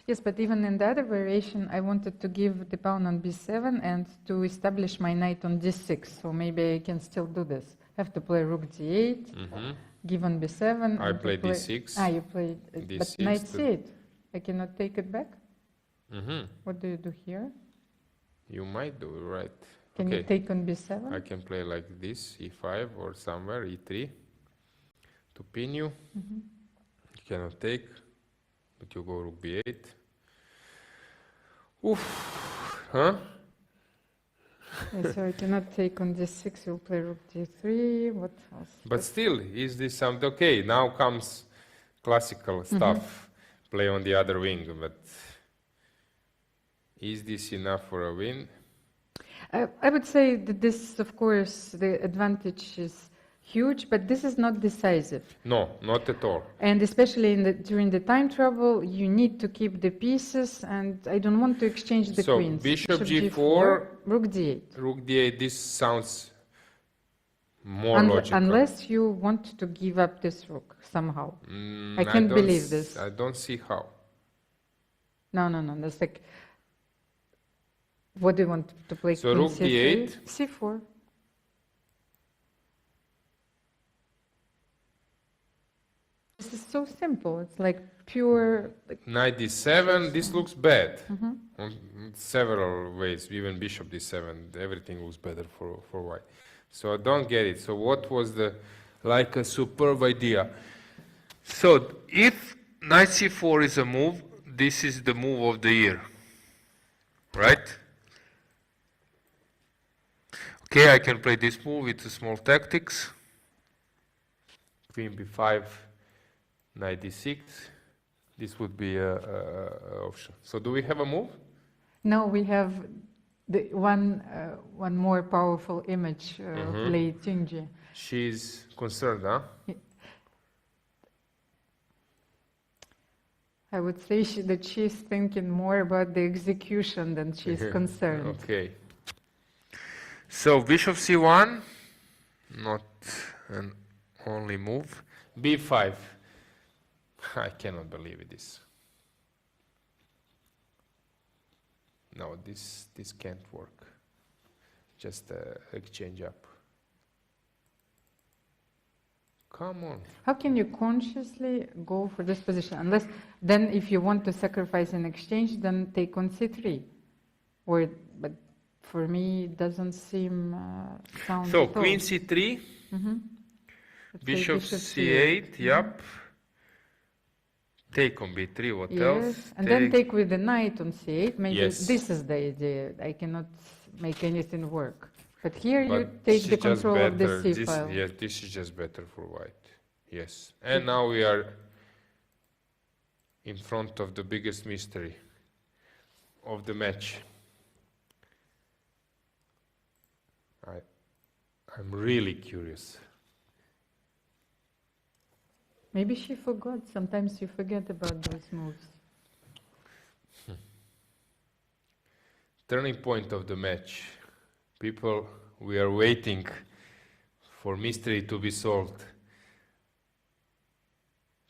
Yes, but even in the other variation, I wanted to give the pawn on b7 and to establish my knight on d6. So maybe I can still do this. I have to play rook d8, give on b7. I and to play d6. You played, but D6 knight to- c8. I cannot take it back. What do you do here? You might do it, right. Can you Okay, take on b7? I can play like this, e5 or somewhere, e3, to pin you. You cannot take, but you go rook b8. Oof, huh? So I cannot take on d6. You'll play rook d3. What else? But still, is this something? Okay, now comes classical stuff. Play on the other wing, but is this enough for a win? I would say that this, of course, the advantage is huge, but this is not decisive. No, not at all. And especially during the time trouble, you need to keep the pieces, and I don't want to exchange the So, queens. bishop g4, rook d8. Rook d8, this sounds more logical. Unless you want to give up this rook somehow. I don't can't believe this. I don't see how. No. That's like, what do you want to play? So queen rook c3? d8. c4. This is so simple. It's like pure. Knight d7, this looks bad. On several ways, even bishop d7, everything looks better for white. So I don't get it. So what was like a superb idea? So if knight c4 is a move, this is the move of the year, right? Okay, I can play this move with small tactics. Queen b5, knight d6. This would be an option. So do we have a move? No, we have the one more powerful image of Lei Qingji. She's concerned, huh? I would say that she's thinking more about the execution than she's concerned. Okay. So bishop c1, not an only move. b5. I cannot believe this. No, this can't work. Just exchange up. Come on. How can you consciously go for this position? Unless, then if you want to sacrifice in exchange, then take on c3. Or, but for me, it doesn't seem sound So, at all. queen c3, Let's say bishop c8, yep. Take on b3, what else? Yes, and then take with the knight on c8. Maybe Yes. this is the idea. I cannot make anything work. But here But you take this the is just control of the better. c file. Yes, this is just better for white. Yes. And now we are in front of the biggest mystery of the match. I'm really curious. Maybe she forgot. Sometimes you forget about those moves. Turning point of the match. People, we are waiting for mystery to be solved.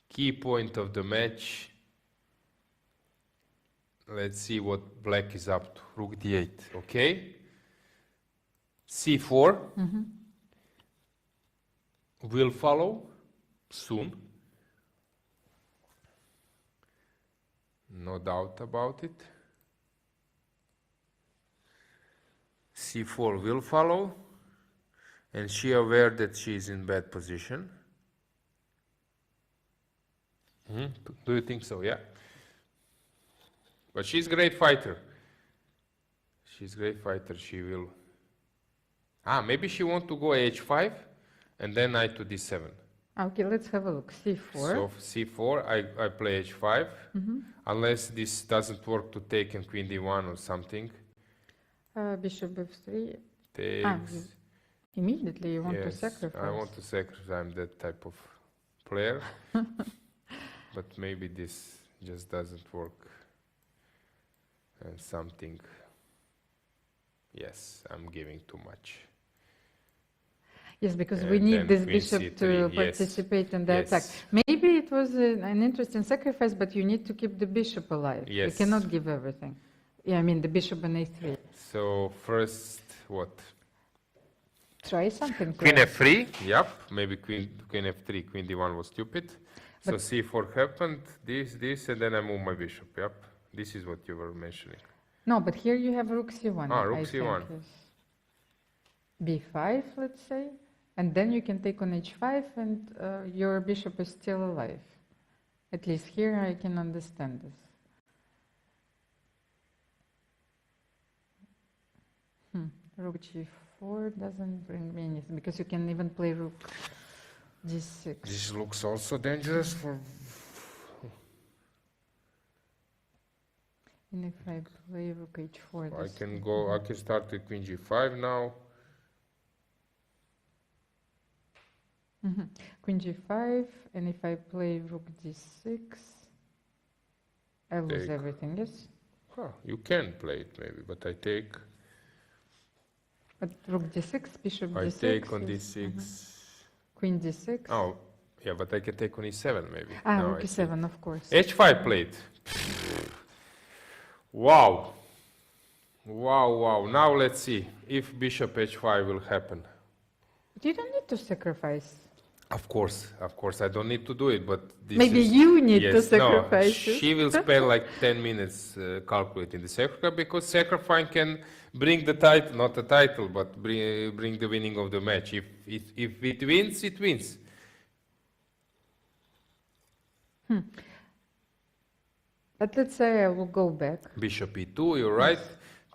Key point of the match. Let's see what black is up to. Rook d8, okay? c4 will follow soon. No doubt about it. c4 will follow, and she aware that she is in bad position. Do you think so? Yeah. But she's a great fighter. She's a great fighter. She will. Maybe she want to go h5, and then knight to d7. Okay, let's have a look. c4. So c4, I play h5, unless this doesn't work to take in queen d1 or something. Bishop f3. Takes. Immediately you want to Yes, sacrifice. I want to sacrifice. I'm that type of player. But maybe this just doesn't work. And something. Yes, I'm giving too much. Yes, because we need this bishop to participate in the attack. Maybe it was an interesting sacrifice, but you need to keep the bishop alive. Yes. You cannot give everything. Yeah, I mean the bishop on a3. So first, what? Try something. Queen f3, yep. Maybe queen f3, queen d1 was stupid. So c4 happened, this, and then I move my bishop, yep. This is what you were mentioning. No, but here you have rook c1. Rook c1. Yes. b5, let's say. And then you can take on h5, and your bishop is still alive. At least here I can understand this. Rook g4 doesn't bring me anything, because you can even play rook g6. This looks also dangerous for... And if I play rook h4... I can start with queen g5 now. Queen g5, and if I play rook d6, I lose everything, yes? You can play it maybe, but I take... But rook d6, bishop d6... I take on d6... Queen d6... Oh, yeah, but I can take on e7 maybe. Rook e7, of course. h5 played. Wow. Wow. Now let's see if bishop h5 will happen. But you don't need to sacrifice. Of course, I don't need to do it, but this maybe you need to sacrifice. No, she will spend like 10 minutes calculating the sacrifice, because sacrifice can bring the title, not the title, but bring the winning of the match. If it wins, it wins. But let's say I will go back. Bishop e2, you're right.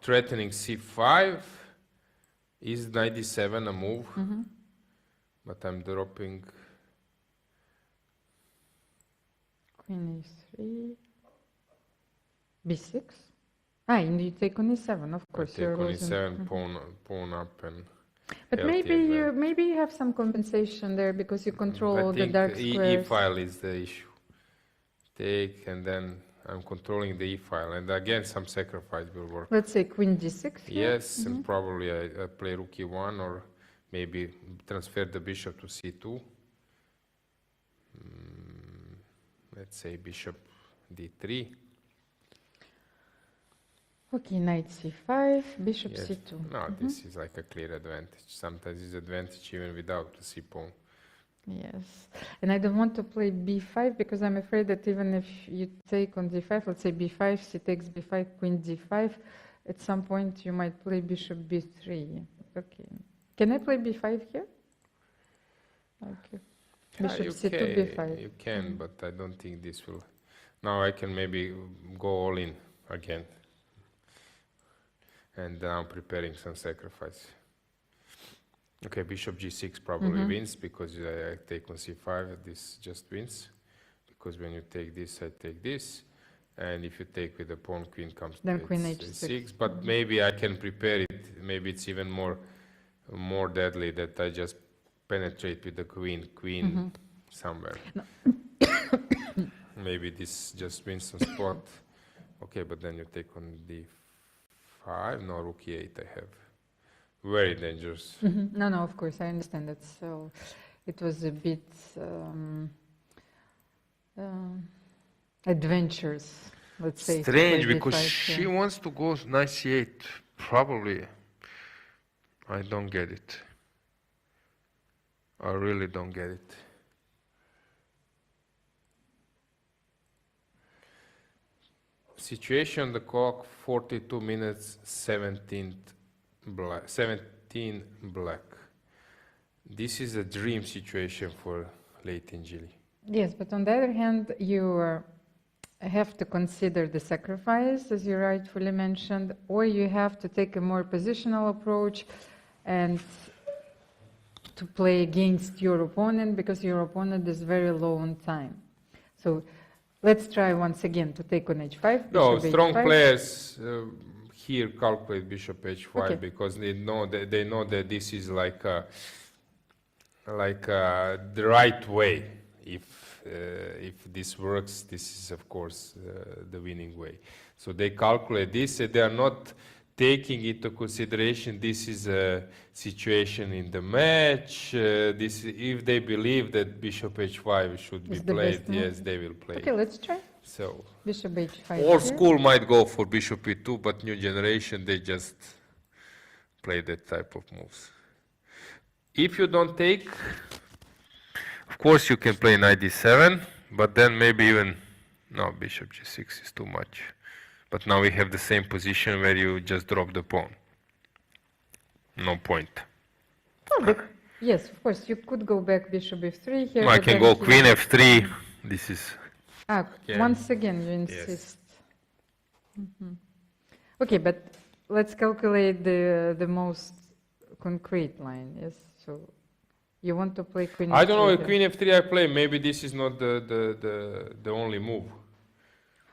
Threatening c5. Is knight d7 a move? But I'm dropping... Queen e3... b6? And you take on e7, of course. I take on e7, pawn up, and... But maybe you have some compensation there, because you control all the dark squares. E-file is the issue. Take, and then I'm controlling the e-file, and again some sacrifice will work. Let's say queen d6 here. Yes, and probably I play rook e1, or maybe transfer the bishop to c2. Let's say bishop d3. Okay, knight c5, bishop Yes. c2. No, this is like a clear advantage. Sometimes it's advantage even without the c pawn. Yes, and I don't want to play b5 because I'm afraid that even if you take on d5, let's say b5, c takes b5, queen d5, at some point you might play bishop b3. Okay. Can I play b5 here? Okay. Bishop c2, b5. You can, but I don't think this will. Now I can maybe go all in again. And now I'm preparing some sacrifice. Okay, bishop g6 probably wins because I take on c5, this just wins. Because when you take this, I take this. And if you take with the pawn, queen comes Then to queen h6. But maybe I can prepare it. Maybe it's even more deadly that I just penetrate with the queen somewhere. No. Maybe this just wins some spot. Okay, but then you take on d5. No, rook e8 I have. Very dangerous. No, of course, I understand that. So it was a bit adventurous, let's say. Strange, because she wants to go knight c8. Probably. I don't get it. I really don't get it. Situation on the clock, 42 minutes, 17 black. This is a dream situation for late in Gili. Yes, but on the other hand, you have to consider the sacrifice, as you rightfully mentioned, or you have to take a more positional approach and to play against your opponent, because your opponent is very low on time. So let's try once again to take on h5. No, strong players here calculate bishop h5 because they know that this is like the right way. If this works, this is of course the winning way. So they calculate this, and they are not taking into consideration this is a situation in the match. If they believe that bishop h5 should be played, yes, they will play. Okay, let's try. So bishop h5. old school might go for bishop e2, but new generation they just play that type of moves. If you don't take, of course you can play knight d7, but then maybe even no, bishop g6 is too much. But now we have the same position where you just drop the pawn. No point. Oh, yes, of course, you could go back bishop f3 here. I can go queen f3. This is... once again, you insist. Yes. Okay, but let's calculate the most concrete line, yes? So you want to play queen f3? I don't know, if queen f3 I play, maybe this is not the only move.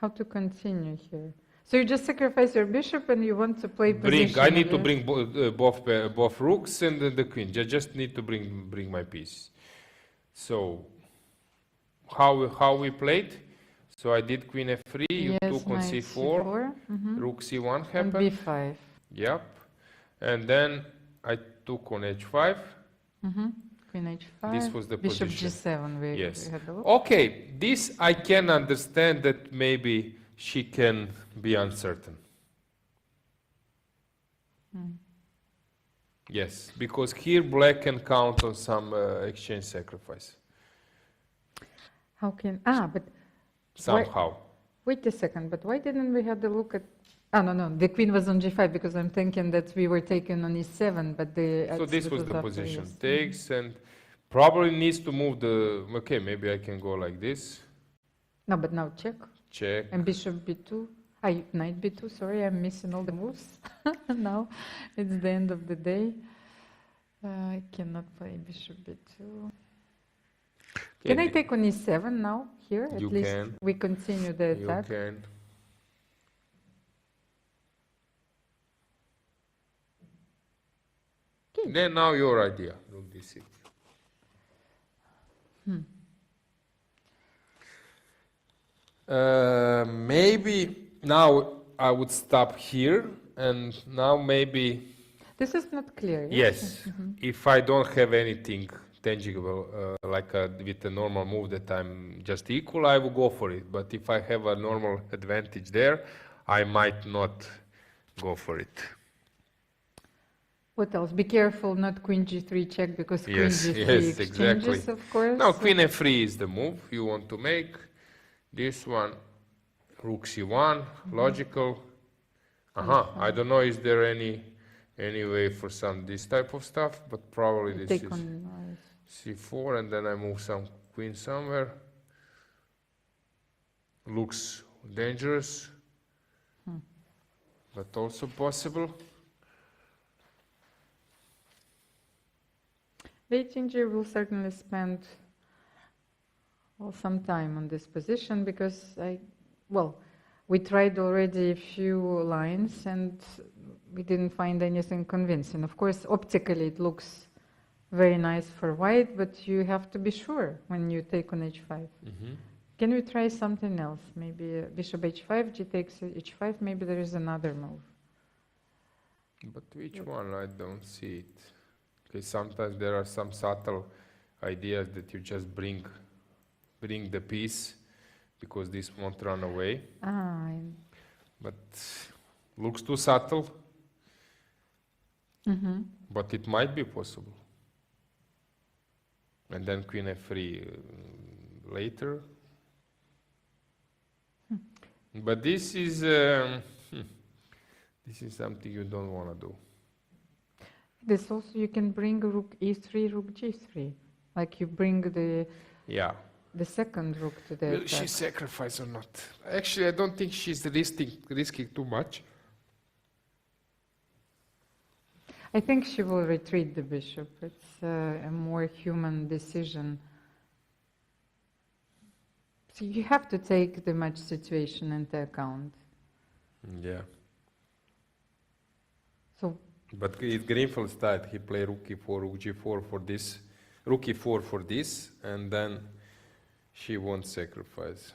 How to continue here? So you just sacrifice your bishop and you want to play position. I need to bring both rooks and the queen. I just need to bring my piece. So how we played? So I did queen f3, you took on c4, rook c1 happened. And b5. Yep. And then I took on h5. Queen h5. This was the bishop position. g7. We had the look. Okay, this I can understand that maybe she can be uncertain. Yes, because here black can count on some exchange sacrifice. How can... but... Somehow. Wait a second, but why didn't we have the look at... no, the queen was on g5 because I'm thinking that we were taking on e7, but the... So this was the position. Yes. Takes and probably needs to move the... Okay, maybe I can go like this. No, but now check. Check. And bishop b2. Knight b2, sorry, I'm missing all the moves. Now it's the end of the day. I cannot play bishop b2. Can I take on e7 now, here? At least can. We continue the attack. You can. Okay. Then now your idea, rook d6. Maybe now I would stop here, and now maybe... This is not clear, yes? Yes, if I don't have anything tangible, with a normal move that I'm just equal, I will go for it. But if I have a normal advantage there, I might not go for it. What else? Be careful, not queen g3 check, because queen Yes, g3 yes, exchanges, exactly. of course. Now queen f3 is the move you want to make. This one, rook c1, logical. I don't know, is there any way for some this type of stuff, but probably this Take is on c4, and then I move some queen somewhere. Looks dangerous, but also possible. Raitinger will certainly spend some time on this position, because we tried already a few lines and we didn't find anything convincing. Of course, optically it looks very nice for white, but you have to be sure when you take on h5. Can we try something else? Maybe bishop h5, g takes h5, maybe there is another move. But which one? I don't see it. Okay, sometimes there are some subtle ideas that you just bring the piece because this won't run away. But looks too subtle. But it might be possible. And then queen f3 later. But this is something you don't want to do. This also, you can bring rook e3, rook g3, like you bring the second rook to the Will she sacrifice or not? Actually, I don't think she's risking too much. I think she will retreat the bishop. It's a more human decision. So you have to take the match situation into account. Yeah. So. But if Grunfeld style, he play rook e4, rook g4 for this, rook e4 for this, and then she won't sacrifice.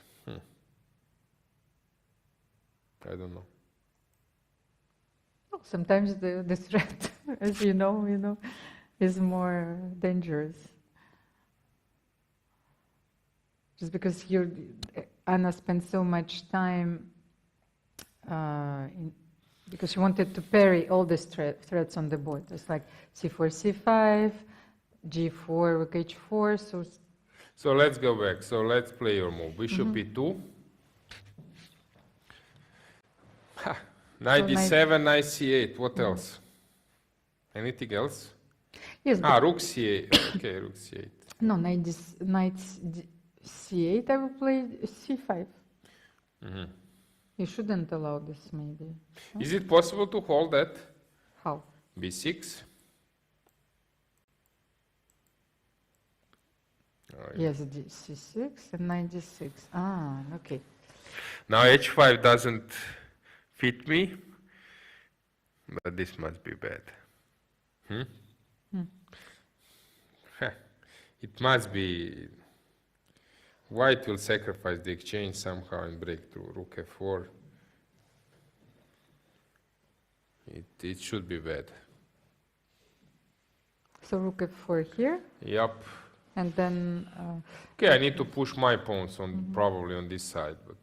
I don't know. Well, sometimes the threat, as you know, is more dangerous. Just because Anna spent so much time because she wanted to parry all these threats on the board. It's like c4, c5, g4, rook h4. So let's go back. So let's play your move. Bishop e2. Knight d7, knight c8. What else? Anything else? Yes. Rook c8. Okay, rook c8. No, knight c8. I will play c5. You shouldn't allow this, maybe. No? Is it possible to hold that? How? b6. Yes, c6 and knight d6. Okay. Now h5 doesn't fit me, but this must be bad. It must be. White will sacrifice the exchange somehow and break through rook f4. It should be bad. So rook f4 here? Yup. And then... okay, I need to push my pawns on probably on this side, but...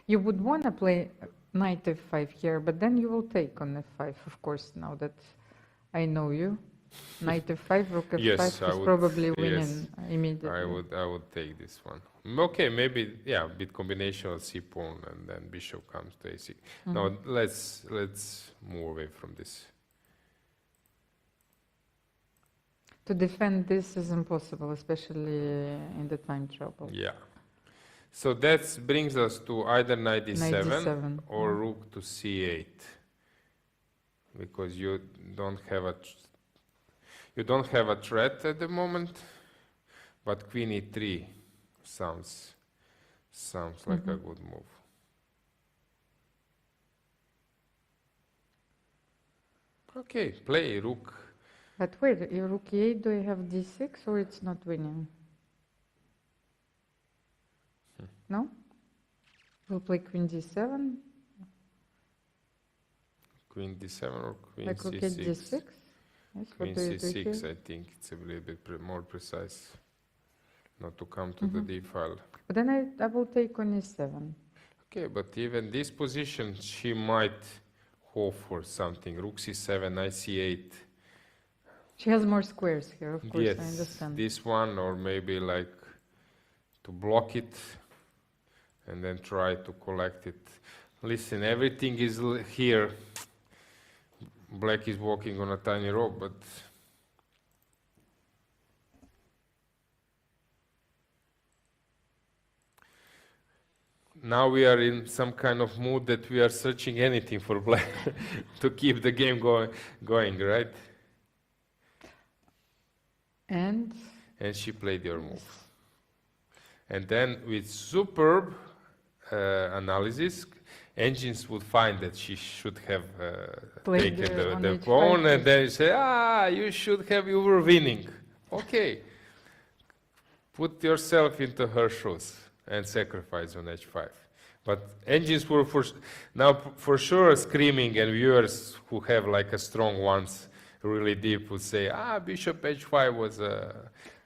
You would want to play knight f5 here, but then you will take on f5, of course, now that I know you. Knight f5, rook f5 yes, is probably winning immediately. I would take this one. Okay, maybe bit combination of c pawn and then bishop comes to a6. Now let's move away from this. To defend this is impossible, especially in the time trouble. Yeah. So that brings us to either knight d7 or rook to c8, because you don't have a threat at the moment, but queen e3 sounds like a good move. Okay, play rook. But wait, your rook e8, do you have d6 or it's not winning? No? We'll play queen d7. Queen d7 or queen like c6? Rook d6? Yes, Queen c6, I think it's a little bit more precise, not to come to the d file. But then I will take on e7. Okay, but even this position, she might hope for something. Rook c7, knight c8. She has more squares here, of course, I Yes, understand. this one, or maybe like to block it and then try to collect it. Listen, everything is here. Black is walking on a tiny rope, but now we are in some kind of mood that we are searching anything for black to keep the game going, right? And she played your move. And then with superb analysis, engines would find that she should have taken the pawn, and then you say, you were winning. Okay. Put yourself into her shoes and sacrifice on h5. But engines were for sure screaming, and viewers who have like a strong ones really deep would say, bishop h5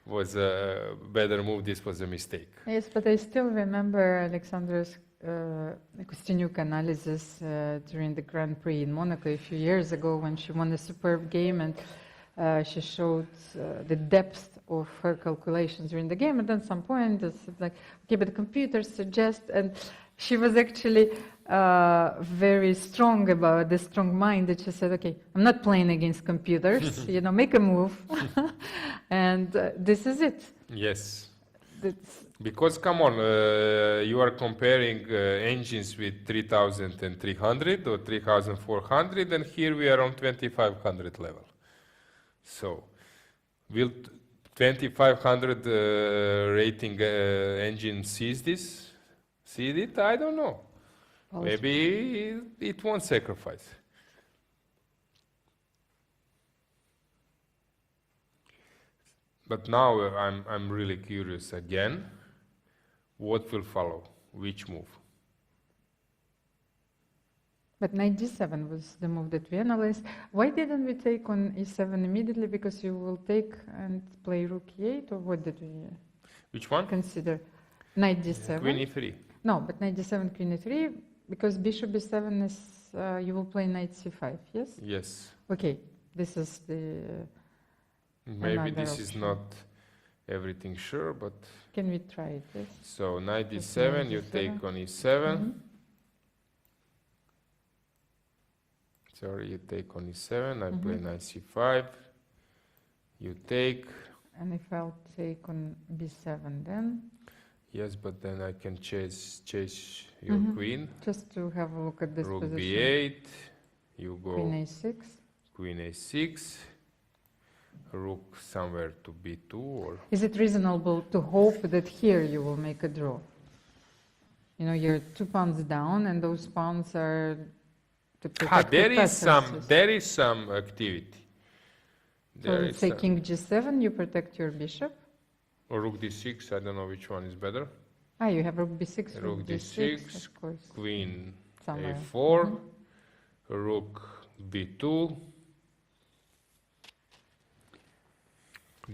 was a better move, this was a mistake. Yes, but I still remember Alexandra's Kostyniuk analysis during the Grand Prix in Monaco a few years ago when she won a superb game, and she showed the depth of her calculations during the game, and then some point it's like, okay, but the computers suggest, and she was actually very strong about the strong mind that she said, okay, I'm not playing against computers, make a move, and this is it. Yes. That's because come on, you are comparing engines with 3,300 or 3,400, and here we are on 2,500 level. So, will 2,500 rating engine sees this? See it? I don't know. Maybe it won't sacrifice. But now I'm really curious again. What will follow? Which move? But knight d7 was the move that we analyzed. Why didn't we take on e7 immediately? Because you will take and play rook e8, or what did we Which one? consider? Knight d7. Queen e3. No, but knight d7, queen e3, because bishop b7 is, you will play knight c5, yes? Yes. Okay, this is the... Maybe this is not everything sure, but... Can we try it, yes? So knight d7, you take on e7. Sorry, you take on e7, I play knight c5. You take... And if I'll take on b7 then? Yes, but then I can chase your queen. Just to have a look at this Rook position. b8, you go... Queen a6. Queen a6. Rook somewhere to b2, or... Is it reasonable to hope that here you will make a draw? You know, you're 2 pawns down, and those pawns are to protect there the is some activity. So let's say king g7, you protect your bishop. Or rook d6, I don't know which one is better. You have rook b6, Rook d6, of course. queen Somewhere. a4, rook b2.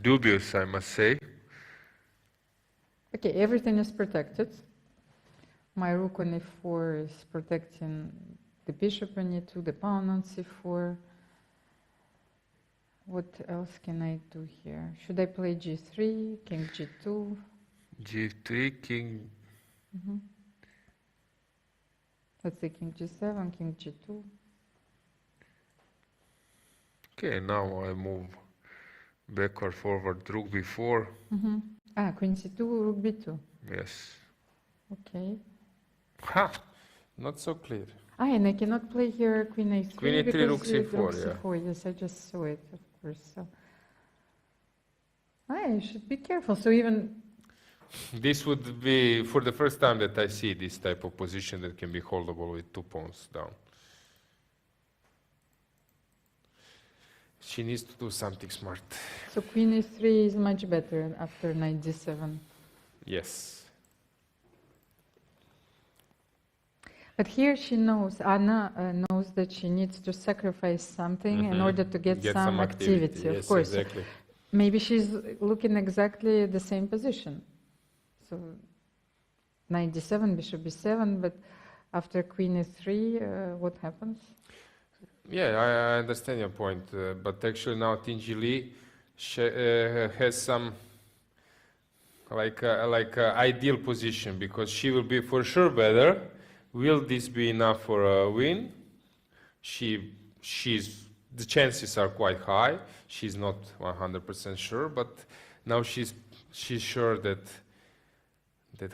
Dubious, I must say. Okay, everything is protected. My rook on e4 is protecting the bishop on e2, the pawn on c4. What else can I do here? Should I play g3, king g2? G3, king... Let's say king g7, king g2. Okay, now I move backward, forward, rook b4. Queen c2, rook b2. Yes. Okay. Ha! Not so clear. And I cannot play here queen a3. Queen a3, rook because c4, yeah. c4. Yes, I just saw it, of course. So I should be careful. So even This would be for the first time that I see this type of position that can be holdable with 2 pawns down. She needs to do something smart. so queen e3 is much better after knight d7. Yes. But here she knows, Anna knows that she needs to sacrifice something in order to get some activity, of yes, course. Exactly. Maybe she's looking exactly the same position. So knight d7, bishop b7, but after queen e3, what happens? Yeah, I understand your point, but actually now Tinji Lee has some ideal position because she will be for sure better. Will this be enough for a win? The chances are quite high. She's not 100% sure, but now she's sure that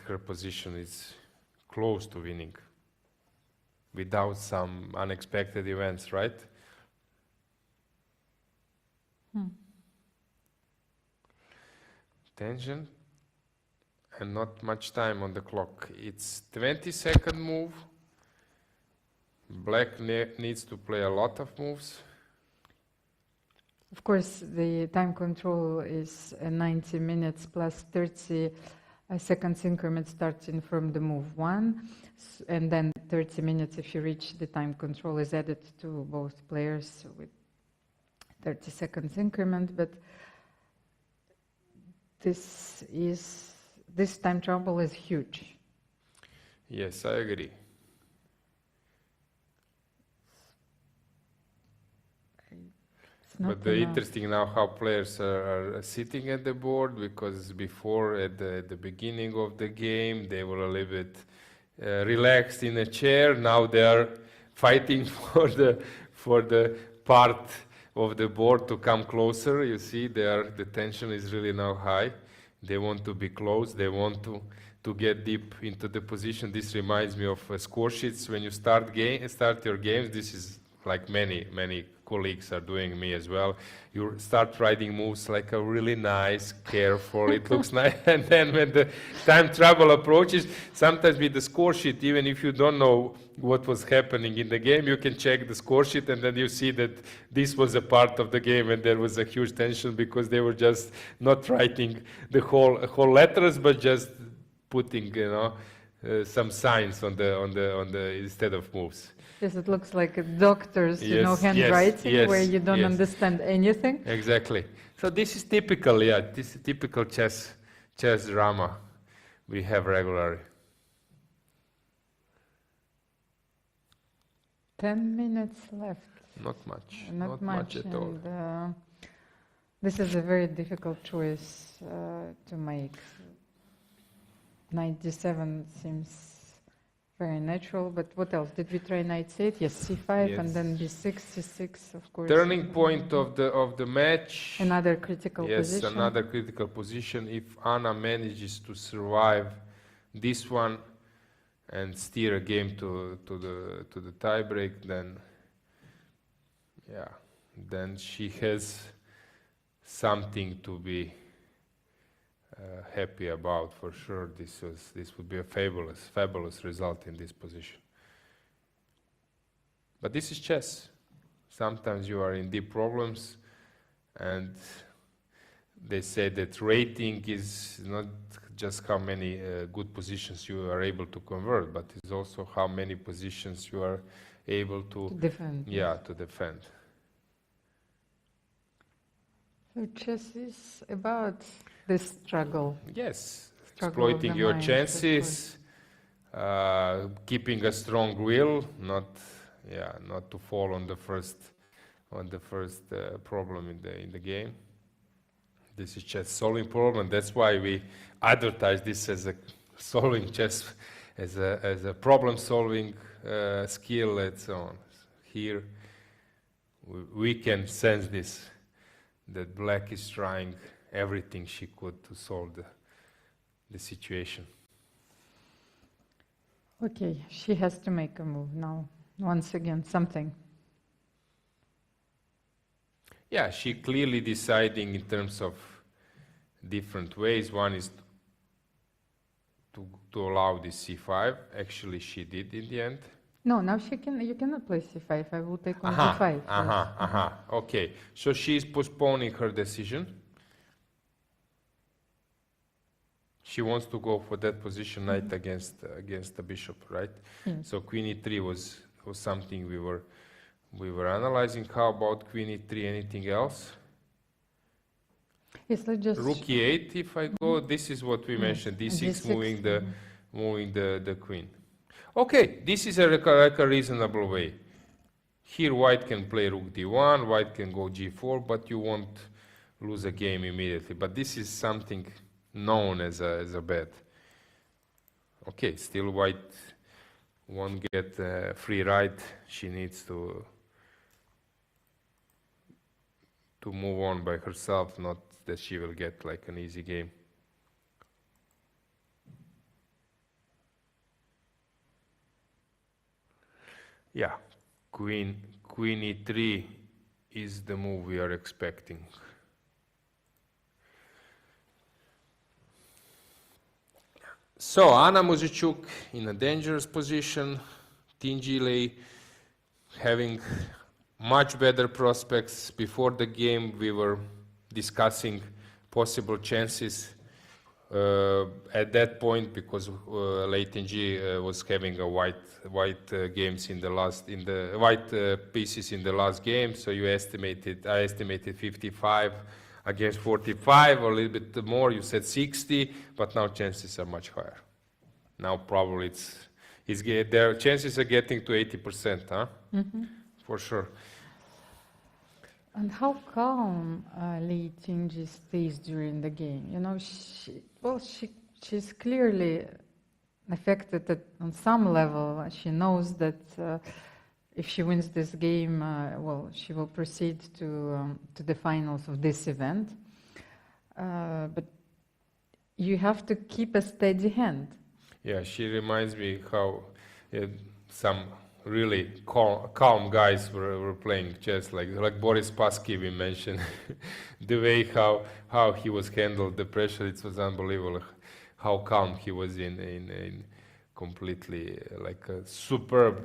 her position is close to winning without some unexpected events, right? Tension and not much time on the clock. It's 20-second move. Black needs to play a lot of moves. Of course, the time control is 90 minutes plus 30 seconds increment starting from the move 1, and then 30 minutes if you reach the time control is added to both players with 30 seconds increment, but this time trouble is huge. Yes, I agree. But the interesting now how players are sitting at the board, because before at the beginning of the game they were a little bit relaxed in a chair. Now they are fighting for the part of the board to come closer. You see, the tension is really now high. They want to be close. They want to get deep into the position. This reminds me of score sheets when you start your games. This is like many colleagues are doing, me as well. You start writing moves like a really nice, careful, it looks nice, and then when the time trouble approaches, sometimes with the score sheet, even if you don't know what was happening in the game, you can check the score sheet and then you see that this was a part of the game and there was a huge tension because they were just not writing the whole letters, but just putting, some signs on the instead of moves. Yes, it looks like a doctor's, handwriting where you don't understand anything. Exactly. So this is typical, this is typical chess drama we have regularly. 10 minutes left. Not much. Not much at all. And, this is a very difficult choice to make. Knight d7 seems very natural, but what else? Did we try knight c8? Yes, c5, yes. And then b6, c6, of course. Turning point of the match. Another critical position. Yes, another critical position. If Anna manages to survive this one and steer a game to the tiebreak, then she has something to be happy about for sure. This would be a fabulous result in this position. But this is chess. Sometimes you are in deep problems, and they say that rating is not just how many good positions you are able to convert, but it's also how many positions you are able to defend. Yeah, to defend. So chess is about this struggle. Yes, Struggle exploiting your chances, keeping a strong will, not to fall on the first problem in the game. This is chess solving problem. That's why we advertise this as a solving chess, as a problem solving skill and so on. Here we can sense this, that black is trying everything she could to solve the situation. Okay, she has to make a move now. Once again, something. Yeah, she clearly deciding in terms of different ways. One is to allow this c5. Actually, she did in the end. No, now you cannot play c5. I will take on d5. Okay, so she is postponing her decision. She wants to go for that position, knight against the bishop, right? Yes. So queen e3 was something we were analyzing. How about queen e3? Anything else? Yes, let's just rook e8. If I go, this is what we mentioned. d6 moving the queen. Okay, this is like a reasonable way. Here white can play rook d1, white can go g4, but you won't lose a game immediately. But this is something known as a bet. Okay, still white won't get free ride. She needs to move on by herself, not that she will get like an easy game. Yeah, queen e3 is the move we are expecting. So Anna Muzichuk in a dangerous position, Tinjili having much better prospects. Before the game we were discussing possible chances at that point, because Lei Tinji was having a white games in the last white pieces in the last game. So I estimated 55 against 45, or a little bit more. You said 60, but now chances are much higher. Now probably their chances are getting to 80%, huh? Mm-hmm. For sure. And how calm Lei Tinji stays during the game? You know, she's clearly affected on some level. She knows that if she wins this game, she will proceed to the finals of this event. But you have to keep a steady hand. Yeah, she reminds me how some really calm guys were playing chess, like Boris Spassky we mentioned. The way how he was handled the pressure, it was unbelievable. How calm he was in completely like a superb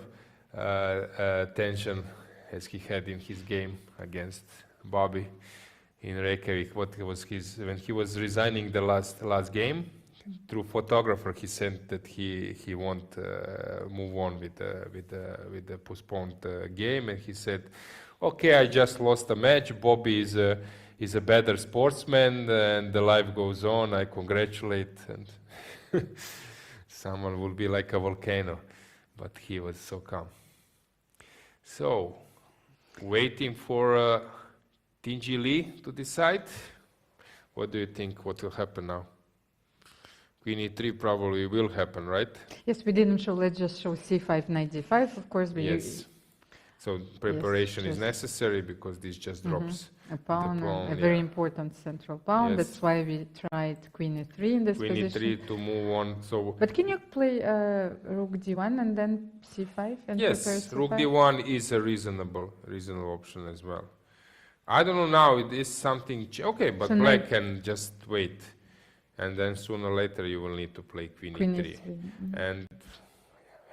tension as he had in his game against Bobby in Reykjavik. What was when he was resigning the last game? Through photographer, he said that he won't move on with the postponed game, and he said, "Okay, I just lost a match. Bobby is a better sportsman, and the life goes on. I congratulate." And someone will be like a volcano, but he was so calm. So, waiting for Tinji Lee to decide. What do you think? What will happen now? Queen e3 probably will happen, right? Yes, we didn't show, let's just show c5, knight d5, of course. Yes. So preparation is necessary because this just drops a pawn, the pawn, a very important central pawn. Yes. That's why we tried queen e3 in this position. Queen e3 to move on. So. But can you play rook d1 and then c5 and yes, prepare c5? rook d1 is a reasonable option as well. I don't know now. It is something. Okay, but so black can just wait. And then sooner or later you will need to play queen e3. And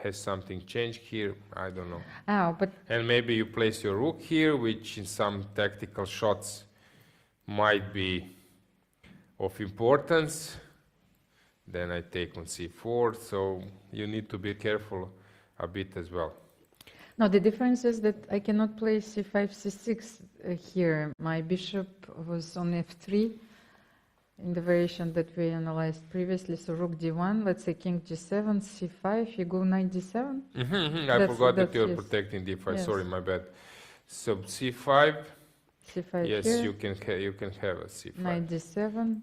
has something changed here? I don't know. And maybe you place your rook here, which in some tactical shots might be of importance. Then I take on c4, so you need to be careful a bit as well. No, the difference is that I cannot play c5, c6 here. My bishop was on f3. In the variation that we analyzed previously, so rook d1, let's say king g7, c5, you go knight d7? I forgot that you're protecting d5, yes. Sorry, my bad. So c5, yes, here. you can have a c5. Knight d7.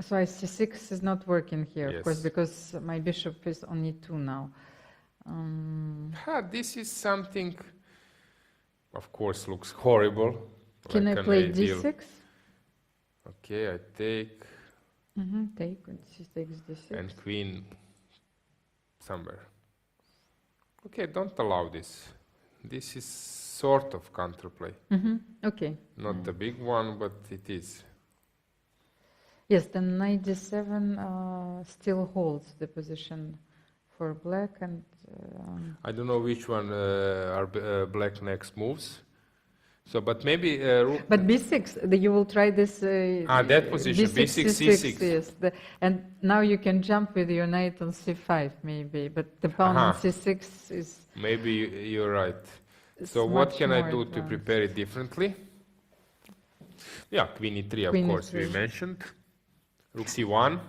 So c6 is not working here, of course, because my bishop is on e2 now. This is something, of course, looks horrible. Can I play d6? Okay, I take. Take, she takes d6. And queen somewhere. Okay, don't allow this. This is sort of counterplay. Okay. Not the big one, but it is. Yes, then knight d7 still holds the position for black, and I don't know which one are black next moves. So, but maybe. But b6, you will try this. That position, b6, c6. Yes, and now you can jump with your knight on c5, maybe. But the pawn on c6 is. Maybe you're right. So, what can I do to prepare it differently? Yeah, queen e3, of course, we mentioned. Rook c1.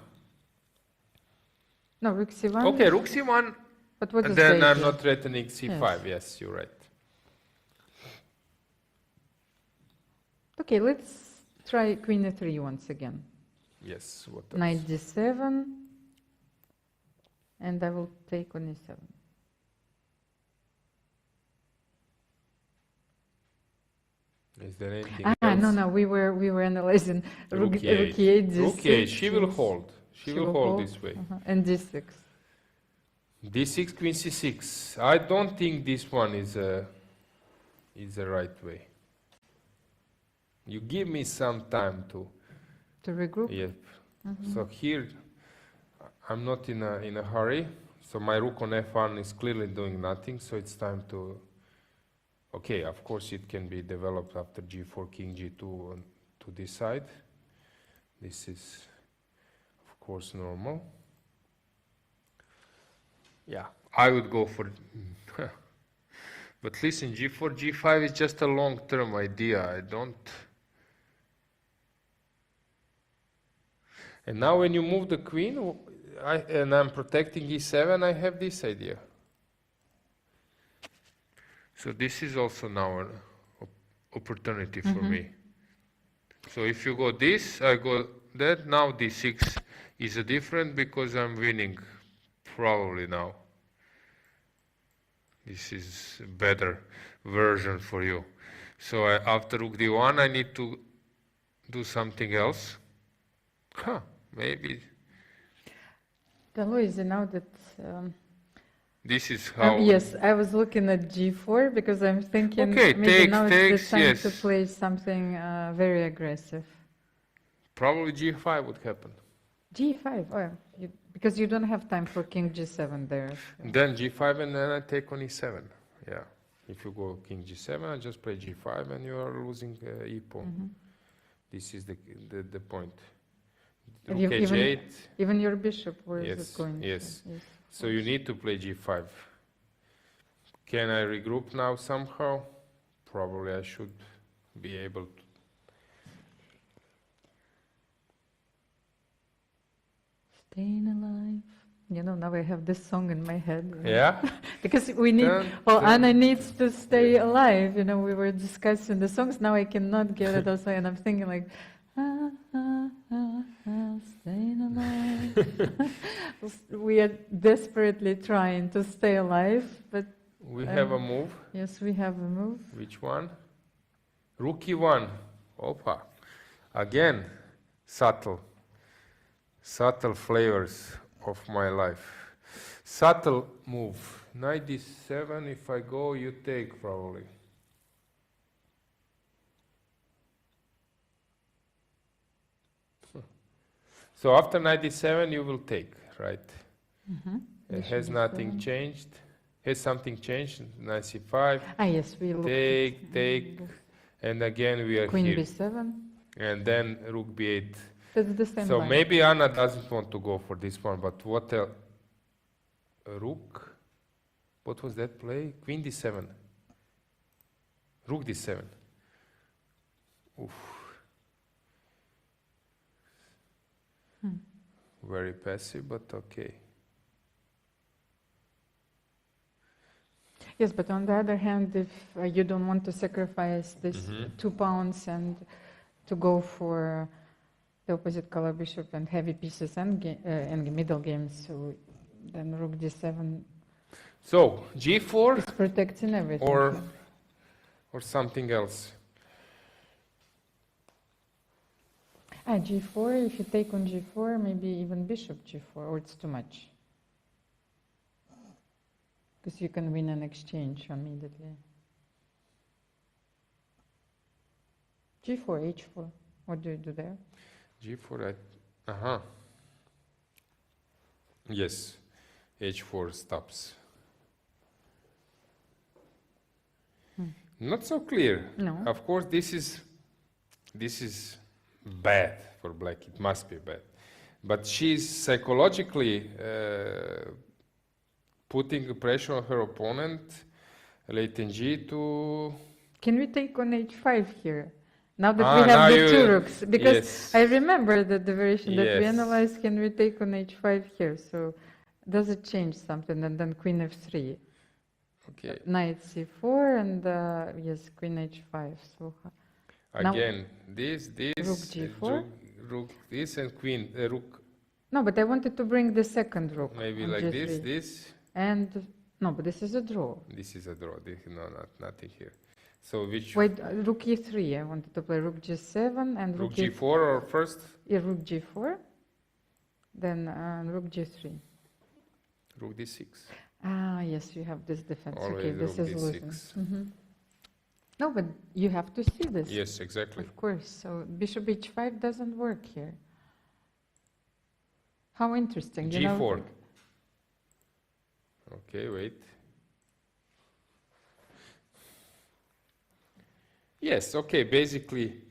No, rook c1. Okay, rook c1 But what And is then the I'm idea? not threatening c5. Yes, you're right. Okay, let's try queen e3 once again. Yes, what else? Knight d7, and I will take on e7. Is there anything Ah, else? no, we were analyzing Rook rook e8. e8, d6. Rook e8, she will yes. hold. She will hold this way. And d6. d6, queen c6. I don't think this one is the right way. You give me some time to regroup. Yep. So here, I'm not in a hurry. So my rook on f1 is clearly doing nothing. So it's time to. Okay, of course it can be developed after g4, king g2 to this side. This is, of course, normal. Yeah, I would go for. But listen, g4, g5 is just a long-term idea. I don't. And now when you move the queen, and I'm protecting e7, I have this idea. So this is also now an opportunity for me. So if you go this, I go that. Now d6 is a different because I'm winning probably now. This is a better version for you. So after rook d1, I need to do something else. Maybe. Alojzije, now that... This is how... yes, I was looking at g4 because I'm thinking maybe now it's the time to play something very aggressive. Probably g5 would happen. g5, oh, because you don't have time for king g7 there. So. Then g5 and then I take on e7. Yeah, if you go king g7, I just play g5 and you are losing e pawn. This is the point. Rook h8. Even your bishop, where yes, is it going? Yes. So you need to play g5. Can I regroup now somehow? Probably I should be able to. Staying alive. You know, now I have this song in my head. Yeah? Because we need, Anna needs to stay alive. You know, we were discussing the songs. Now I cannot get it also. And I'm thinking like, staying alive. We are desperately trying to stay alive, but... We have a move. Yes, we have a move. Which one? Rook e1. Opa. Again, subtle flavors of my life. Subtle move. Knight d7, if I go, you take probably. So after knight d7, you will take, right? It has nothing changed. Has something changed? Knight c5. Yes, we look. Take, and again we are Queen here. b7. And then rook b8. That's the same So line. maybe Anna doesn't want to go for this one, but what else? Rook? What was that play? Queen d7. Rook d7. Oof. Very passive, but okay. Yes, but on the other hand, if you don't want to sacrifice this 2 pawns and to go for the opposite color bishop and heavy pieces and middle games, so then rook d7. So g4 is protecting everything. or something else. G4. If you take on g4, maybe even bishop g4, or it's too much. Because you can win an exchange immediately. g4, h4. What do you do there? g4, Yes, h4 stops. Not so clear. No. Of course, this is bad for black. It must be bad. But she's psychologically putting pressure on her opponent, late in g2. Can we take on h5 here? Now that we have the two rooks. Because I remember that the variation that we analyzed, can we take on h5 here? So Does it change something? And then queen f3. Okay. Knight c4 and yes, queen h5. So Again, this, rook g4. rook, this, and queen, rook. No, but I wanted to bring the second rook. Maybe on like g3. this. And no, but this is a draw. This is a draw. This, no, nothing here. So which? Wait, rook e3. I wanted to play rook g7 and rook g4 or first? Yeah, rook g4. Then rook g3. Rook d6. Ah, yes, you have this defense. Always okay, this rook is d6. losing. No, but you have to see this. Yes, exactly. Of course. So bishop h5 doesn't work here. How interesting. G4. You know? Okay, wait. Yes, okay, basically,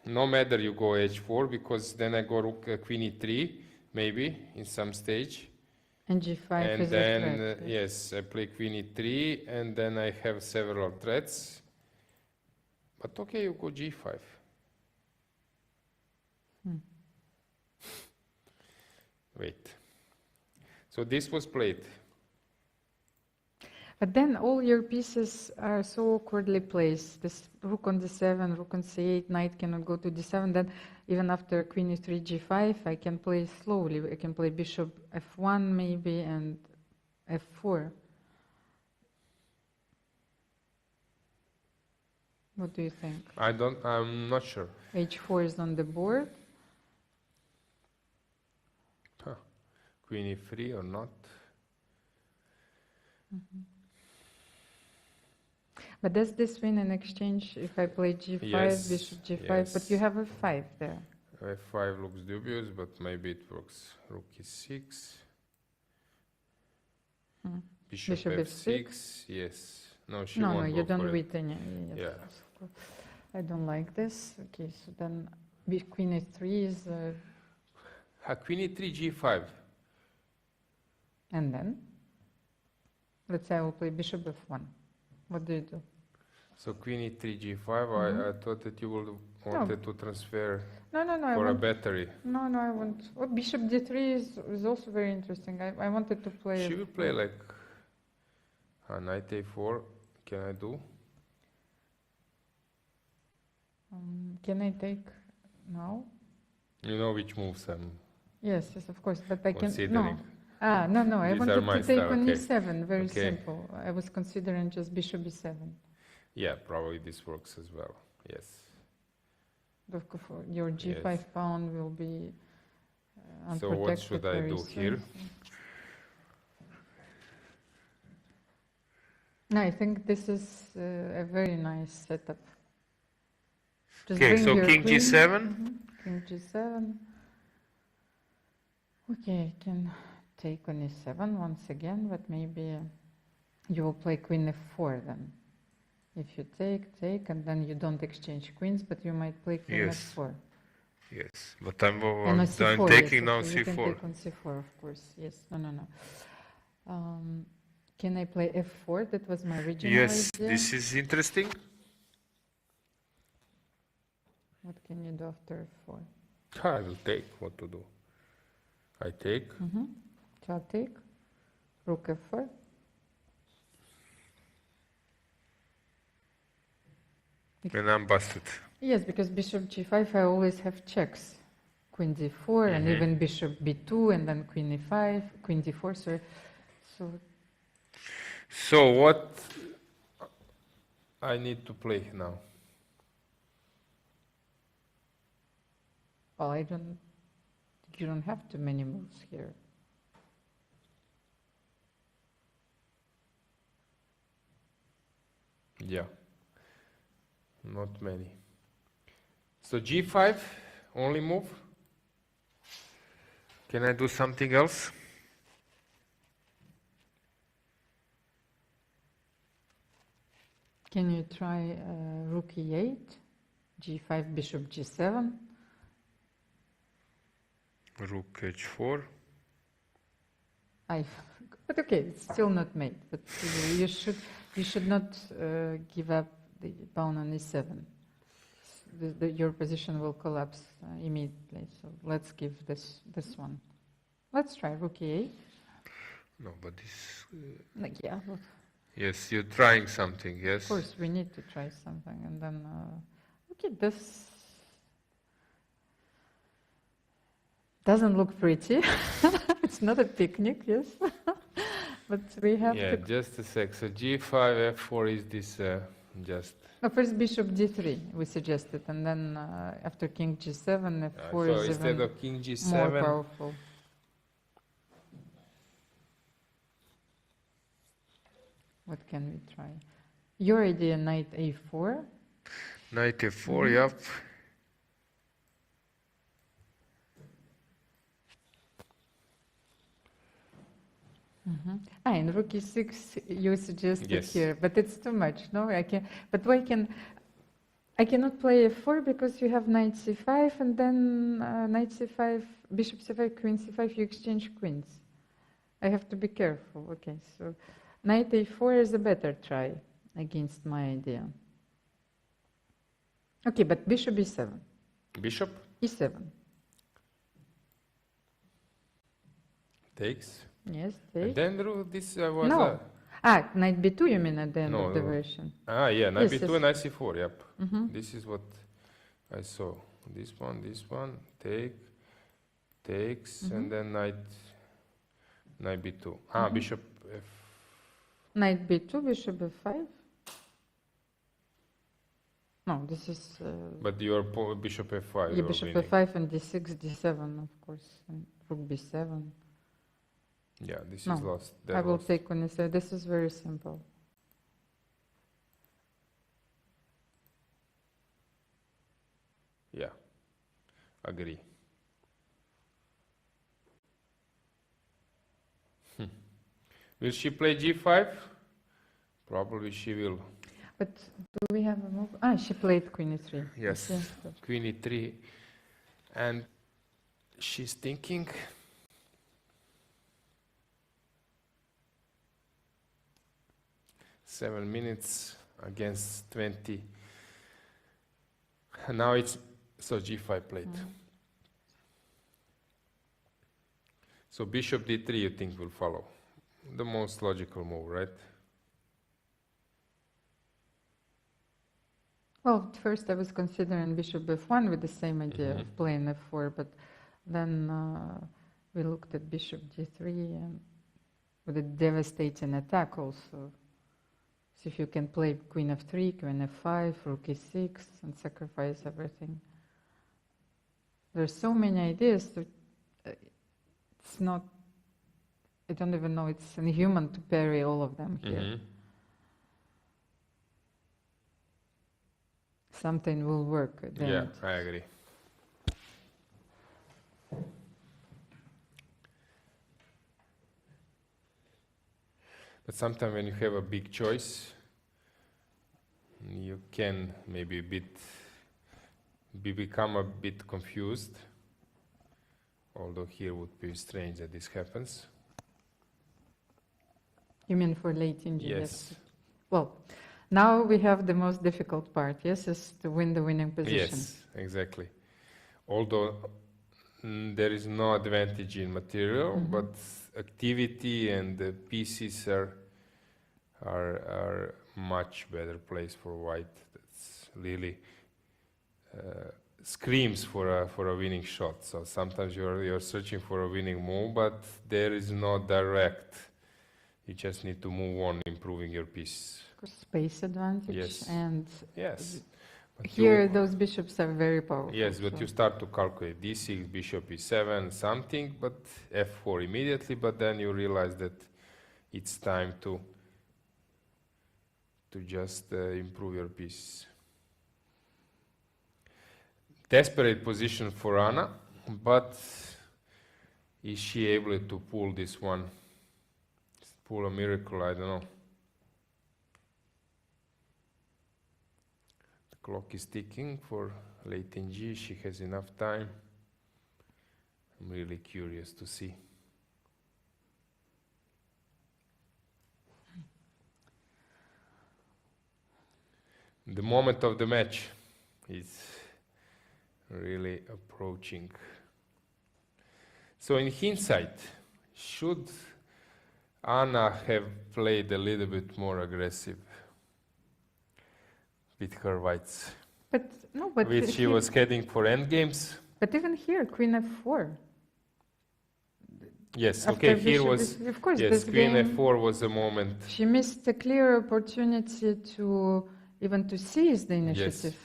no matter you go h4, because then I go rook queen e3, maybe, in some stage. And g5 And is then, a threat. yes, I play queen e3, and then I have several threats. But okay, you go g5. Wait. So this was played. But then all your pieces are so awkwardly placed. This rook on d7, rook on c8, knight cannot go to d7. Then even after queen e3, g5, I can play slowly. I can play bishop f1 maybe and f4. What do you think? I'm not sure. h4 is on the board. Queen e3 or not? But does this win in exchange if I play g5, Yes, bishop g5? yes. But you have f5 there. f5 looks dubious, but maybe it works. Rook e6. Bishop f6. Yes. No, she No, won't you go don't for it. win any. Yes, Yeah. of course. I don't like this. Okay, so then queen e3 is... Queen e3, g5. and then? Let's say I will play bishop f1. What do you do? So queen e3, g5. I thought that you would wanted to transfer No, for a battery. No, I want... Oh, bishop d3 is also very interesting. I wanted to play... She will play like knight a4. Can I do? Can I take now? You know which moves I'm Yes, of course, but I can... considering. No, I These are wanted my to take style, on okay. e7, very Okay. simple. I was considering just bishop e7. Yeah, probably this works as well. Yes. Your g5 Yes. pawn will be unprotected. So what should I very do soon. here? No, I think this is a very nice setup. Just Okay, bring so your king queen. g7. King g7. Okay, I can take on e7 once again, but maybe you will play queen f4 then. If you take, and then you don't exchange queens, but you might play queen Yes. f4. Yes, but I'm And on c4, taking yes, now okay, you can c4. take on c4, of course. Yes, no. Can I play f4? That was my original Yes, idea. this is interesting. What can you do after f4? I will take what to do. I take. So I'll take rook f4. And I'm busted. Yes, because bishop g5, I always have checks. Queen d4, and even bishop b2, and then queen e5, queen d4, sorry. So what I need to play now? Well, you don't have too many moves here. Yeah, not many. So g5, only move? Can I do something else? Can you try rook e8, g5, bishop g7? Rook h4. But okay, it's still not made. But you should not give up the pawn on e7. Your position will collapse immediately. So let's give this one. Let's try rook e8. No, but this. Like, yeah, of Yes, you're trying something. Yes. course we need to try something, and then okay, this doesn't look pretty. It's not a picnic, yes, but we have Yeah, to. just a sec. So G5, F4 is this just. No, first bishop d3 we suggested, and then after king g7, f4 So is instead even of king G7. more powerful. What can we try? Your idea, knight a4. Knight F4, yep. And rook e6 you suggested Yes. here, but it's too much. No, I can. But why can I cannot play f4 because you have knight c5 and then knight c5, bishop c5, queen c5. You exchange queens. I have to be careful. Okay, so knight a4 is a better try against my idea. Okay, but bishop e7. Bishop E7. takes. Yes, And take. then this was No. Knight b2 you mean at the end No, of the no. version. yeah, knight Yes, B2 yes. and knight C4, yep. Mhm. This is what I saw. This one, takes, and then knight B2. Bishop F. Knight b2, bishop b5. No, this is But your bishop F5. yeah, you're bishop winning. f5 and d6, d7, of course, and rook b7. Yeah, this No, is lost. I That will lost. take when I say this is very simple. Yeah, agree. Will she play G5? Probably she will. But do we have a move? She played queen e3. Yes, Good. Queen E3, and she's thinking. Seven minutes against 20. And now it's so G5 played. So bishop D3 you think will follow? The most logical move, right? Well, at first I was considering bishop f1 with the same idea of playing f4, but then we looked at bishop d3 and with a devastating attack also. So if you can play queen f3, queen f5, rook e6, and sacrifice everything. There's so many ideas that it's not, I don't even know, it's inhuman to parry all of them here. Something will work at the Yeah, end. I agree. But sometimes when you have a big choice, you can maybe become a bit confused. Although here would be strange that this happens. You mean for late in Yes. Well, now we have the most difficult part, yes, is to win the winning position. Yes, exactly. Although there is no advantage in material, but activity and the pieces are much better placed for white. That's really screams for a winning shot. So sometimes you're searching for a winning move, but there is no direct. You just need to move on, improving your piece. Space advantage. Yes. And Yes. But here those bishops are very powerful. yes, but so- you start to calculate d6, bishop e7, something, but f4 immediately, but then you realize that it's time to just improve your piece. Desperate position for Anna, but is she able to pull this one? Pull a miracle, I don't know. The clock is ticking for late in G. She has enough time. I'm really curious to see. The moment of the match is really approaching. So in hindsight, should Anna have played a little bit more aggressive with her whites, But no, but which she was heading for endgames. But even here, Queen F4. Yes, After okay, here bishop was, is- of course, yes, this Queen game- F4 was the moment. She missed a clear opportunity to even to seize the initiative.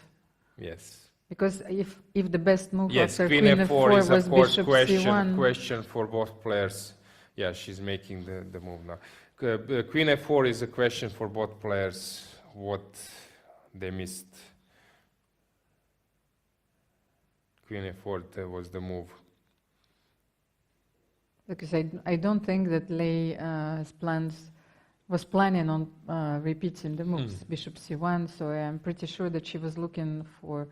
Yes. Because if the best move Yes, after Queen Queen F4 is was of course bishop question C1. for both players. Yeah, she's making the move now. Queen F4 is a question for both players, what they missed. Queen F4 was the move. Because I don't think that Lei was planning on repeating the moves, bishop C1, so I'm pretty sure that she was looking for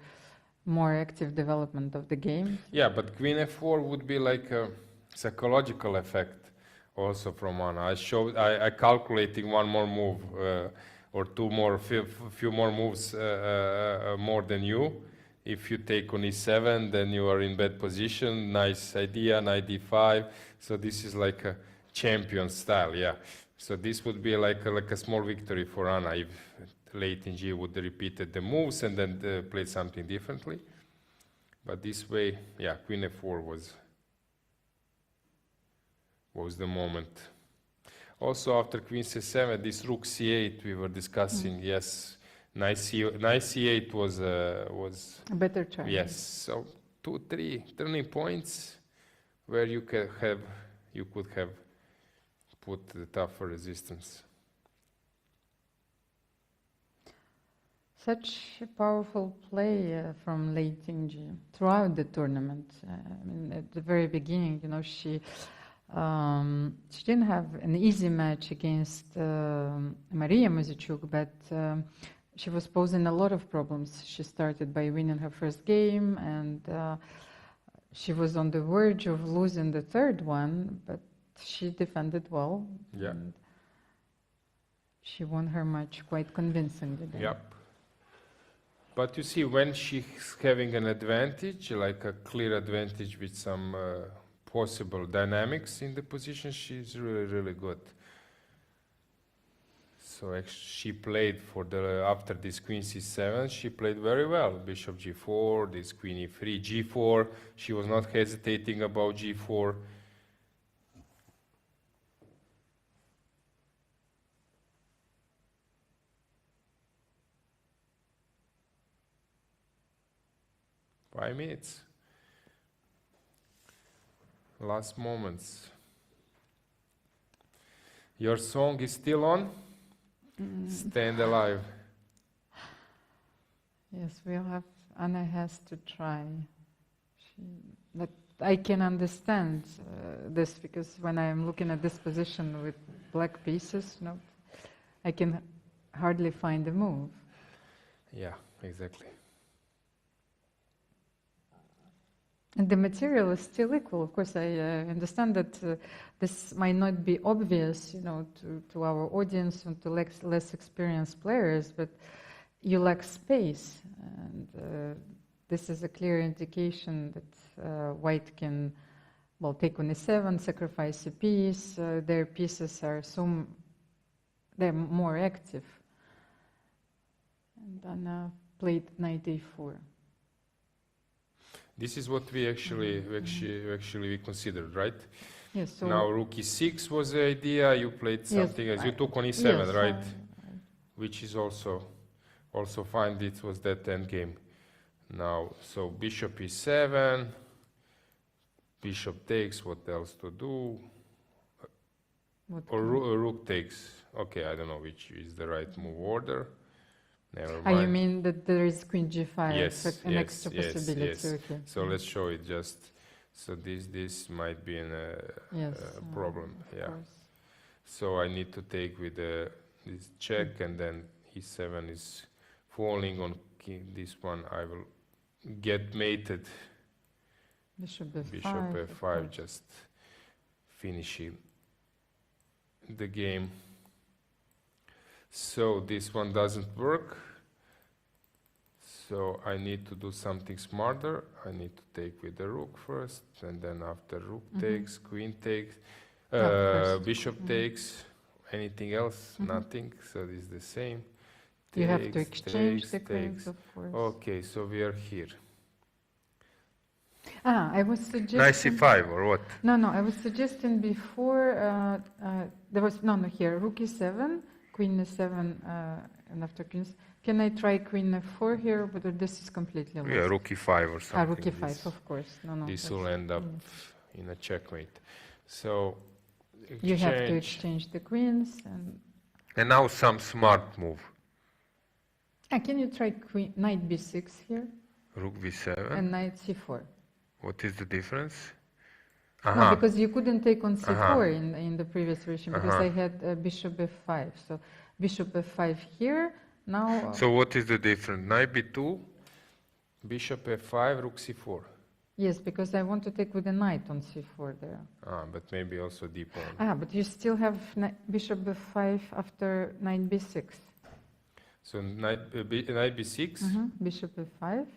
more active development of the game. Yeah, but Queen F4 would be like a psychological effect also from Anna. I calculating one more move or few more moves more than you. If you take on E7, then you are in bad position. Nice idea, knight D5. So this is like a champion style, yeah. So this would be like a small victory for Anna if late in G would repeated the moves and then played something differently. But this way, yeah, Queen F4 was the moment. Also after Queen C7, this Rook C8 we were discussing. Yes, Knight C8 was A better try. yes. So 2-3 turning points where you could have put the tougher resistance. Such a powerful play from Lei Tingji throughout the tournament. I mean, at the very beginning, you know, she didn't have an easy match against Maria Muzyczuk, but she was posing a lot of problems. She started by winning her first game, and she was on the verge of losing the third one, but she defended well. Yeah. And she won her match quite convincingly. Then. Yep. But you see, when she's having an advantage, like a clear advantage with some possible dynamics in the position, she's really, really good. So she played after this Queen C7, she played very well. Bishop G4, this Queen E3, G4. She was not hesitating about G4. Five minutes. Last moments. Your song is still on? Stand Alive. Yes, Anna has to try. But I can understand this because when I'm looking at this position with black pieces, you know, I can hardly find a move. Yeah, exactly. And the material is still equal. Of course, I understand that this might not be obvious, you know, to our audience and to less experienced players, but you lack space, and this is a clear indication that White can, well, take on E7, sacrifice a piece. Their pieces are they're more active. And Anna played knight A4. This is what we actually considered, right? Yes. So now Rook E6 was the idea. You played something as you took on E7, yes, right? Which is also fine. It was that endgame. Now, so Bishop E7. Bishop takes. What else to do? Or Rook takes. Okay, I don't know which is the right move order. Never mind. You mean that there is Queen G5, yes, an extra possibility? Yes. Okay. So let's show it just. So this might be a problem. Yeah. Course. So I need to take with this check, and then E7 is falling on this one. I will get mated. Bishop F5. Bishop F5, just finishing the game. So this one doesn't work. So I need to do something smarter. I need to take with the rook first, and then after rook takes, queen takes. first. Bishop takes. Anything else? Nothing. So this is the same. You have to Takes, exchange the takes, queens, takes. of course. Okay, so we are here. I was suggesting... Knight c5 or what? No, I was suggesting before, there was, here, rook e7, queen e7, and after queens. Can I try queen f4 here, but this is completely lost? Yeah, rook e5 or something. Rook e5, of course. No, this will end up in a checkmate. So, you have to exchange the queens. And now some smart move. Can you try knight b6 here? Rook b7. And knight c4. What is the difference? No, because you couldn't take on c4 in the previous version, because I had bishop f5. So bishop f5 here, now... So what is the difference? Knight b2, bishop f5, rook c4. Yes, because I want to take with a knight on c4 there. But maybe also d pawn. But you still have bishop f5 after knight b6. So knight b6. Bishop f5.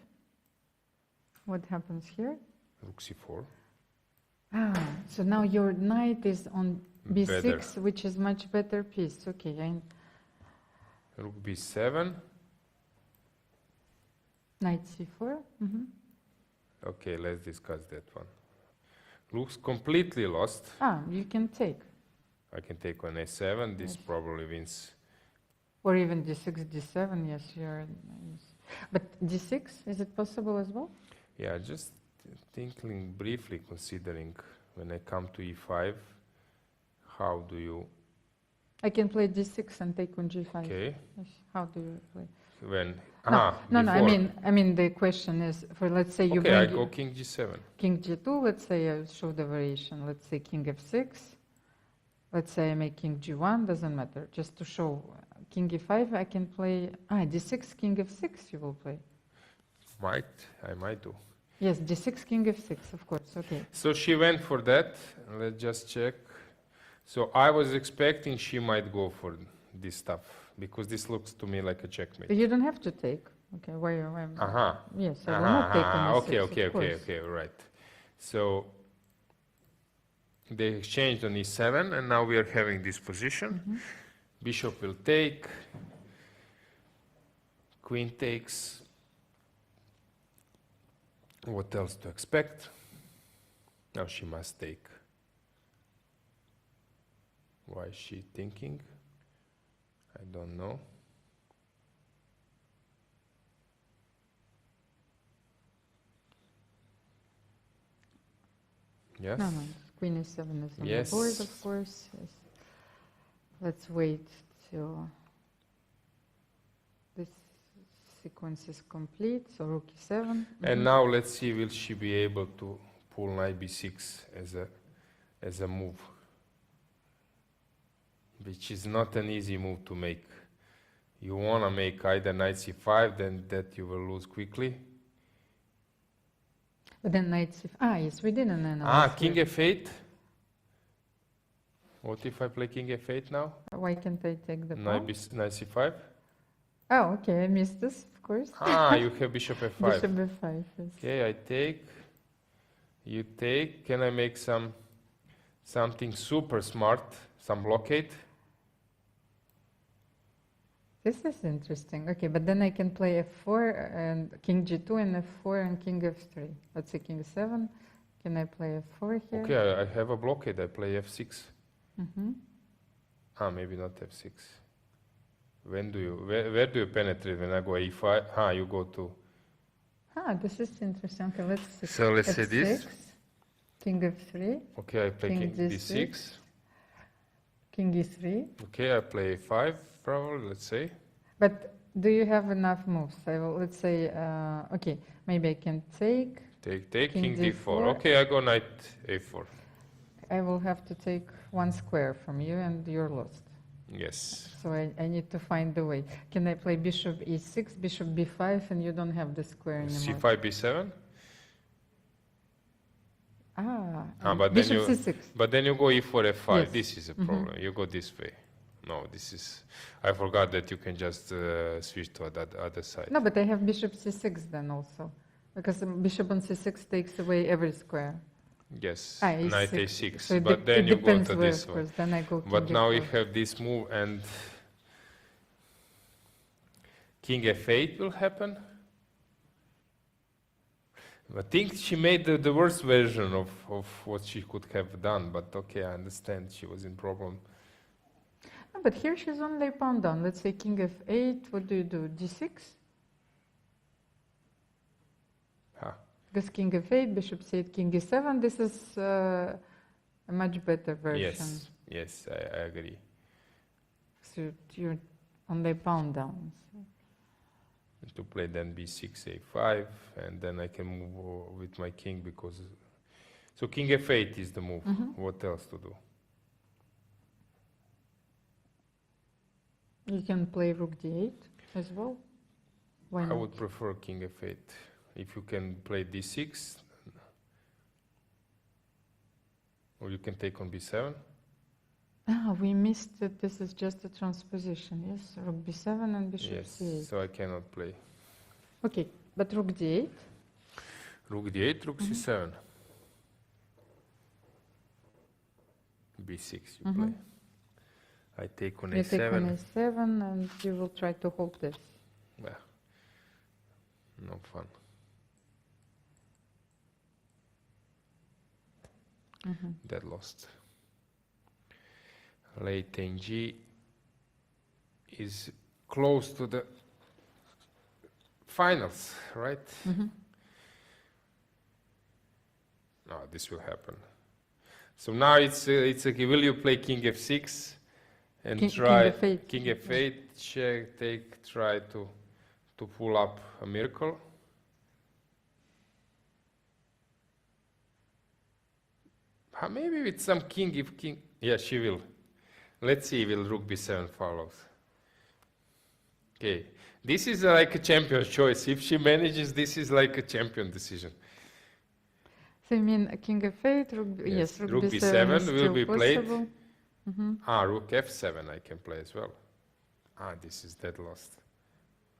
What happens here? Rook c4. So now your knight is on b6, Better. which is much better piece. Okay. Rook b7. Knight c4. Okay, let's discuss that one. Looks completely lost. You can take. I can take on a7. This probably wins. Or even d6, d7. Yes, you're. But d6, is it possible as well? Yeah, just thinking briefly, considering when I come to e5, how do you... I can play d6 and take on g5. Okay. Yes. How do you play? When? No, I mean the question is, for let's say you okay, bring... I go king g7. King g2, let's say I show the variation. Let's say king f6. Let's say I make king g1, doesn't matter. Just to show king e5, I can play... d6, king f6 you will play. I might do. Yes, d6, king f6, of course, okay. So she went for that. Let's just check. So I was expecting she might go for this stuff, because this looks to me like a checkmate. You don't have to take. Okay, why? Yes, I will not take on e6, okay, right. So they exchanged on e7, and now we are having this position. Bishop will take. Queen takes. What else to expect? Now she must take. Why is she thinking? I don't know. Yes? No, queen e7 is on Yes. the board, of course. Yes. Let's wait till this sequence is complete. So rook e7. And now let's see, will she be able to pull knight b6 as a move? Which is not an easy move to make. You want to make either knight c5, then that you will lose quickly. But then knight c5. Yes, we didn't analyze. King f8. What if I play king f8 now? Why can't I take the pawn? Knight c5? Oh, okay, I missed this, of course. You have bishop f5. Bishop f5, yes. Okay, I take. You take. Can I make something super smart? Some blockade? This is interesting. Okay, but then I can play f4 and king g2 and f4 and king f3. Let's say king 7. Can I play f4 here? Okay, I have a blockade. I play f6. Maybe not f6. When do you? Where do you penetrate? When I go e5? You go to. This is interesting. Okay, let's see. So let's say this. King f3. Okay, I play king d6. King e3. Okay, I play a5 probably, let's say. But do you have enough moves? Let's say, okay, maybe I can take. Take, king d4. Okay, I go knight a4. I will have to take one square from you and you're lost. Yes. So I need to find the way. Can I play bishop e6, bishop b5, and you don't have the square anymore? c5, b7? But bishop c6. But then you go e4, f5. Yes. This is a problem. You go this way. No, this is... I forgot that you can just switch to the other side. No, but I have bishop c6 then also. Because bishop on c6 takes away every square. Yes, A6. knight a6. So it But de- then it you go depends to where, this of one. course. Then I go But king now you f4. have this move, and king f8 will happen. I think she made the worst version of what she could have done, but okay, I understand she was in problem. No, but here she's only pawn down. Let's say king f8. What do you do? d6? Huh. Because king f8, bishop c8, king e7. This is a much better version. Yes, yes, I agree. So you're only pawn down. So. To play then b6, a5, and then I can move with my king because... So king f8 is the move. What else to do? You can play rook d8 as well. Why I not? would prefer king f8. If you can play d6, or you can take on b7. Ah, we missed that this is just a transposition, yes? Rook b7 and bishop Yes, c8. so I cannot play. Okay, but rook d8? Rook d8, rook c7. b6 you play. I take on You a7. take on a7 and you will try to hold this. Yeah. No fun. Dead lost. Late ng is close to the finals, right? No, this will happen. So now it's will you play king f6 and try king f8. king f8, check, take, try to pull up a miracle? Maybe with some king, if king, yeah, she will. Let's see, will rook b7 follows. Okay, this is like a champion choice. If she manages, this is like a champion decision. So you mean king f8, rook, yes, rook b7 b7 is will still be played. possible. Rook f7 I can play as well. This is dead lost.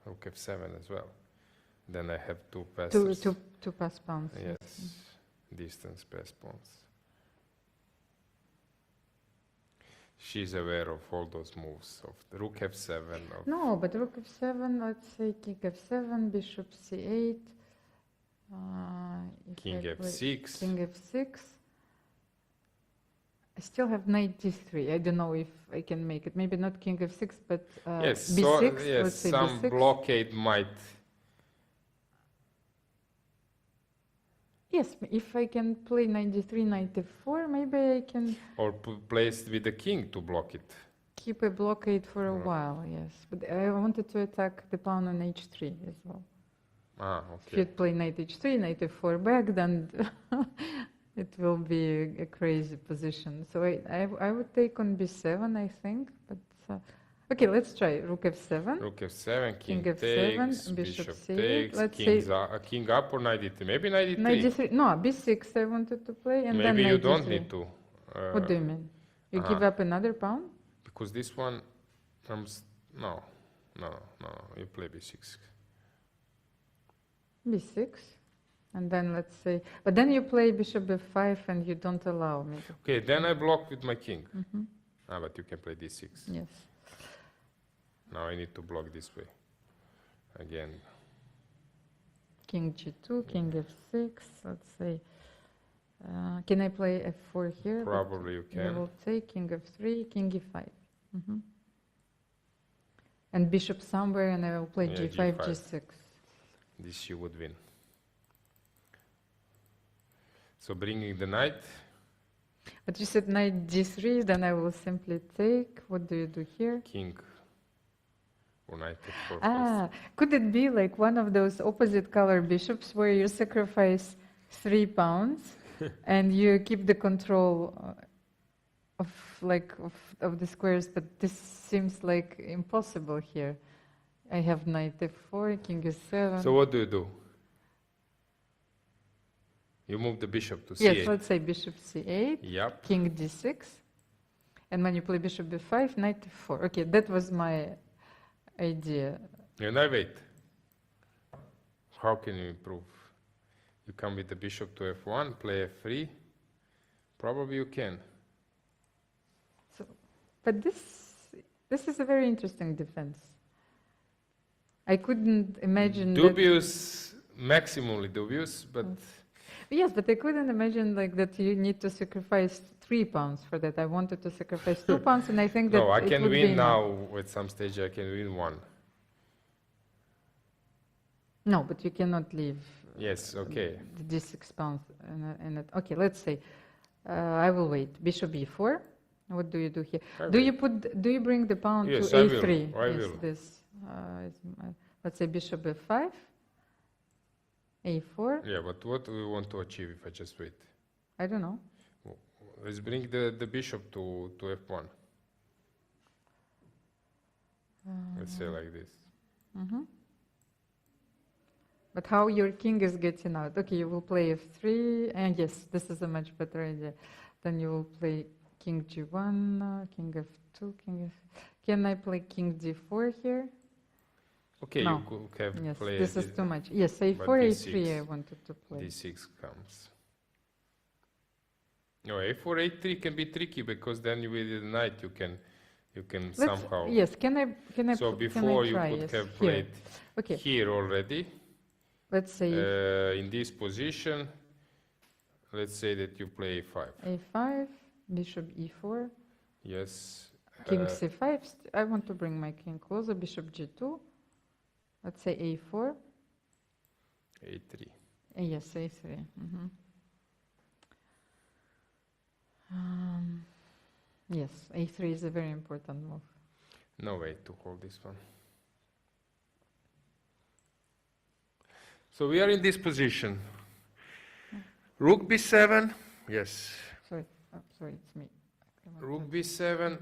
Rook f7 as well. Then I have two passes. Two pass pawns. Yes, distance pass pawns. She's aware of all those moves of the rook f7. No, but rook f7, let's say king f7, bishop c8. King f6. King f6. I still have knight d3. I don't know if I can make it. Maybe not king f6, but yes, b6. so, Let's yes, say some b6. blockade might. Yes, if I can play knight d3, knight f4, maybe I can Or place with the king to block it. keep a blockade for a while, yes. But I wanted to attack the pawn on h3 as well. If Okay. you play knight h3, knight f4 back, then it will be a crazy position. So I would take on b7, I think. But okay, let's try rook f7. Rook f7, king f7, takes, bishop bishop c8. takes, Let's king up or knight d3. Maybe knight d3. Knight d3. No, b6 I wanted to play, and then Maybe you knight don't d3. need to. What do you mean? You give up another pawn? Because this one comes. No. You play b6. b6. And then let's say, but then you play bishop f5 and you don't allow me to. Okay, then I block with my king. But you can play d6. Yes. Now I need to block this way. Again. King g2, king f6, let's say. Can I play f4 here? Probably you You can. will take king f3, king e5. And bishop somewhere, and I will play Yeah, g5, g5. g6. This you would win. So bringing the knight. But you said knight g3, then I will simply take. What do you do here? King. Or knight f4 first. Could it be like one of those opposite color bishops where you sacrifice 3 pawns and you keep the control of the squares, but this seems like impossible here. I have knight f4, king e7. So what do you do? You move the bishop to c8. Yes, let's say bishop c8, Yep. king d6, and when you play bishop b5, knight f4. Okay, that was my idea. And I wait. How can you improve? You come with the bishop to f1, play f3. Probably you can. So, but this is a very interesting defense. I couldn't imagine Dubious, maximally dubious, but yes, but I couldn't imagine like that you need to sacrifice 3 pawns for that. I wanted to sacrifice 2 pawns, and I think that no, I it can would be win enough. now. At some stage, I can win 1. No, but you cannot leave. Yes, okay. The d6 pawns. Okay, let's say I will wait. Bishop e4. What do you do here? Do you bring the pawn Yes, to I a3? will. I yes, will. this. Let's say bishop f5, a4. Yeah, but what do we want to achieve if I just wait? I don't know. Let's bring the bishop to f1. Let's say like this. But how your king is getting out? Okay, you will play f3, and yes, this is a much better idea. Then you will play king g1, king f2, king f. Can I play king d4 here? Okay, No. you could have Yes, played this is too much. Yes, a4, but a3 d6. I wanted to play. d6 comes. No, a4, a3 can be tricky because then with the knight you can somehow. Yes, can I? So can before I try? you could yes, have here. played Okay, here already. let's say In this position, let's say that you play a5. a5, bishop e4, Yes. king c5. I want to bring my king closer. Bishop g2. Let's say a4. a3. Yes, a3. Yes, a3 is a very important move. No way to hold this one. So we are in this position. Rook b7. Yes. Sorry, it's me. Rook b7.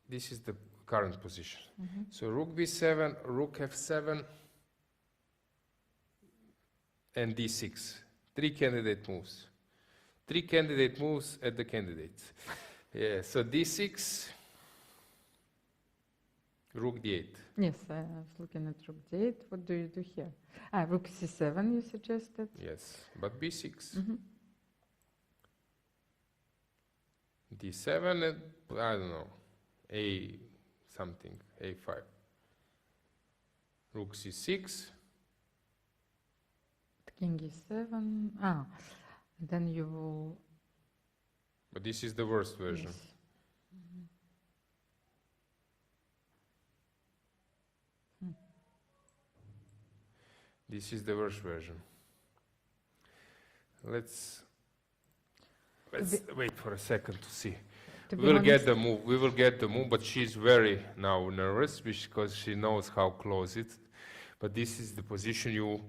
This is the current position. So rook b7, rook f7, and d6. 3 candidate moves. 3 candidate moves at the candidates. Yeah, so d6, rook d8. Yes, I was looking at rook d8. What do you do here? Rook c7 you suggested? Yes, but b6. d7 and, I don't know, a something, a5. Rook c6. King e7. Then you will. But this is the worst version. Yes. This is the worst version. Let's wait for a second to see. We will get the move. We will get the move, but she's very now nervous because she knows how close it. But this is the position you.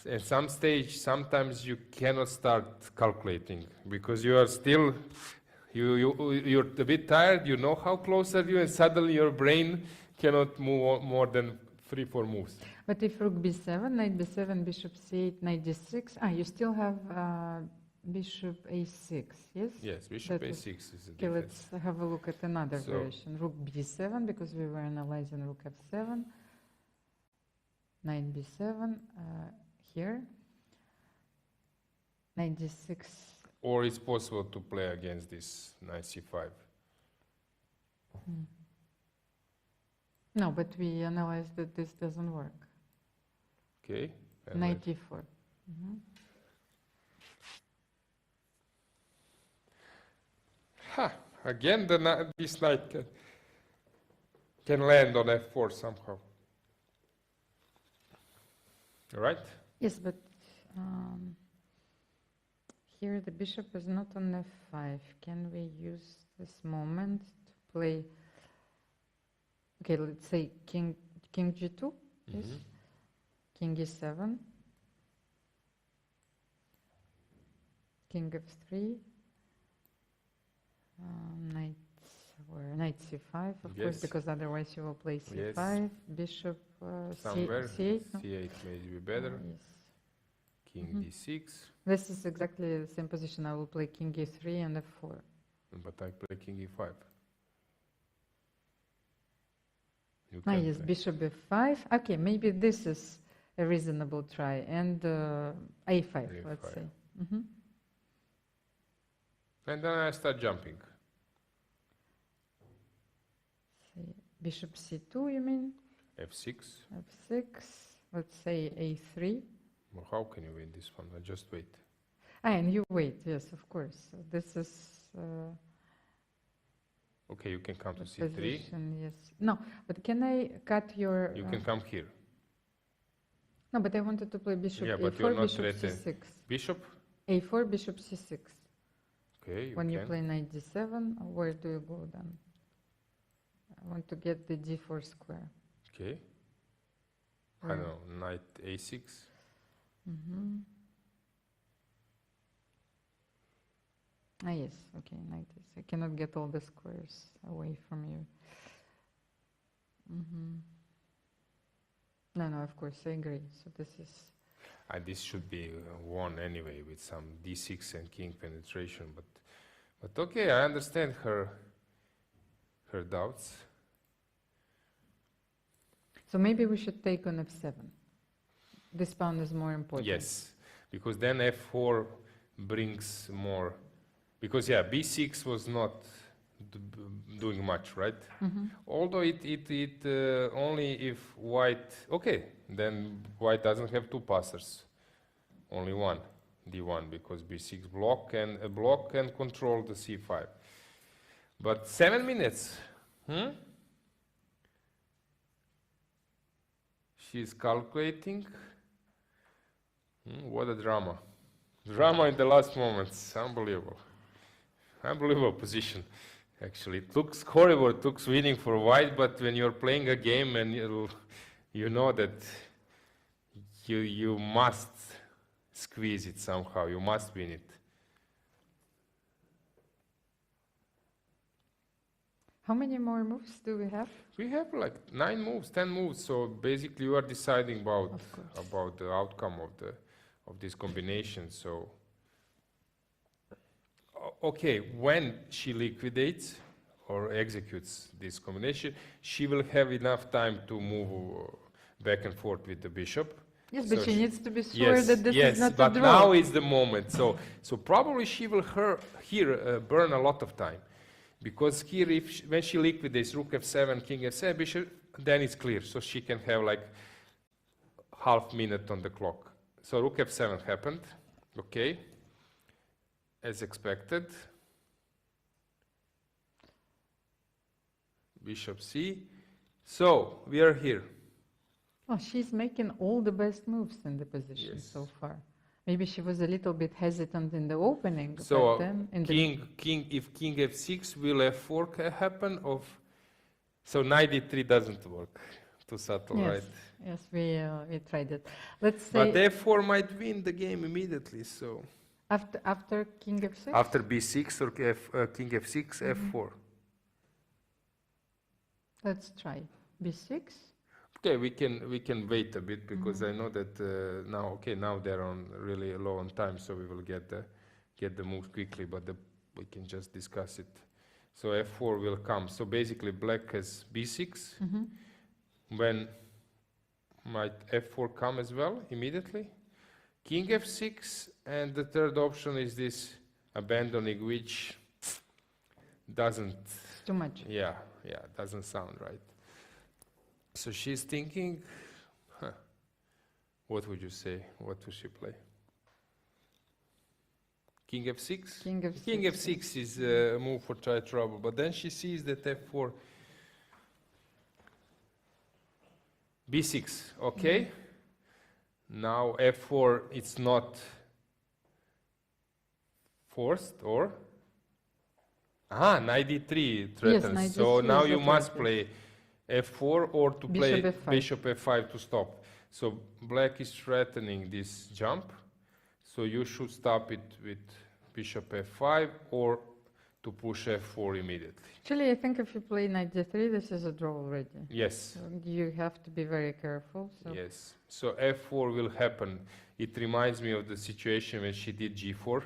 At some stage, sometimes you cannot start calculating because you are still. You're a bit tired. You know how close are you, and suddenly your brain cannot move more than 3-4 moves. But if rook b7, knight b7, bishop c8, knight d6. You still have bishop a6. Yes. Yes, bishop That a6 is the Okay, defense. let's have a look at another So- version. Rook b7, because we were analyzing rook f7. Knight b7 here. Knight d6. Or it's possible to play against this knight c5. No, but we analyzed that this doesn't work. Okay. And Knight e4. Again, this knight can land on f4 somehow. All right? Yes, but here the bishop is not on f5. Can we use this moment to play? Okay, let's say king g2. Yes. King e7. King f3. Knight c5, of course, because otherwise you will play c5. Bishop Somewhere. c8. No? c8 may be better. Yes. King d6. This is exactly the same position. I will play king e3 and f4. But I play king e5. You Yes, play. bishop f5. Okay, maybe this is a reasonable try. And a5, let's say. And then I start jumping. Bishop c2, you mean? F6. F6. Let's say a3. Well, how can you win this one? I just wait. And you wait, yes, of course. So this is Okay, you can come to the c3. position, yes. No, but can I cut your... You can come here. No, but I wanted to play bishop Yeah, but you're a4, not bishop threatened. c6. Bishop? a4, bishop c6. Okay, you When can. you play knight d7, where do you go then? I want to get the d4 square. Okay. I Where? don't know, knight a6. Mm-hmm. Ah, yes, okay, knight is. I cannot get all the squares away from you. Mm-hmm. No, of course, I agree. So this is... This should be won anyway with some d6 and king penetration, but okay, I understand her doubts. So maybe we should take on f7. This pawn is more important. Yes, because then f4 brings more. Because yeah, b6 was not doing much, right? Mm-hmm. Although it only if white, okay, then white doesn't have two passers, only one, d1, because b6 block and control the c5. But 7 minutes, She's calculating. What a drama. Drama in the last moments, unbelievable. Unbelievable position. Actually, it looks horrible, it looks winning for white, but when you're playing a game and you know that you must squeeze it somehow, you must win it. How many more moves do we have? We have like 9 moves, 10 moves, so basically you are deciding about the outcome of this combination. So, okay, when she liquidates or executes this combination, she will have enough time to move back and forth with the bishop. Yes, So but she needs to be sure that this is not a but draw. now is the moment. So probably she will burn a lot of time. Because here, when she liquidates rook f7, king f7, bishop, then it's clear. So she can have like half minute on the clock. So rook f7 happened, okay, as expected. Bishop c. So we are here. Oh, she's making all the best moves in the position so far. Maybe she was a little bit hesitant in the opening. So but then in if king f6, will f4 happen? So knight d3 doesn't work. Too subtle, right? Yes, we tried it. Let's say. But f4 might win the game immediately. So after king f6. After b6 or king f6, f4. Let's try b6. Okay, we can wait a bit because I know that now they're on really low on time, so we will get the moves quickly, but we can just discuss it. So f4 will come. So basically, black has b6. When might f4 come as well immediately? King f6, and the third option is this abandoning, which doesn't. It's too much. Yeah, doesn't sound right. So she's thinking, what would you say? What would she play? King f6? King f6. King f6 is a move for try trouble, but then she sees that f4, b6, okay? Now f4, it's not forced, or? Knight d3 threatens. knight So d3 now is you a must threat, play f4 or to play Bishop f5. bishop f5 to stop. So black is threatening this jump. So you should stop it with bishop f5 or to push f4 immediately. Actually, I think if you play knight d3, this is a draw already. Yes. So you have to be very careful. So. Yes. So f4 will happen. It reminds me of the situation when she did g4.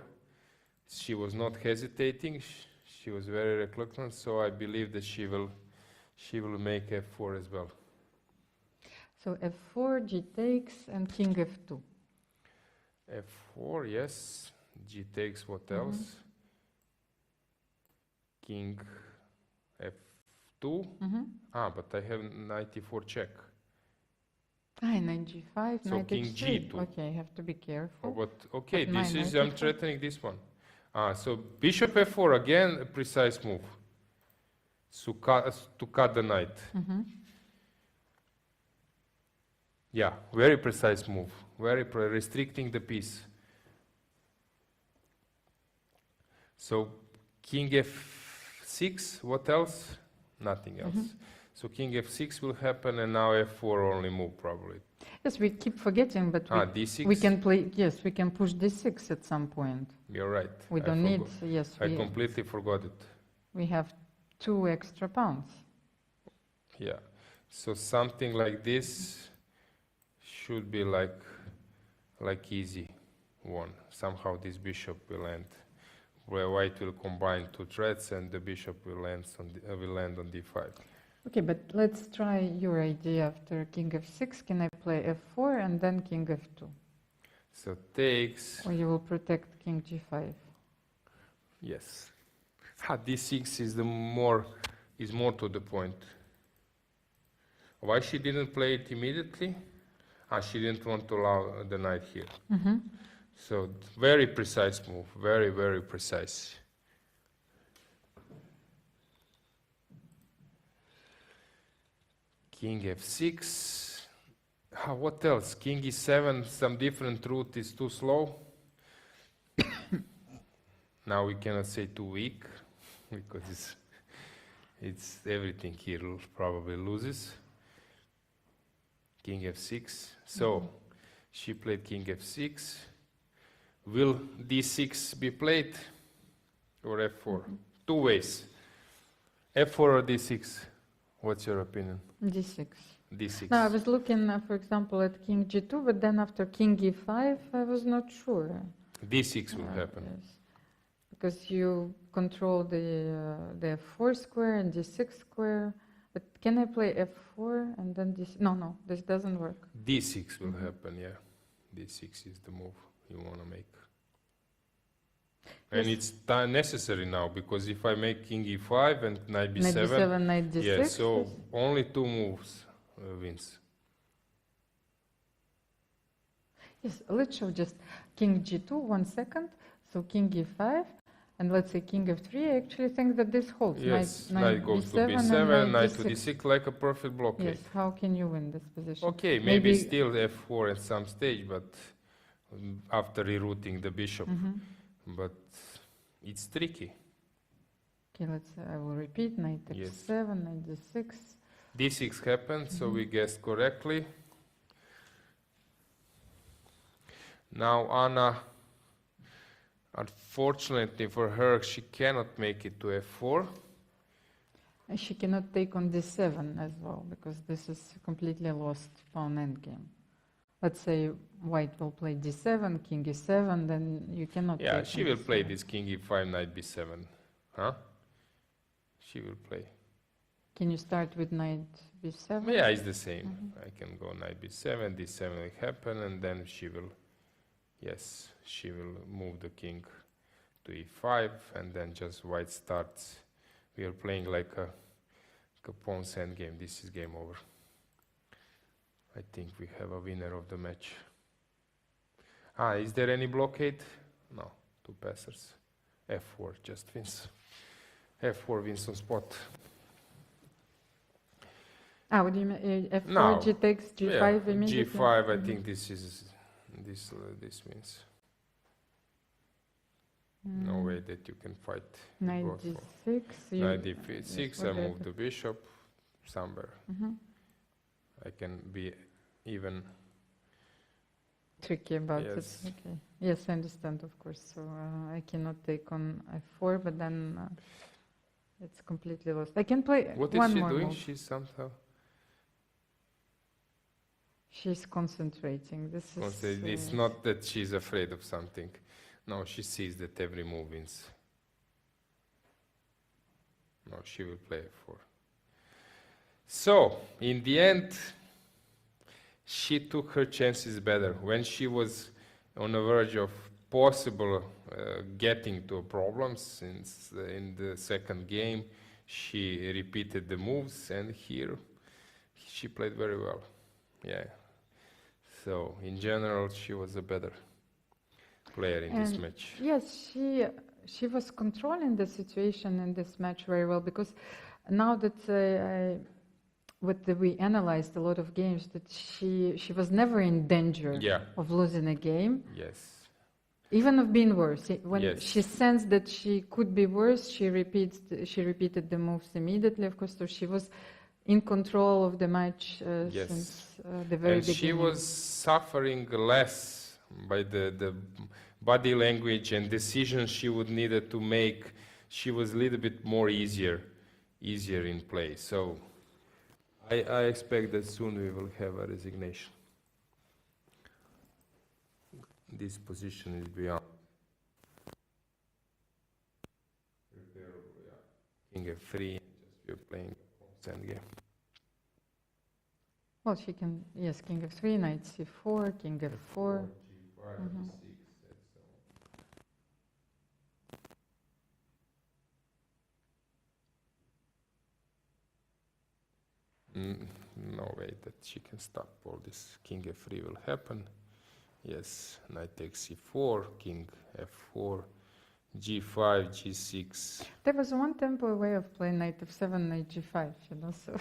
She was not hesitating. She was very reluctant. So I believe that she will make f4 as well. So f4, g takes, and king f2. f4, yes. G takes, what else? king f2. Ah, but I have knight e4 check. Ah, knight g5, So knight king h3. g2. Okay, I have to be careful. Oh, but okay, But this my is, knight I'm e4. threatening this one. Ah, so bishop f4, again, a precise move. To cut the knight. Yeah, very precise move. Very restricting the piece. So king f6, what else? Nothing else. So king f6 will happen, and now f4 only move probably. Yes, we keep forgetting, but d6. we can play, yes, we can push d6 at some point. You're right. We don't need, yes, I completely forgot it. we have 2 extra pawns. Yeah. So something like this should be like easy one. Somehow this bishop will end. Where white will combine 2 threats, and the bishop will land on d5. Okay, but let's try your idea after king f6. Can I play f4 and then king f2? So takes. Or you will protect king g5? Yes. d6 is more to the point. Why she didn't play it immediately? She didn't want to allow the knight here. So very precise move, very, very precise. King f6. What else? King e7, some different route is too slow. Now we cannot say too weak, because it's everything here probably loses. King f6. So she played king f6. Will d6 be played or f4? 2 ways. f4 or d6? What's your opinion? d6. d6. No, I was looking, for example, at king g2, but then after king e5, I was not sure. d6 will happen. Yes. Because you control the f4 square and d6 square. But can I play f4 and then this? No, this doesn't work. d6 will happen, yeah. d6 is the move you want to make. And it's necessary now, because if I make king e5 and knight b7, knight b7, knight d6. yeah, so only 2 moves wins. Yes, let's show just king g2, 1 second. So king e5, and let's say king f3. I actually think that this holds. Yes, knight goes to b7, b7, knight to d6. d6, like a perfect blockade. Yes, how can you win this position? Okay, maybe still f4 at some stage, but after rerouting the bishop. But it's tricky. Okay, I will repeat, knight x7, knight d6. d6 happened, so we guessed correctly. Now Anna, unfortunately for her, she cannot make it to f4. And she cannot take on d7 as well, because this is completely lost pawn endgame. Let's say white will play d7, king e7, then you cannot Yeah, take she on will d7. play this king e5, knight b7. Huh? She will play. Can you start with knight b7? Yeah, it's the same. I can go knight b7, d7 will happen, and then she will, yes, she will move the king to e5, and then just white starts. We are playing like a pawn's endgame. This is game over. I think we have a winner of the match. Is there any blockade? No, 2 passers. f4 just wins. f4 wins on spot. What do you mean? f4, No. g takes g5 immediately? g5, I think this wins. No way that you can fight. Knight both. d6. Knight d6, yes, I what move that- the bishop somewhere. I can be even. Tricky about Yes. it. Okay. Yes, I understand, of course. So I cannot take on f4, but then it's completely lost. I can play What is one she more doing? move. She's somehow. She's concentrating. This is. It's not that she's afraid of something. No, she sees that every move wins. No, she will play f4. So, in the end, she took her chances better. When she was on the verge of possible getting to a problem since in the second game she repeated the moves, and here she played very well. Yeah. So in general, she was a better player in this match. Yes, she was controlling the situation in this match very well, because now that we analyzed a lot of games, that she was never in danger of losing a game. Yes. Even of being worse. When Yes. she sensed that she could be worse, she repeated the moves immediately, of course, so she was in control of the match since the very beginning. She was suffering less by the body language and decisions she would needed to make. She was a little bit more easier in play. So I expect that soon we will have a resignation. This position is beyond. King F3, just we're playing endgame. Well, she can, yes, King F3, Knight C4, King F4. G5, Mhm. G6, no way that she can stop all this. King F3 will happen. Yes, Knight takes C4, King F4, G5, G6. There was one tempo way of playing Knight F7, Knight G5, you know, so.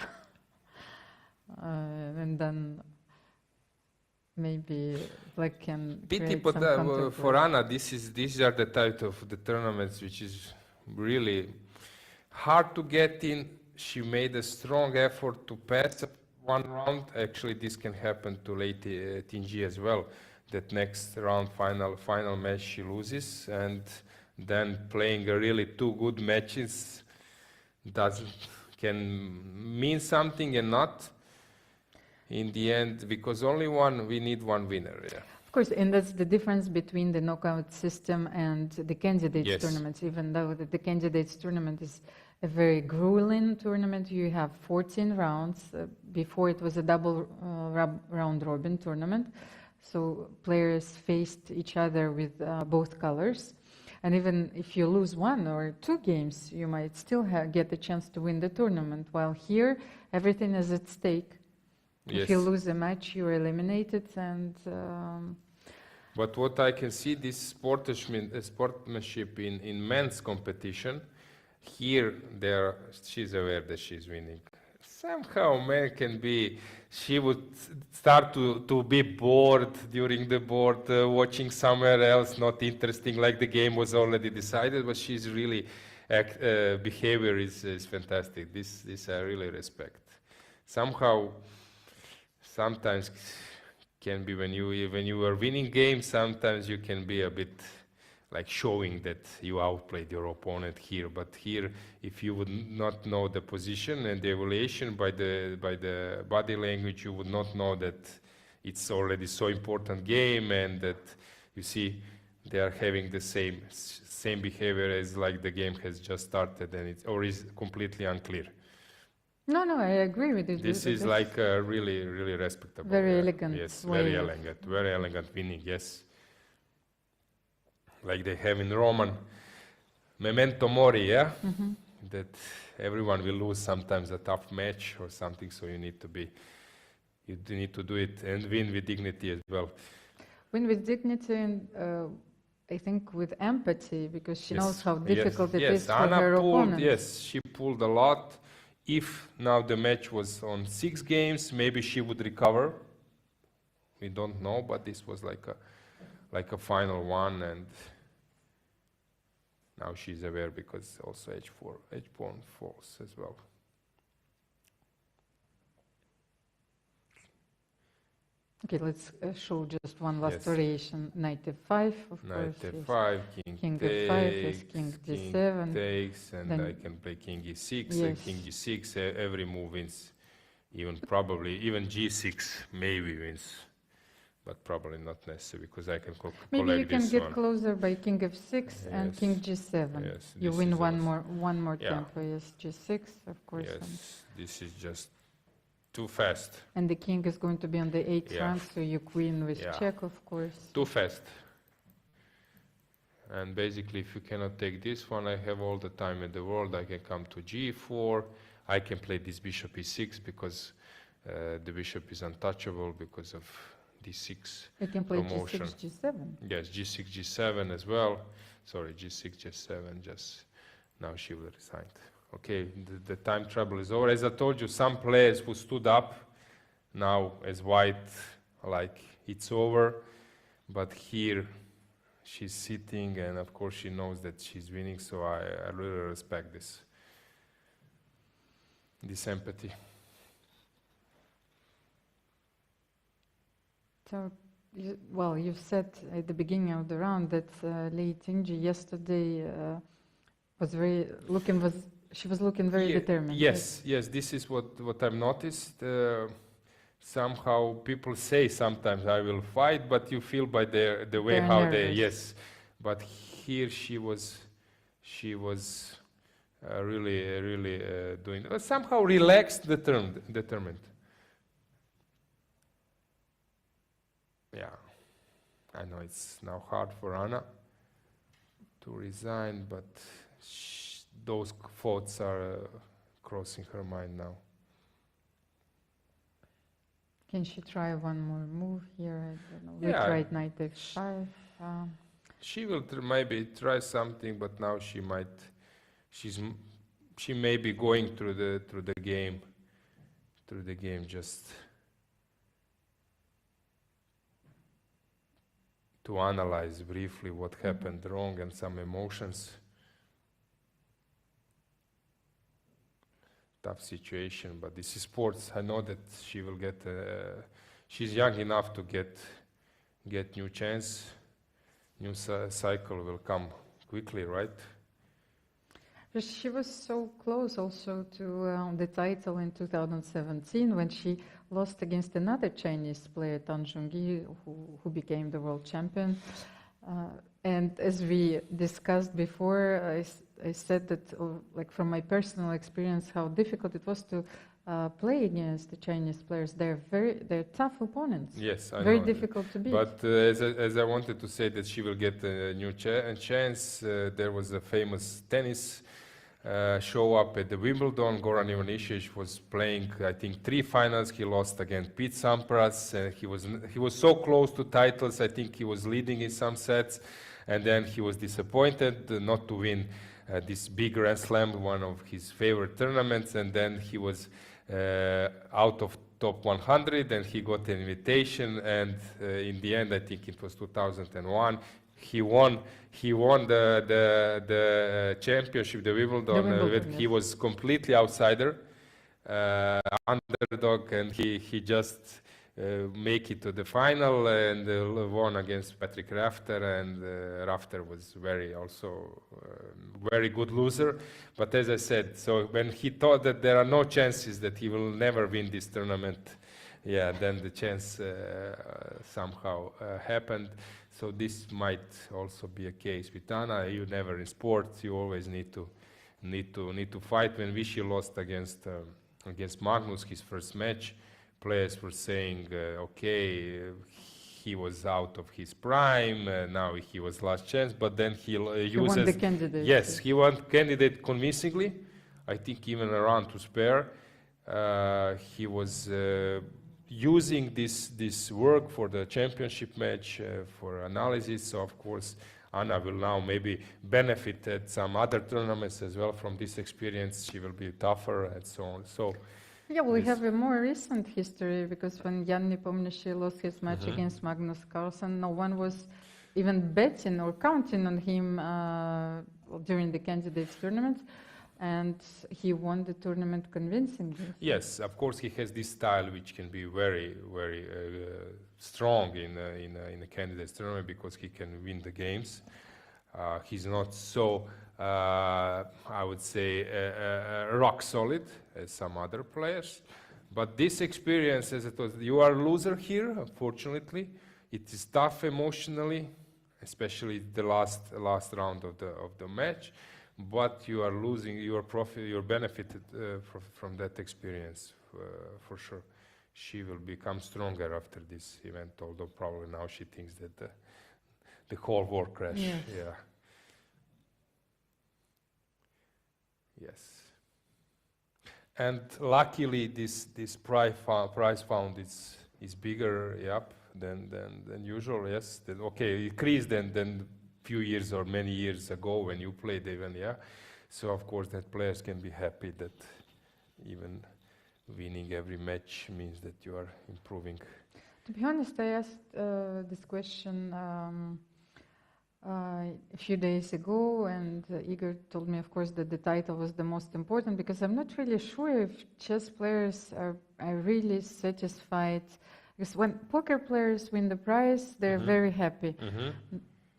And then maybe Black can Pity, create but some counterplay. for Anna, these are the type of the tournaments which is really hard to get in. She made a strong effort to pass one round. Actually, this can happen to late Tingy as well. That next round, final match, she loses, and then playing a really two good matches can mean something and not in the end, because we need one winner. Yeah. Of course, and that's the difference between the knockout system and the candidates tournaments. Even though the candidates tournament is a very grueling tournament, you have 14 rounds. Before it was a double round robin tournament, so players faced each other with both colors. And even if you lose one or two games, you might still get the chance to win the tournament. While here, everything is at stake. Yes. If you lose a match, you're eliminated. And but what I can see, this sportsmanship in men's competition, here she's aware that she's winning. Somehow man can be, she would start to be bored during the board, watching somewhere else, not interesting, like the game was already decided, but she's really, behavior is fantastic. This I really respect. Somehow, sometimes can be when you are winning games, sometimes you can be a bit like showing that you outplayed your opponent here. But here, if you would not know the position and the evaluation by the body language, you would not know that it's already so important game, and that you see they are having the same behavior as like the game has just started, and is completely unclear. No, I agree with you. This is like really respectable. Very elegant. Yes, very elegant winning. Yes. Like they have in Roman, memento mori, yeah? Mm-hmm. That everyone will lose sometimes a tough match or something, so you need to do it and win with dignity as well. Win with dignity and I think with empathy, because she knows how difficult it is for Anna her opponent. Yes, she pulled a lot. If now the match was on 6 games, maybe she would recover. We don't know, but this was like a final one, and now she's aware because also h pawn falls as well. Okay, let's show just one last variation. Knight F5, of Knight course. F5, King takes, F5, yes, King G7. Takes, and then I can play King E6 and King G6. Every move wins. Even G6 maybe wins. But probably not necessary, because I can maybe you can get closer by King F6 and King G7. Yes, you win one more tempo. Yes, G6, of course. Yes, this is just too fast. And the king is going to be on the 8th rank, so you queen with check, of course. Too fast. And basically, if you cannot take this one, I have all the time in the world. I can come to g4. I can play this bishop e6 because the bishop is untouchable because of d6 You can play promotion. g6, g7. Yes, g6, g7 as well. Sorry, g6, g7. Just now she will resign. Okay, the time trouble is over. As I told you, some players who stood up now as white, like it's over. But here, she's sitting, and of course she knows that she's winning. So I really respect this empathy. So, you said at the beginning of the round that Lei Tingji yesterday she was looking very determined. Yes, yes, this is what I've noticed. Somehow people say sometimes I will fight, but you feel by the way They're how nervous. they, yes. But here she was really doing, somehow relaxed, determined. Yeah, I know it's now hard for Anna to resign, but those thoughts are crossing her mind now. Can she try one more move here? I don't know. Yeah. We tried knight f5. She will maybe try something, but now she may be going through the game just to analyze briefly what happened wrong and some emotions. Tough situation, but this is sports. I know that she will get. She's young enough to get new chance. New cycle will come quickly, right? But she was so close also to the title in 2017 when she lost against another Chinese player, Tan Zhongyi, who became the world champion. And as we discussed before, I said that, like from my personal experience, how difficult it was to play against the Chinese players. They're tough opponents. Yes, I very know. Difficult to beat. But as I wanted to say that she will get a new chance, there was a famous tennis show up at the Wimbledon. Goran Ivanišević was playing, I think, 3 finals. He lost against Pete Sampras. He was so close to titles. I think he was leading in some sets, and then he was disappointed not to win this big Grand Slam, one of his favorite tournaments. And then he was out of top 100, and he got an invitation. And in the end, I think it was 2001. He won the championship, the Wimbledon. He was completely outsider, underdog, and he just make it to the final and won against Patrick Rafter. And Rafter was very good loser. But as I said, so when he thought that there are no chances that he will never win this tournament, yeah, then the chance somehow happened. So this might also be a case with Anna. You never in sports. You always need to fight. When Vichy lost against Magnus, his first match, players were saying, okay, he was out of his prime. Now he was last chance. But then he uses. Won the candidate. Yes, he won candidate convincingly. I think even a round to spare. He was. Using this work for the championship match for analysis. So of course Anna will now maybe benefit at some other tournaments as well from this experience. She will be tougher and so on. So yeah, we have a more recent history, because when Jan Nepomniachtchi lost his match against Magnus Carlsen, no one was even betting or counting on him during the candidates tournament. And he won the tournament convincingly. Yes, of course he has this style which can be very, very strong in a candidates tournament, because he can win the games. He's not so, I would say, rock solid as some other players. But this experience, as it was, you are a loser here, unfortunately. It is tough emotionally, especially the last round of the match. But you are losing, you are benefited from that experience for sure. She will become stronger after this event, although probably now she thinks that the whole war crashed. Yes. Yeah. Yes. And luckily, this prize found is bigger, yep, than usual. Yes. Okay, increased than few years or many years ago when you played even. Yeah. So of course that players can be happy that even winning every match means that you are improving. To be honest, I asked this question a few days ago, and Igor told me, of course, that the title was the most important, because I'm not really sure if chess players are really satisfied. Because when poker players win the prize, they're very happy.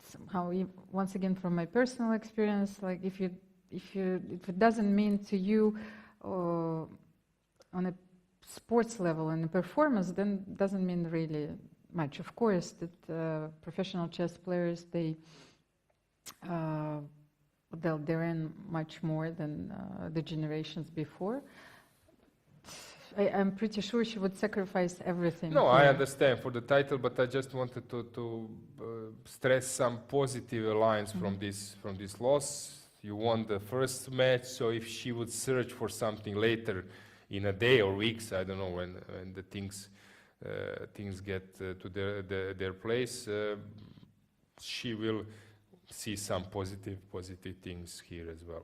Somehow, once again, from my personal experience, like if it doesn't mean to you on a sports level and a performance, then doesn't mean really much. Of course, that professional chess players, they earn much more than the generations before. I'm pretty sure she would sacrifice everything. No, here. I understand for the title, but I just wanted to stress some positive lines from this loss. You won the first match, so if she would search for something later, in a day or weeks, I don't know when the things get to their place, she will see some positive things here as well.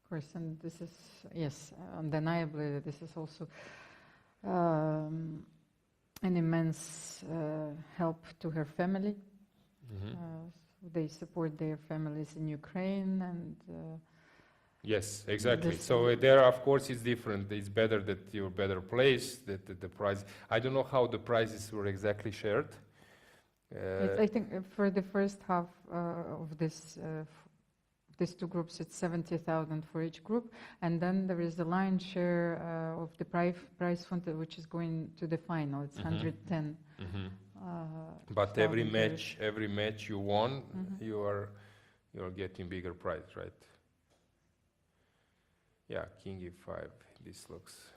Of course, and this is, yes, undeniably, this is also an immense help to her family. They support their families in Ukraine, and yes, exactly. So there, of course, it's different. It's better that you're better placed, that the prize. I don't know how the prizes were exactly shared. I think for the first half of these two groups, it's 70,000 for each group, and then there is the lion's share of the prize fund, which is going to the final. It's 110. But every match you won, you are getting bigger prize, right? Yeah, King E5. This looks.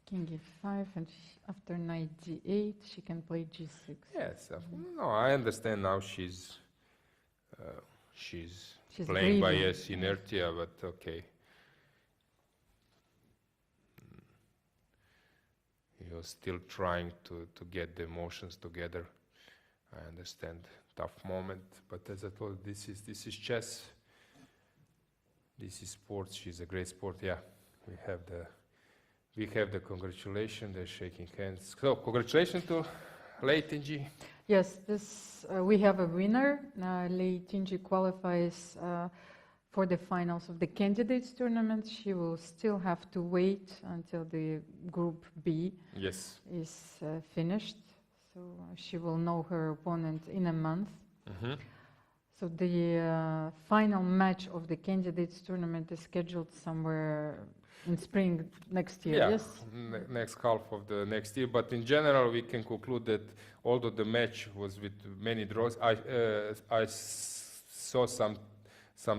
King E5, and after knight D8, she can play G6. Yes, no, I understand now. She's playing greedy. by inertia, but okay. You're still trying to get the emotions together. I understand, tough moment, but as I told, this is chess. This is sports. She's a great sport. Yeah, we have the congratulations. They're shaking hands. So congratulations to Lei Tinji. Yes, we have a winner. Lei Tinji qualifies for the finals of the candidates tournament. She will still have to wait until the Group B is finished. So she will know her opponent in a month. So the final match of the candidates tournament is scheduled somewhere in spring next year. Yeah, yes? Next half of the next year. But in general, we can conclude that although the match was with many draws, I saw some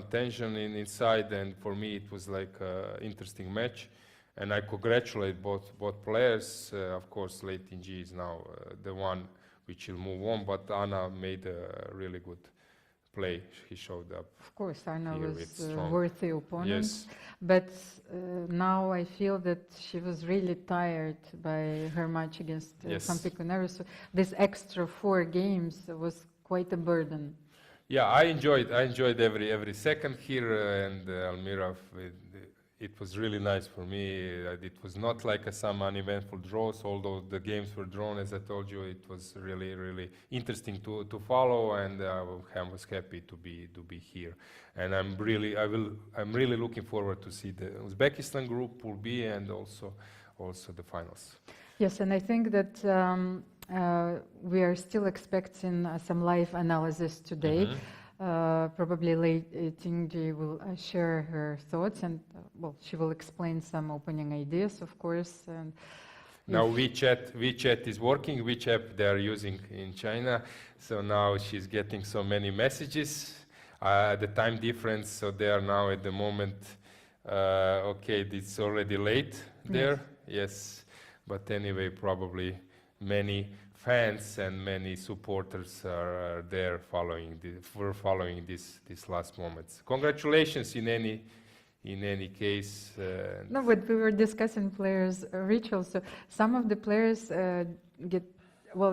tension inside, and for me it was like an interesting match. And I congratulate both players. Of course, Lei Tinji is now the one which will move on, but Anna made a really good play. He showed up. Of course, Anna was a strong. worthy opponent. Yes. But now I feel that she was really tired by her match against Campiconero. So this extra 4 games was quite a burden. Yeah, I enjoyed every second here, and Almira. It was really nice for me. It was not like some uneventful draws, although the games were drawn. As I told you, it was really interesting to follow, and I was happy to be here. And I'm really looking forward to see the Uzbekistan group, Pool B, and also the finals. Yes, and I think that we are still expecting some live analysis today. Probably Lei Tinji will share her thoughts, and she will explain some opening ideas, of course. And now WeChat is working. Which app they are using in China? So now she's getting so many messages. The time difference, so they are now at the moment. Okay, it's already late there. Yes, but anyway, probably many fans and many supporters are there following these last moments. Congratulations in any case. No, but we were discussing players' rituals. So some of the players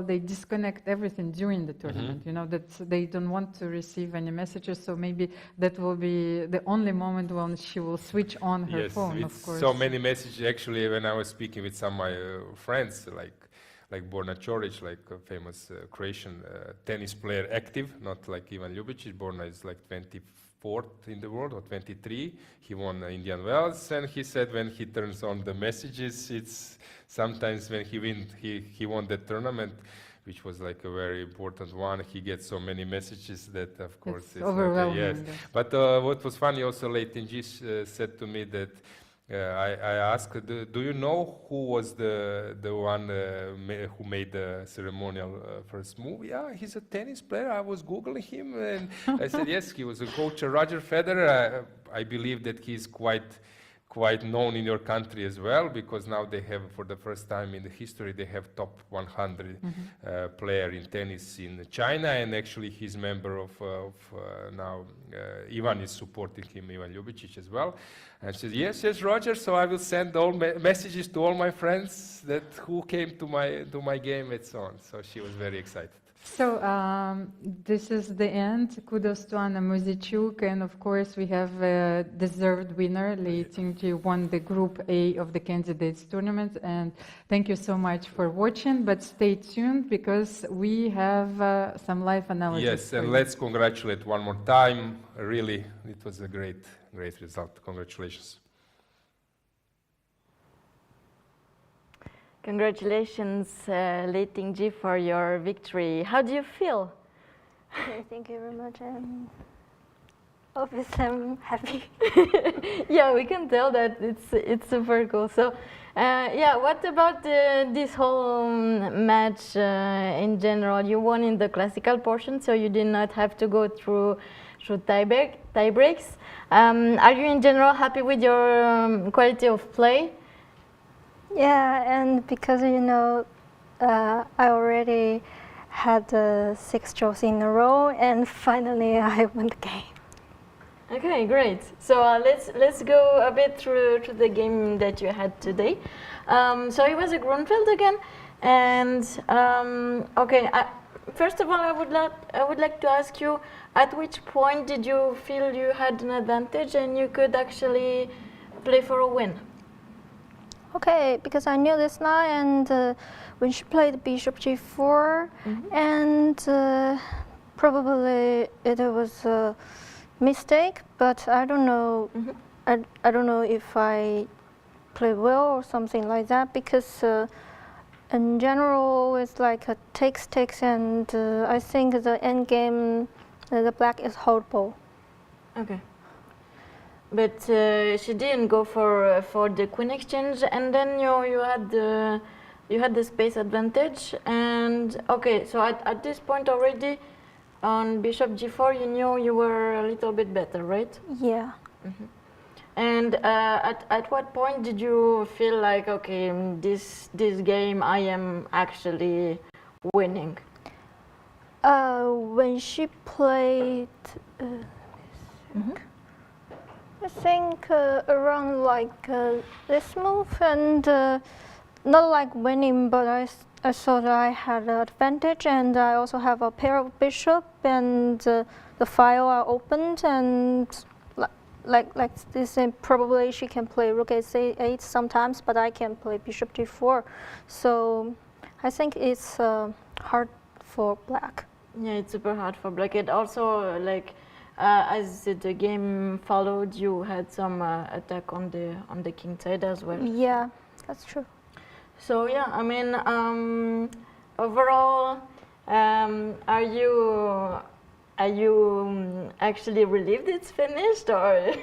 they disconnect everything during the tournament. You know, that they don't want to receive any messages. So maybe that will be the only moment when she will switch on her phone. Of course. So many messages. Actually, when I was speaking with some of my friends, like Borna Ćorić, like a famous Croatian tennis player, active, not like Ivan Ljubicic. Borna is like 24th in the world or 23. He won Indian Wells, and he said when he turns on the messages, it's sometimes when he won the tournament, which was like a very important one. He gets so many messages that, of course, it's overwhelming. Yes. But what was funny also, Leitinji said to me that I asked, do you know who was the one who made the ceremonial first move? Yeah, he's a tennis player. I was Googling him, and I said, yes, he was a coach, Roger Federer. I believe that he's quite known in your country as well, because now they have, for the first time in the history, they have top 100 player in tennis in China, and actually he's member of now, Ivan is supporting him, Ivan Ljubicic as well. And she said, yes, Roger, so I will send all messages to all my friends that who came to my game and so on. So she was very excited. So this is the end. Kudos to Anna Muzichuk, and of course we have a deserved winner. Leitinji won the Group A of the candidates tournament, and thank you so much for watching. But stay tuned because we have some live analysis. Yes, and let's congratulate one more time. Really, it was a great result. Congratulations. Congratulations, Leitinji, for your victory. How do you feel? Okay, thank you very much. Obviously, I'm happy. Yeah, we can tell that it's super cool. So, yeah, what about this whole match in general? You won in the classical portion, so you did not have to go through tie breaks. Are you in general happy with your quality of play? Yeah, and because, you know, I already had 6 draws in a row, and finally I won the game. Okay, great. So let's go a bit through the game that you had today. So it was a Grunfeld again, and okay. First of all, I would like to ask you, at which point did you feel you had an advantage and you could actually play for a win? Okay, because I knew this now, and when she played Bishop G4, and probably it was a mistake, but I don't know. I don't know if I played well or something like that, because in general it's like a takes, and I think the end game, the black is holdable. Okay. But she didn't go for the queen exchange, and then you had the space advantage. And okay, so at this point already, on Bishop G4, you knew you were a little bit better, right? Yeah. And at what point did you feel like, okay, this game I am actually winning? When she played. I think around like this move, and not like winning, but I thought I had an advantage, and I also have a pair of bishop, and the file are opened, and like this, and probably she can play rook a8 sometimes, but I can play bishop d4, so I think it's hard for black. Yeah, it's super hard for black. It also like. As the game followed, you had some attack on the king side as well. Yeah, that's true. So yeah, I mean, overall, are you actually relieved it's finished, or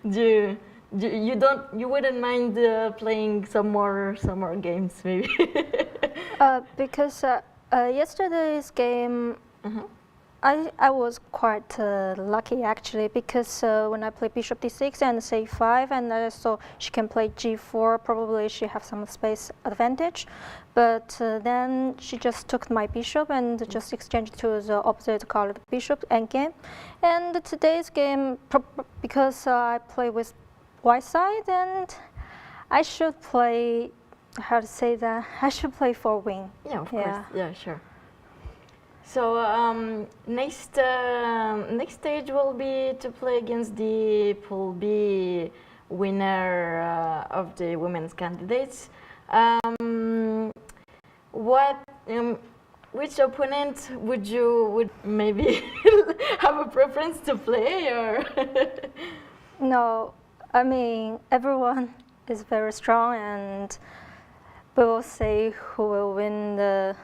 you wouldn't mind playing some more games maybe? Because yesterday's game. I was quite lucky actually because when I played bishop d6 and c5 and I saw she can play g4, probably she have some space advantage, but then she just took my bishop and just exchanged to the opposite colored bishop endgame. And today's game, because I play with white side, and I should play, how to say that, I should play for win. Yeah, of course. Yeah, sure. So next stage will be to play against the Pool B winner of the women's candidates. Which opponent would maybe have a preference to play, or? No, I mean everyone is very strong, and we will see who will win the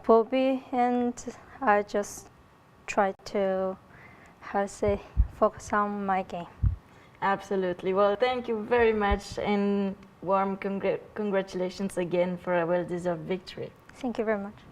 Pool B, and I just try to, how to say, focus on my game. Absolutely. Well, thank you very much, and warm congratulations again for a well-deserved victory. Thank you very much.